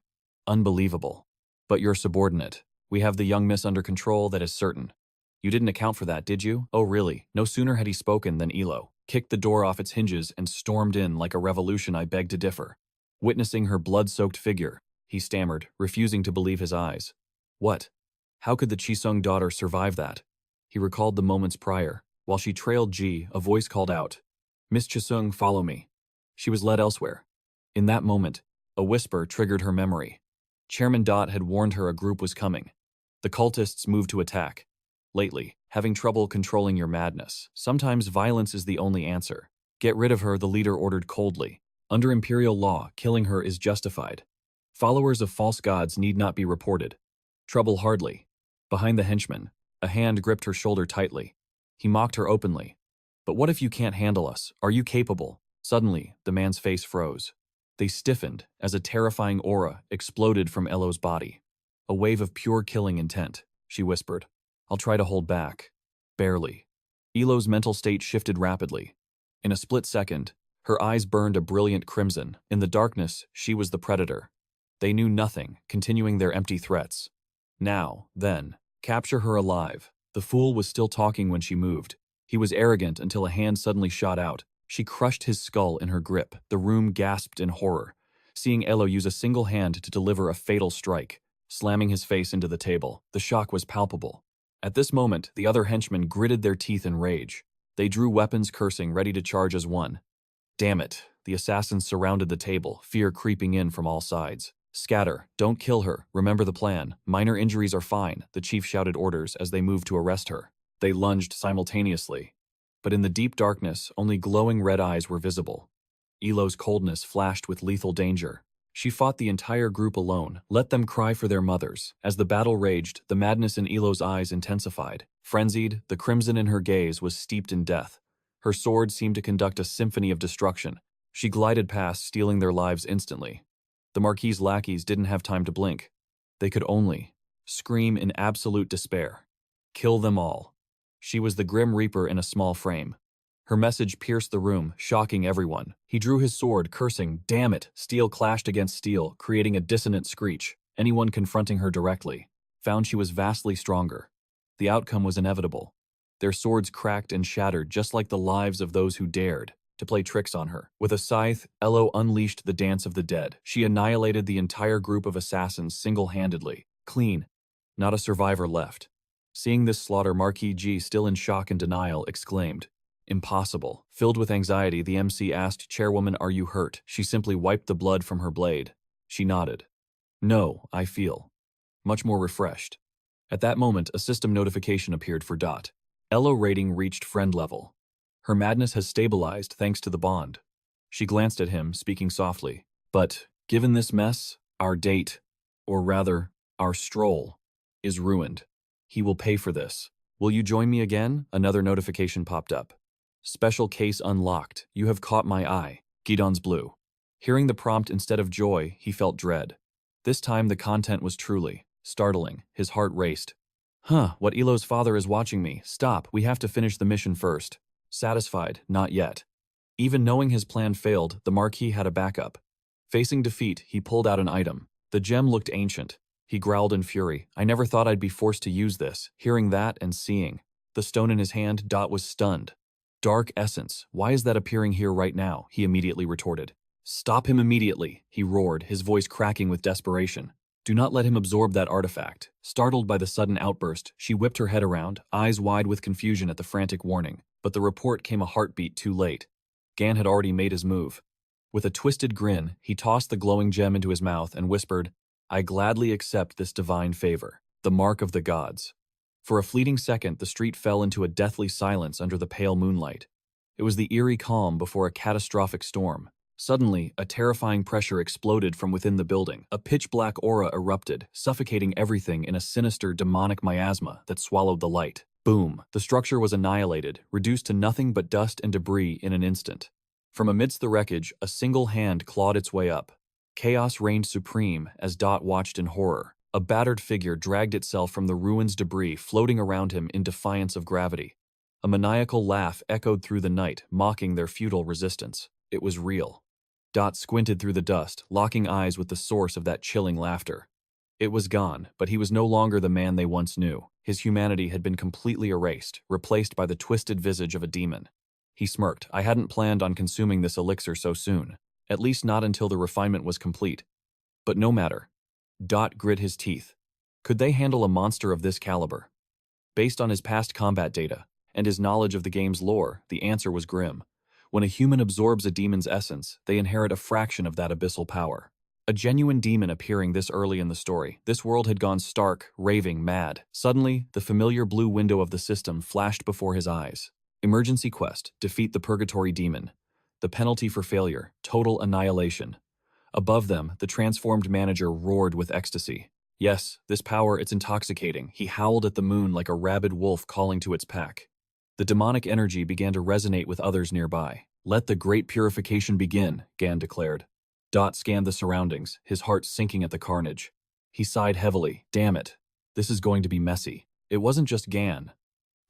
Unbelievable. But you're subordinate. We have the young miss under control, that is certain. You didn't account for that, did you? Oh really? No sooner had he spoken than Elo kicked the door off its hinges and stormed in like a revolution. I beg to differ. Witnessing her blood-soaked figure, he stammered, refusing to believe his eyes. What? How could the Chisung daughter survive that? He recalled the moments prior. While she trailed G, a voice called out, Miss Chisung, follow me. She was led elsewhere. In that moment, a whisper triggered her memory. Chairman Dot had warned her a group was coming. The cultists moved to attack. Lately, having trouble controlling your madness. Sometimes violence is the only answer. Get rid of her, the leader ordered coldly. Under imperial law, killing her is justified. Followers of false gods need not be reported. Trouble hardly. Behind the henchman, a hand gripped her shoulder tightly. He mocked her openly. But what if you can't handle us? Are you capable? Suddenly, the man's face froze. They stiffened as a terrifying aura exploded from Elo's body. A wave of pure killing intent, she whispered. I'll try to hold back. Barely. Elo's mental state shifted rapidly. In a split second, her eyes burned a brilliant crimson. In the darkness, she was the predator. They knew nothing, continuing their empty threats. Now, then, capture her alive. The fool was still talking when she moved. He was arrogant until a hand suddenly shot out. She crushed his skull in her grip. The room gasped in horror, seeing Elo use a single hand to deliver a fatal strike, slamming his face into the table. The shock was palpable. At this moment, the other henchmen gritted their teeth in rage. They drew weapons, cursing, ready to charge as one. Damn it. The assassins surrounded the table, fear creeping in from all sides. Scatter. Don't kill her. Remember the plan. Minor injuries are fine, the chief shouted orders as they moved to arrest her. They lunged simultaneously. But in the deep darkness, only glowing red eyes were visible. Elo's coldness flashed with lethal danger. She fought the entire group alone, let them cry for their mothers. As the battle raged, the madness in Elo's eyes intensified. Frenzied, the crimson in her gaze was steeped in death. Her sword seemed to conduct a symphony of destruction. She glided past, stealing their lives instantly. The Marquis's lackeys didn't have time to blink. They could only scream in absolute despair. Kill them all. She was the Grim Reaper in a small frame. Her message pierced the room, shocking everyone. He drew his sword, cursing, "Damn it!" Steel clashed against steel, creating a dissonant screech. Anyone confronting her directly found she was vastly stronger. The outcome was inevitable. Their swords cracked and shattered just like the lives of those who dared to play tricks on her. With a scythe, Elo unleashed the dance of the dead. She annihilated the entire group of assassins single-handedly. Clean. Not a survivor left. Seeing this slaughter, Marquis G, still in shock and denial, exclaimed, "Impossible." Filled with anxiety, the MC asked, "Chairwoman, are you hurt?" She simply wiped the blood from her blade. She nodded. "No, I feel much more refreshed." At that moment, a system notification appeared for Dot. Elo rating reached friend level. Her madness has stabilized thanks to the bond. She glanced at him, speaking softly. "But, given this mess, our date, or rather, our stroll, is ruined. He will pay for this. Will you join me again?" Another notification popped up. "Special case unlocked. You have caught my eye." Gidon's blue. Hearing the prompt instead of joy, he felt dread. This time the content was truly startling. His heart raced. What Elo's father is watching me. Stop, we have to finish the mission first." Satisfied, not yet. Even knowing his plan failed, the Marquis had a backup. Facing defeat, he pulled out an item. The gem looked ancient. He growled in fury. "I never thought I'd be forced to use this." Hearing that and seeing the stone in his hand, Dot was stunned. "Dark essence, why is that appearing here right now?" he immediately retorted. "Stop him immediately," he roared, his voice cracking with desperation. "Do not let him absorb that artifact." Startled by the sudden outburst, she whipped her head around, eyes wide with confusion at the frantic warning. But the report came a heartbeat too late. Gan had already made his move. With a twisted grin, he tossed the glowing gem into his mouth and whispered, "I gladly accept this divine favor, the mark of the gods." For a fleeting second, the street fell into a deathly silence under the pale moonlight. It was the eerie calm before a catastrophic storm. Suddenly, a terrifying pressure exploded from within the building. A pitch-black aura erupted, suffocating everything in a sinister, demonic miasma that swallowed the light. Boom! The structure was annihilated, reduced to nothing but dust and debris in an instant. From amidst the wreckage, a single hand clawed its way up. Chaos reigned supreme as Dot watched in horror. A battered figure dragged itself from the ruins' debris, floating around him in defiance of gravity. A maniacal laugh echoed through the night, mocking their futile resistance. It was real. Dot squinted through the dust, locking eyes with the source of that chilling laughter. It was gone, but he was no longer the man they once knew. His humanity had been completely erased, replaced by the twisted visage of a demon. He smirked. "I hadn't planned on consuming this elixir so soon. At least not until the refinement was complete. But no matter." Dot grit his teeth. Could they handle a monster of this caliber? Based on his past combat data, and his knowledge of the game's lore, the answer was grim. When a human absorbs a demon's essence, they inherit a fraction of that abyssal power. A genuine demon appearing this early in the story, this world had gone stark, raving mad. Suddenly, the familiar blue window of the system flashed before his eyes. Emergency quest, defeat the purgatory demon. The penalty for failure, total annihilation. Above them, the transformed manager roared with ecstasy. Yes, this power, it's intoxicating. He howled at the moon like a rabid wolf calling to its pack. The demonic energy began to resonate with others nearby. "Let the great purification begin," Gan declared. Dot scanned the surroundings, his heart sinking at the carnage. He sighed heavily. Damn it. This is going to be messy. It wasn't just Gan.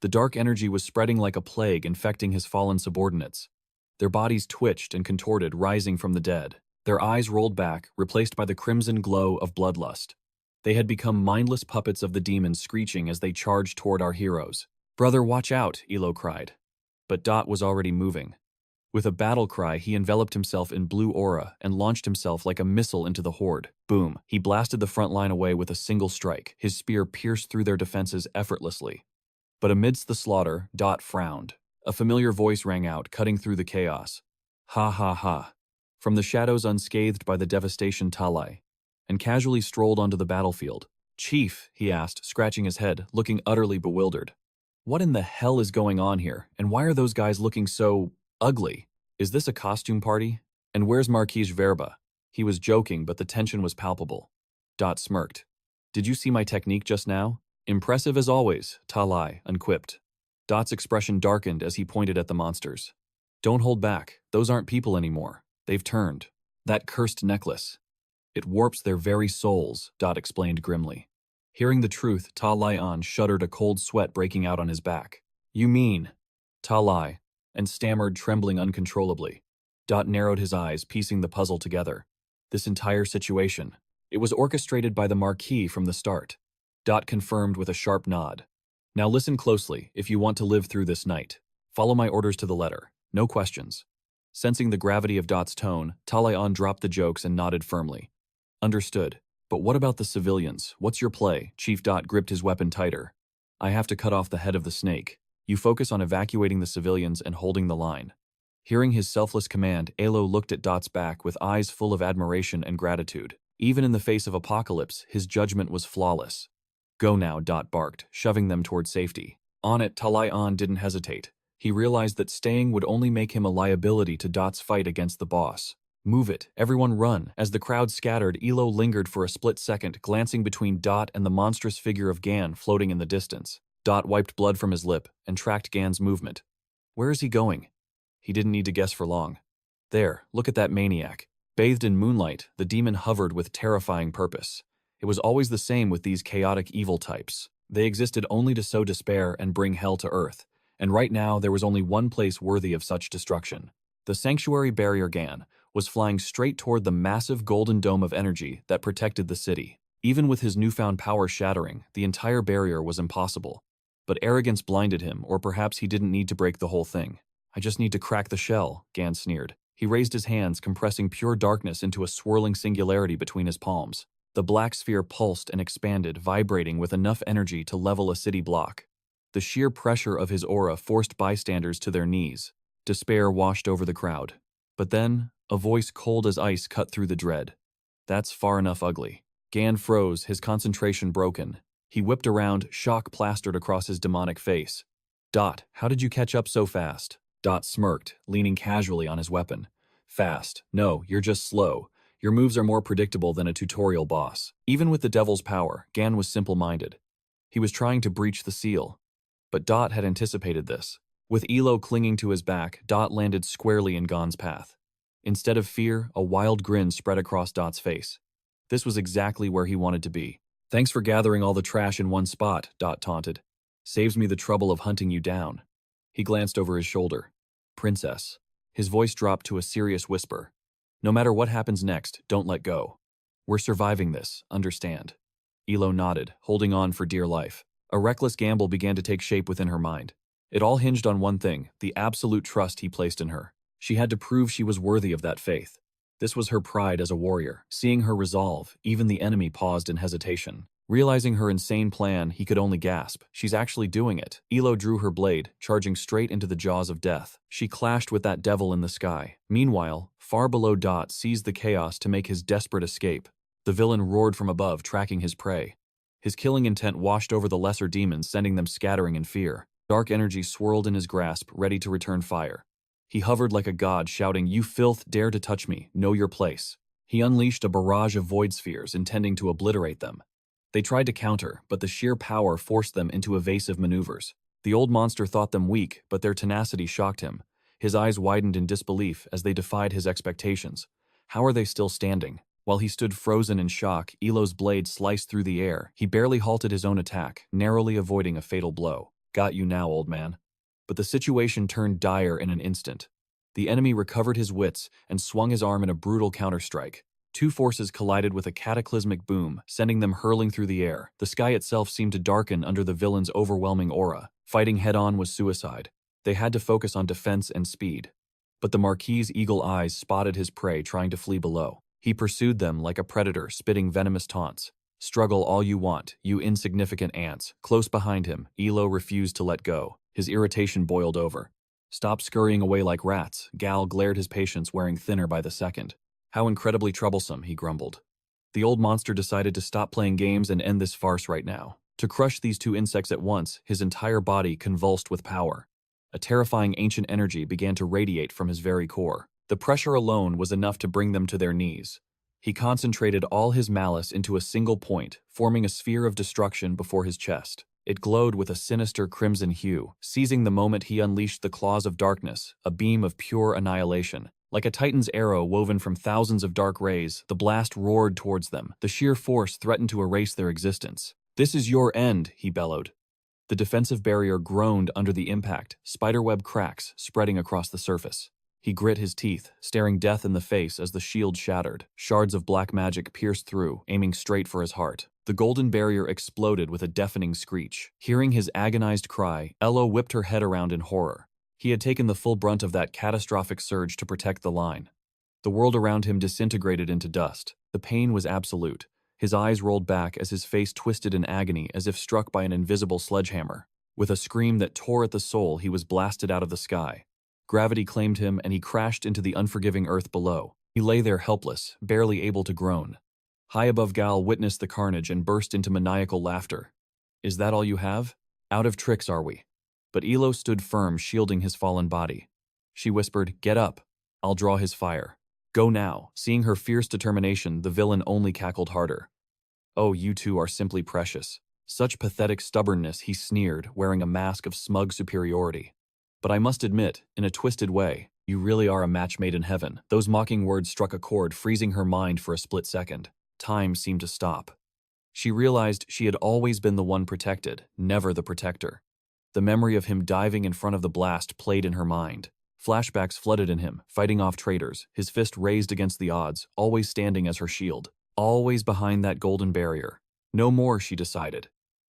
The dark energy was spreading like a plague, infecting his fallen subordinates. Their bodies twitched and contorted, rising from the dead. Their eyes rolled back, replaced by the crimson glow of bloodlust. They had become mindless puppets of the demon, screeching as they charged toward our heroes. "Brother, watch out," Elo cried. But Dot was already moving. With a battle cry, he enveloped himself in blue aura and launched himself like a missile into the horde. Boom! He blasted the front line away with a single strike. His spear pierced through their defenses effortlessly. But amidst the slaughter, Dot frowned. A familiar voice rang out, cutting through the chaos. "Ha ha ha." From the shadows unscathed by the devastation Talai, and casually strolled onto the battlefield. "Chief," he asked, scratching his head, looking utterly bewildered. "What in the hell is going on here, and why are those guys looking so ugly? Is this a costume party? And where's Marquise Verba?" He was joking, but the tension was palpable. Dot smirked. Did you see my technique just now? Impressive as always, Talai unquipped. Dot's expression darkened as he pointed at the monsters. Don't hold back, those aren't people anymore. They've turned. That cursed necklace. It warps their very souls, Dot explained grimly. Hearing the truth, Ta Lai shuddered, a cold sweat breaking out on his back. You mean? Ta Lai, and stammered, trembling uncontrollably. Dot narrowed his eyes, piecing the puzzle together. This entire situation. It was orchestrated by the Marquis from the start. Dot confirmed with a sharp nod. Now listen closely if you want to live through this night. Follow my orders to the letter. No questions. Sensing the gravity of Dot's tone, Talayan dropped the jokes and nodded firmly. Understood. But what about the civilians? What's your play? Chief Dot gripped his weapon tighter. I have to cut off the head of the snake. You focus on evacuating the civilians and holding the line. Hearing his selfless command, Alo looked at Dot's back with eyes full of admiration and gratitude. Even in the face of apocalypse, his judgment was flawless. Go now, Dot barked, shoving them toward safety. On it, Talayan didn't hesitate. He realized that staying would only make him a liability to Dot's fight against the boss. Move it, everyone run. As the crowd scattered, Elo lingered for a split second, glancing between Dot and the monstrous figure of Gan floating in the distance. Dot wiped blood from his lip and tracked Gan's movement. Where is he going? He didn't need to guess for long. There, look at that maniac. Bathed in moonlight, the demon hovered with terrifying purpose. It was always the same with these chaotic evil types. They existed only to sow despair and bring hell to earth. And right now, there was only one place worthy of such destruction. The sanctuary barrier Gan was flying straight toward the massive golden dome of energy that protected the city. Even with his newfound power shattering, the entire barrier was impossible. But arrogance blinded him, or perhaps he didn't need to break the whole thing. I just need to crack the shell, Gan sneered. He raised his hands, compressing pure darkness into a swirling singularity between his palms. The black sphere pulsed and expanded, vibrating with enough energy to level a city block. The sheer pressure of his aura forced bystanders to their knees. Despair washed over the crowd. But then, a voice cold as ice cut through the dread. That's far enough ugly. Gan froze, his concentration broken. He whipped around, shock plastered across his demonic face. Dot, how did you catch up so fast? Dot smirked, leaning casually on his weapon. Fast. No, you're just slow. Your moves are more predictable than a tutorial boss. Even with the devil's power, Gan was simple-minded. He was trying to breach the seal. But Dot had anticipated this. With Elo clinging to his back, Dot landed squarely in Gan's path. Instead of fear, a wild grin spread across Dot's face. This was exactly where he wanted to be. Thanks for gathering all the trash in one spot, Dot taunted. Saves me the trouble of hunting you down. He glanced over his shoulder. Princess. His voice dropped to a serious whisper. No matter what happens next, don't let go. We're surviving this, understand? Elo nodded, holding on for dear life. A reckless gamble began to take shape within her mind. It all hinged on one thing, the absolute trust he placed in her. She had to prove she was worthy of that faith. This was her pride as a warrior. Seeing her resolve, even the enemy paused in hesitation. Realizing her insane plan, he could only gasp. She's actually doing it. Elo drew her blade, charging straight into the jaws of death. She clashed with that devil in the sky. Meanwhile, far below Dot seized the chaos to make his desperate escape. The villain roared from above, tracking his prey. His killing intent washed over the lesser demons, sending them scattering in fear. Dark energy swirled in his grasp, ready to return fire. He hovered like a god, shouting, "You filth, dare to touch me, know your place." He unleashed a barrage of void spheres, intending to obliterate them. They tried to counter, but the sheer power forced them into evasive maneuvers. The old monster thought them weak, but their tenacity shocked him. His eyes widened in disbelief as they defied his expectations. How are they still standing? While he stood frozen in shock, Elo's blade sliced through the air. He barely halted his own attack, narrowly avoiding a fatal blow. Got you now, old man. But the situation turned dire in an instant. The enemy recovered his wits and swung his arm in a brutal counterstrike. Two forces collided with a cataclysmic boom, sending them hurling through the air. The sky itself seemed to darken under the villain's overwhelming aura. Fighting head-on was suicide. They had to focus on defense and speed. But the Marquis's eagle eyes spotted his prey trying to flee below. He pursued them like a predator, spitting venomous taunts. Struggle all you want, you insignificant ants. Close behind him, Elo refused to let go. His irritation boiled over. Stop scurrying away like rats. Gal glared his patience, wearing thinner by the second. How incredibly troublesome, he grumbled. The old monster decided to stop playing games and end this farce right now. To crush these two insects at once, his entire body convulsed with power. A terrifying ancient energy began to radiate from his very core. The pressure alone was enough to bring them to their knees. He concentrated all his malice into a single point, forming a sphere of destruction before his chest. It glowed with a sinister crimson hue. Seizing the moment, he unleashed the claws of darkness, a beam of pure annihilation. Like a titan's arrow woven from thousands of dark rays, the blast roared towards them. The sheer force threatened to erase their existence. "This is your end," he bellowed. The defensive barrier groaned under the impact, spiderweb cracks spreading across the surface. He grit his teeth, staring death in the face as the shield shattered. Shards of black magic pierced through, aiming straight for his heart. The golden barrier exploded with a deafening screech. Hearing his agonized cry, Ella whipped her head around in horror. He had taken the full brunt of that catastrophic surge to protect the line. The world around him disintegrated into dust. The pain was absolute. His eyes rolled back as his face twisted in agony as if struck by an invisible sledgehammer. With a scream that tore at the soul, he was blasted out of the sky. Gravity claimed him and he crashed into the unforgiving earth below. He lay there helpless, barely able to groan. High above, Gal witnessed the carnage and burst into maniacal laughter. "Is that all you have? Out of tricks, are we?" But Elo stood firm, shielding his fallen body. She whispered, "Get up. I'll draw his fire. Go now." Seeing her fierce determination, the villain only cackled harder. "Oh, you two are simply precious." Such pathetic stubbornness, he sneered, wearing a mask of smug superiority. "But I must admit, in a twisted way, you really are a match made in heaven." Those mocking words struck a chord, freezing her mind for a split second. Time seemed to stop. She realized she had always been the one protected, never the protector. The memory of him diving in front of the blast played in her mind. Flashbacks flooded in him, fighting off traitors, his fist raised against the odds, always standing as her shield. Always behind that golden barrier. No more, she decided.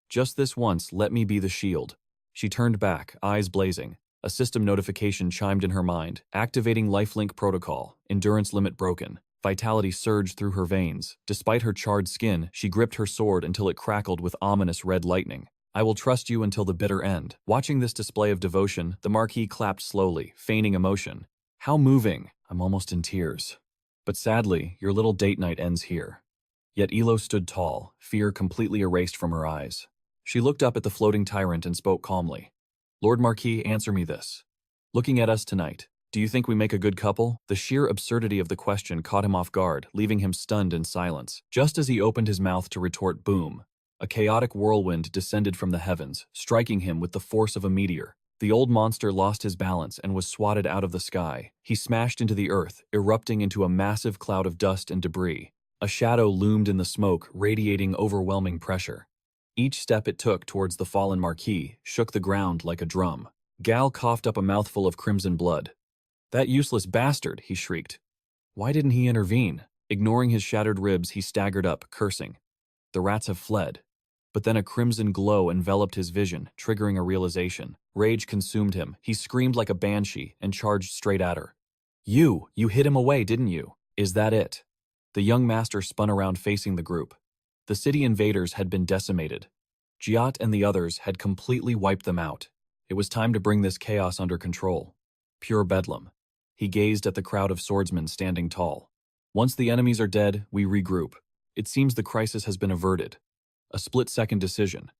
Just this once, let me be the shield. She turned back, eyes blazing. A system notification chimed in her mind, activating lifelink protocol, endurance limit broken. Vitality surged through her veins. Despite her charred skin, she gripped her sword until it crackled with ominous red lightning. "I will trust you until the bitter end." Watching this display of devotion, the Marquis clapped slowly, feigning emotion. "How moving! I'm almost in tears. But sadly, your little date night ends here." Yet Elo stood tall, fear completely erased from her eyes. She looked up at the floating tyrant and spoke calmly. "Lord Marquis, answer me this. Looking at us tonight, do you think we make a good couple?" The sheer absurdity of the question caught him off guard, leaving him stunned in silence. Just as he opened his mouth to retort, boom. A chaotic whirlwind descended from the heavens, striking him with the force of a meteor. The old monster lost his balance and was swatted out of the sky. He smashed into the earth, erupting into a massive cloud of dust and debris. A shadow loomed in the smoke, radiating overwhelming pressure. Each step it took towards the fallen Marquis shook the ground like a drum. Gal coughed up a mouthful of crimson blood. "That useless bastard," he shrieked. Why didn't he intervene? Ignoring his shattered ribs, he staggered up, cursing. The rats have fled. But then a crimson glow enveloped his vision, triggering a realization. Rage consumed him. He screamed like a banshee and charged straight at her. You hid him away, didn't you? Is that it?" The young master spun around facing the group. The city invaders had been decimated. Giat and the others had completely wiped them out. It was time to bring this chaos under control. Pure bedlam. He gazed at the crowd of swordsmen standing tall. "Once the enemies are dead, we regroup. It seems the crisis has been averted." A split-second decision.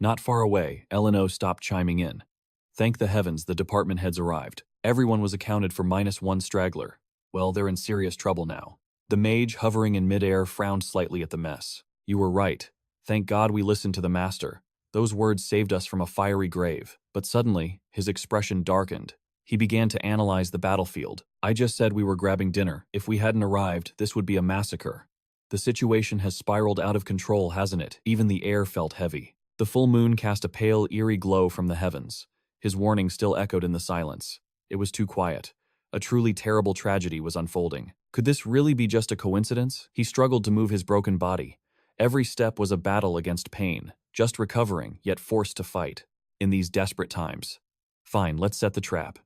Not far away, Eleno stopped chiming in. Thank the heavens, the department heads arrived. Everyone was accounted for -1 straggler. Well, they're in serious trouble now. The mage, hovering in midair, frowned slightly at the mess. "You were right. Thank God we listened to the master. Those words saved us from a fiery grave." But suddenly, his expression darkened. He began to analyze the battlefield. "I just said we were grabbing dinner. If we hadn't arrived, this would be a massacre. The situation has spiraled out of control, hasn't it?" Even the air felt heavy. The full moon cast a pale, eerie glow from the heavens. His warning still echoed in the silence. It was too quiet. A truly terrible tragedy was unfolding. Could this really be just a coincidence? He struggled to move his broken body. Every step was a battle against pain, just recovering, yet forced to fight. In these desperate times. Fine, let's set the trap.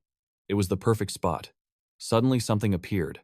It was the perfect spot. Suddenly something appeared.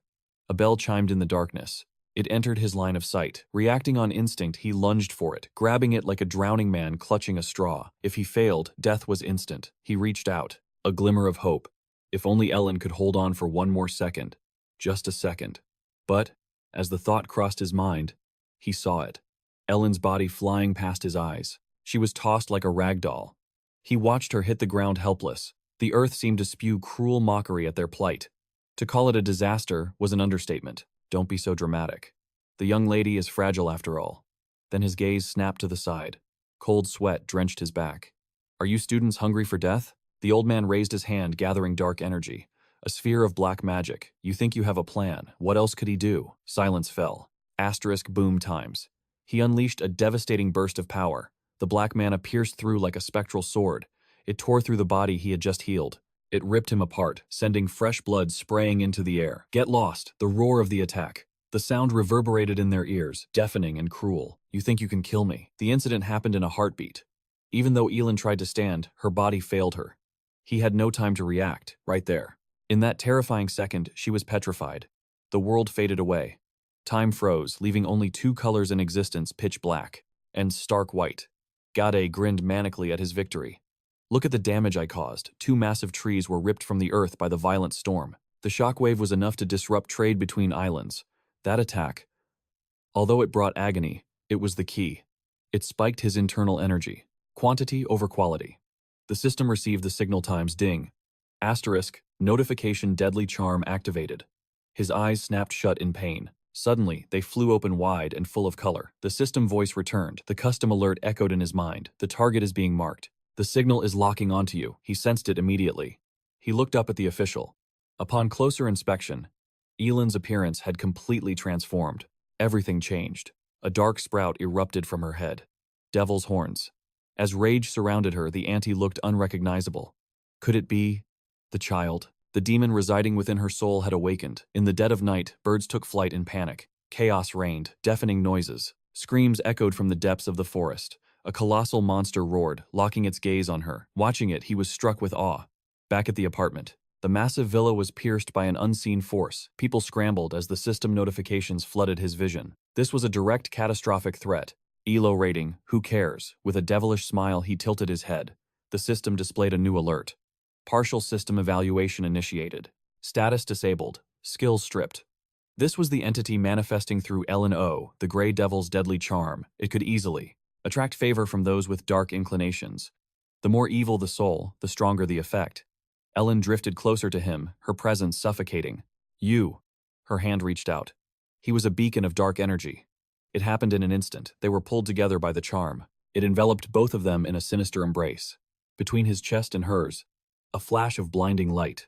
A bell chimed in the darkness. It entered his line of sight. Reacting on instinct, he lunged for it, grabbing it like a drowning man clutching a straw. If he failed, death was instant. He reached out, a glimmer of hope. If only Ellen could hold on for one more second. Just a second. But, as the thought crossed his mind, he saw it. Ellen's body flying past his eyes. She was tossed like a rag doll. He watched her hit the ground helpless. The earth seemed to spew cruel mockery at their plight. To call it a disaster was an understatement. Don't be so dramatic. The young lady is fragile after all. Then his gaze snapped to the side. Cold sweat drenched his back. Are you students hungry for death? The old man raised his hand, gathering dark energy. A sphere of black magic. You think you have a plan. What else could he do? Silence fell. Asterisk boom times. He unleashed a devastating burst of power. The black mana pierced through like a spectral sword. It tore through the body he had just healed. It ripped him apart, sending fresh blood spraying into the air. Get lost! The roar of the attack. The sound reverberated in their ears, deafening and cruel. You think you can kill me? The incident happened in a heartbeat. Even though Elin tried to stand, her body failed her. He had no time to react, right there. In that terrifying second, she was petrified. The world faded away. Time froze, leaving only two colors in existence, pitch black and stark white. Gade grinned manically at his victory. Look at the damage I caused. 2 massive trees were ripped from the earth by the violent storm. The shockwave was enough to disrupt trade between islands. That attack, although it brought agony, it was the key. It spiked his internal energy. Quantity over quality. The system received the signal times ding. Asterisk, notification deadly charm activated. His eyes snapped shut in pain. Suddenly, they flew open wide and full of color. The system voice returned. The custom alert echoed in his mind. The target is being marked. The signal is locking onto you. He sensed it immediately. He looked up at the official. Upon closer inspection, Elin's appearance had completely transformed. Everything changed. A dark sprout erupted from her head. Devil's horns. As rage surrounded her, the auntie looked unrecognizable. Could it be the child? The demon residing within her soul had awakened. In the dead of night, birds took flight in panic. Chaos reigned, deafening noises. Screams echoed from the depths of the forest. A colossal monster roared, locking its gaze on her. Watching it, he was struck with awe. Back at the apartment, the massive villa was pierced by an unseen force. People scrambled as the system notifications flooded his vision. This was a direct catastrophic threat. ELO rating, who cares? With a devilish smile, he tilted his head. The system displayed a new alert. Partial system evaluation initiated. Status disabled. Skills stripped. This was the entity manifesting through L&O, the Grey Devil's deadly charm. It could easily attract favor from those with dark inclinations. The more evil the soul, the stronger the effect. Ellen drifted closer to him, her presence suffocating. You. Her hand reached out. He was a beacon of dark energy. It happened in an instant. They were pulled together by the charm. It enveloped both of them in a sinister embrace. Between his chest and hers, a flash of blinding light.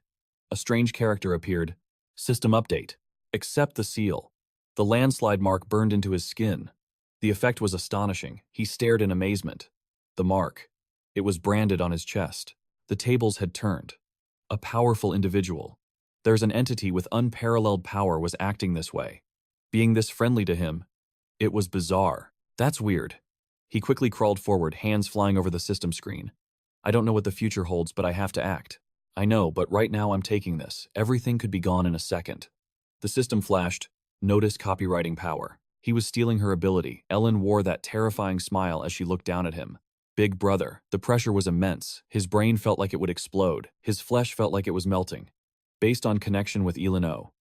A strange character appeared. System update. Accept the seal. The landslide mark burned into his skin. The effect was astonishing. He stared in amazement. The mark. It was branded on his chest. The tables had turned. A powerful individual. There's an entity with unparalleled power was acting this way. Being this friendly to him, it was bizarre. That's weird. He quickly crawled forward, hands flying over the system screen. I don't know what the future holds, but I have to act. I know, but right now I'm taking this. Everything could be gone in a second. The system flashed. Notice copywriting power. He was stealing her ability. Ellen wore that terrifying smile as she looked down at him. Big brother. The pressure was immense. His brain felt like it would explode. His flesh felt like it was melting. Based on connection with Elino.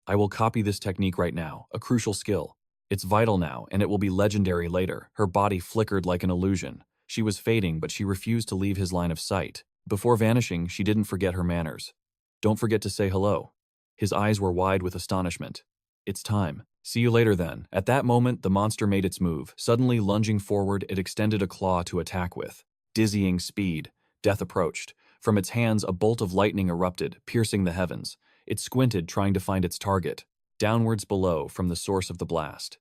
I will copy this technique right now, a crucial skill. It's vital now, and it will be legendary later. Her body flickered like an illusion. She was fading, but she refused to leave his line of sight. Before vanishing, she didn't forget her manners. Don't forget to say hello. His eyes were wide with astonishment. It's time. See you later then. At that moment, the monster made its move. Suddenly lunging forward, it extended a claw to attack with. Dizzying speed. Death approached. From its hands, a bolt of lightning erupted, piercing the heavens. It squinted, trying to find its target. Downwards below, from the source of the blast.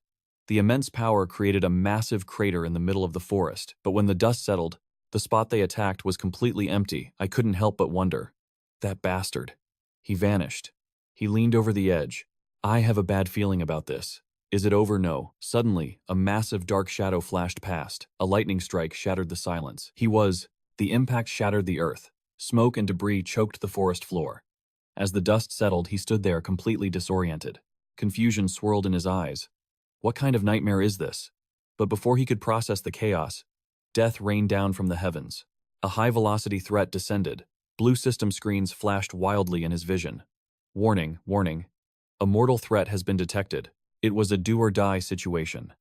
The immense power created a massive crater in the middle of the forest, but when the dust settled, the spot they attacked was completely empty. I couldn't help but wonder. That bastard. He vanished. He leaned over the edge. I have a bad feeling about this. Is it over? No. Suddenly, a massive dark shadow flashed past. A lightning strike shattered the silence. The impact shattered the earth. Smoke and debris choked the forest floor. As the dust settled, he stood there completely disoriented. Confusion swirled in his eyes. What kind of nightmare is this? But before he could process the chaos, death rained down from the heavens. A high-velocity threat descended. Blue system screens flashed wildly in his vision. Warning, warning. A mortal threat has been detected. It was a do-or-die situation.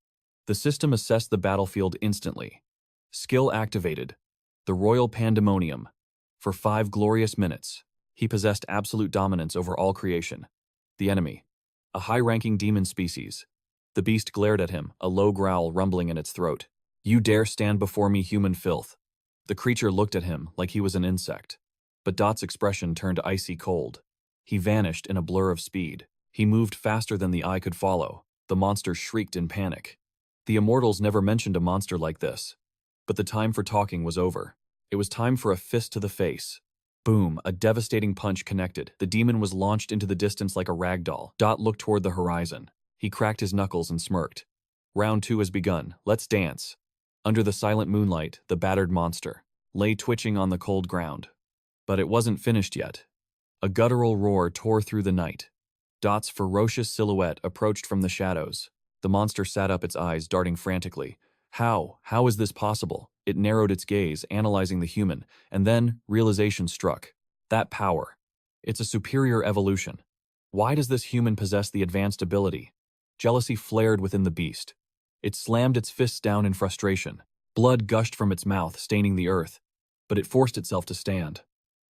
The system assessed the battlefield instantly. Skill activated. The Royal Pandemonium. For 5 glorious minutes, he possessed absolute dominance over all creation. The enemy. A high-ranking demon species. The beast glared at him, a low growl rumbling in its throat. "You dare stand before me, human filth." The creature looked at him like he was an insect. But Dot's expression turned icy cold. He vanished in a blur of speed. He moved faster than the eye could follow. The monster shrieked in panic. The Immortals never mentioned a monster like this. But the time for talking was over. It was time for a fist to the face. Boom, a devastating punch connected. The demon was launched into the distance like a rag doll. Dot looked toward the horizon. He cracked his knuckles and smirked. Round 2 has begun. Let's dance. Under the silent moonlight, the battered monster lay twitching on the cold ground. But it wasn't finished yet. A guttural roar tore through the night. Dot's ferocious silhouette approached from the shadows. The monster sat up, its eyes darting frantically. How? How is this possible? It narrowed its gaze, analyzing the human, and then realization struck. That power. It's a superior evolution. Why does this human possess the advanced ability? Jealousy flared within the beast. It slammed its fists down in frustration. Blood gushed from its mouth, staining the earth. But it forced itself to stand.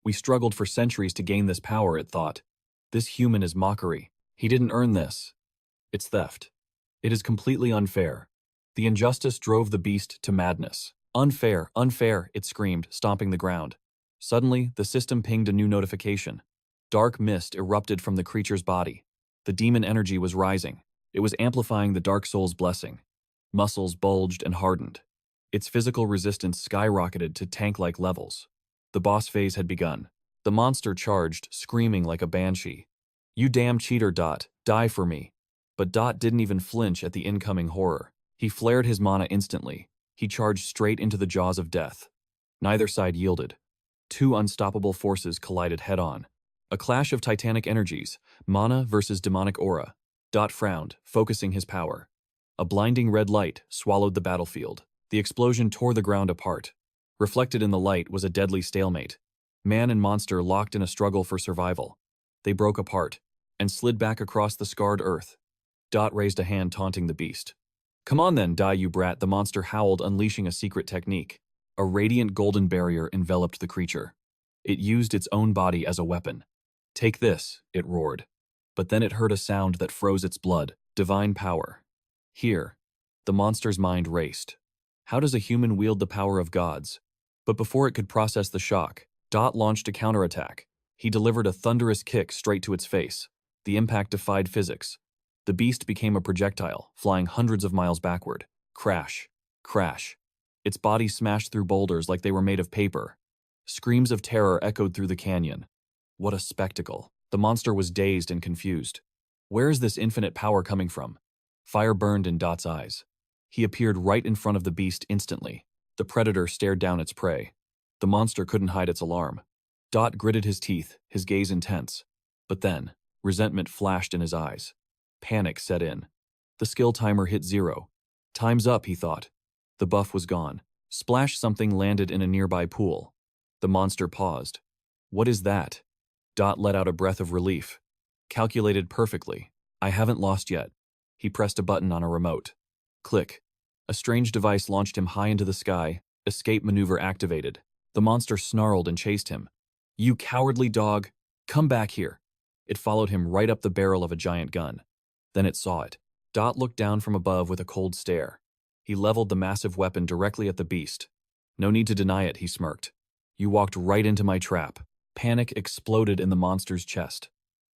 We struggled for centuries to gain this power, it thought. This human is mockery. He didn't earn this. It's theft. It is completely unfair. The injustice drove the beast to madness. Unfair, unfair, it screamed, stomping the ground. Suddenly, the system pinged a new notification. Dark mist erupted from the creature's body. The demon energy was rising. It was amplifying the Dark Soul's blessing. Muscles bulged and hardened. Its physical resistance skyrocketed to tank-like levels. The boss phase had begun. The monster charged, screaming like a banshee. "You damn cheater, Dot. Die for me." But Dot didn't even flinch at the incoming horror. He flared his mana instantly. He charged straight into the jaws of death. Neither side yielded. Two unstoppable forces collided head-on. A clash of titanic energies, mana versus demonic aura. Dot frowned, focusing his power. A blinding red light swallowed the battlefield. The explosion tore the ground apart. Reflected in the light was a deadly stalemate. Man and monster locked in a struggle for survival. They broke apart and slid back across the scarred earth. Dot raised a hand, taunting the beast. "Come on then, die you brat," the monster howled, unleashing a secret technique. A radiant golden barrier enveloped the creature. It used its own body as a weapon. "Take this," it roared. But then it heard a sound that froze its blood. Divine power. Here, the monster's mind raced. How does a human wield the power of gods? But before it could process the shock, Dot launched a counterattack. He delivered a thunderous kick straight to its face. The impact defied physics. The beast became a projectile, flying hundreds of miles backward. Crash. Crash. Its body smashed through boulders like they were made of paper. Screams of terror echoed through the canyon. What a spectacle. The monster was dazed and confused. Where is this infinite power coming from? Fire burned in Dot's eyes. He appeared right in front of the beast instantly. The predator stared down its prey. The monster couldn't hide its alarm. Dot gritted his teeth, his gaze intense. But then, resentment flashed in his eyes. Panic set in. The skill timer hit 0. Time's up, he thought. The buff was gone. Splash, something landed in a nearby pool. The monster paused. What is that? Dot let out a breath of relief. Calculated perfectly. I haven't lost yet. He pressed a button on a remote. Click. A strange device launched him high into the sky. Escape maneuver activated. The monster snarled and chased him. You cowardly dog! Come back here! It followed him right up the barrel of a giant gun. Then it saw it. Dot looked down from above with a cold stare. He leveled the massive weapon directly at the beast. No need to deny it, he smirked. You walked right into my trap. Panic exploded in the monster's chest.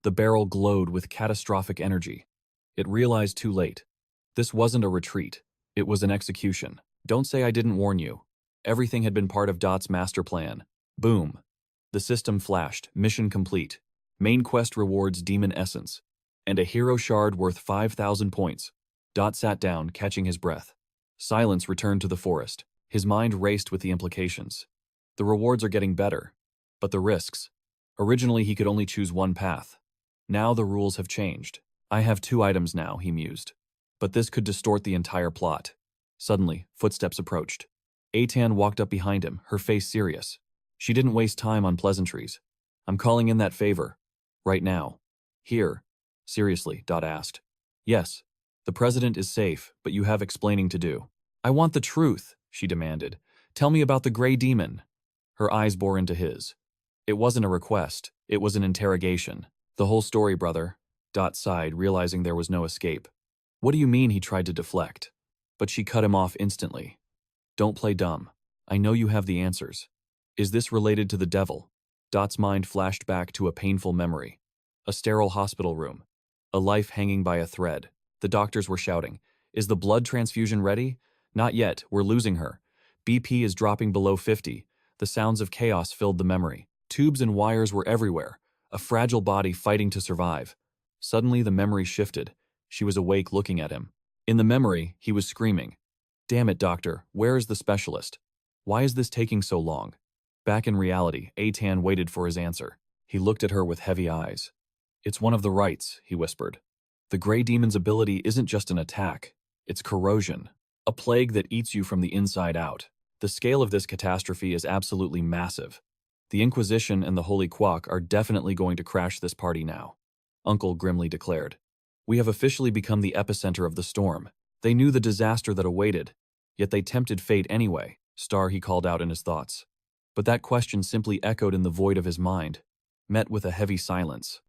The barrel glowed with catastrophic energy. It realized too late. This wasn't a retreat. It was an execution. Don't say I didn't warn you. Everything had been part of Dot's master plan. Boom. The system flashed. Mission complete. Main quest rewards demon essence. And a hero shard worth 5,000 points. Dot sat down, catching his breath. Silence returned to the forest. His mind raced with the implications. The rewards are getting better. But the risks. Originally, he could only choose one path. Now the rules have changed. I have 2 items now, he mused. But this could distort the entire plot. Suddenly, footsteps approached. Atan walked up behind him, her face serious. She didn't waste time on pleasantries. I'm calling in that favor. Right now. Here. Seriously, Dot asked. Yes. The president is safe, but you have explaining to do. I want the truth, she demanded. Tell me about the gray demon. Her eyes bore into his. It wasn't a request. It was an interrogation. The whole story, brother. Dot sighed, realizing there was no escape. What do you mean, he tried to deflect. But she cut him off instantly. Don't play dumb. I know you have the answers. Is this related to the devil? Dot's mind flashed back to a painful memory. A sterile hospital room. A life hanging by a thread. The doctors were shouting, "Is the blood transfusion ready? Not yet, we're losing her. BP is dropping below 50. The sounds of chaos filled the memory. Tubes and wires were everywhere. A fragile body fighting to survive. Suddenly the memory shifted. She was awake looking at him. In the memory, he was screaming, "Damn it, doctor, where is the specialist? Why is this taking so long?" Back in reality, Atan waited for his answer. He looked at her with heavy eyes. "It's one of the rites," he whispered. "The Grey Demon's ability isn't just an attack. It's corrosion. A plague that eats you from the inside out. The scale of this catastrophe is absolutely massive. The Inquisition and the Holy Quack are definitely going to crash this party now," Uncle grimly declared. "We have officially become the epicenter of the storm. They knew the disaster that awaited, yet they tempted fate anyway," Star he called out in his thoughts. But that question simply echoed in the void of his mind, met with a heavy silence.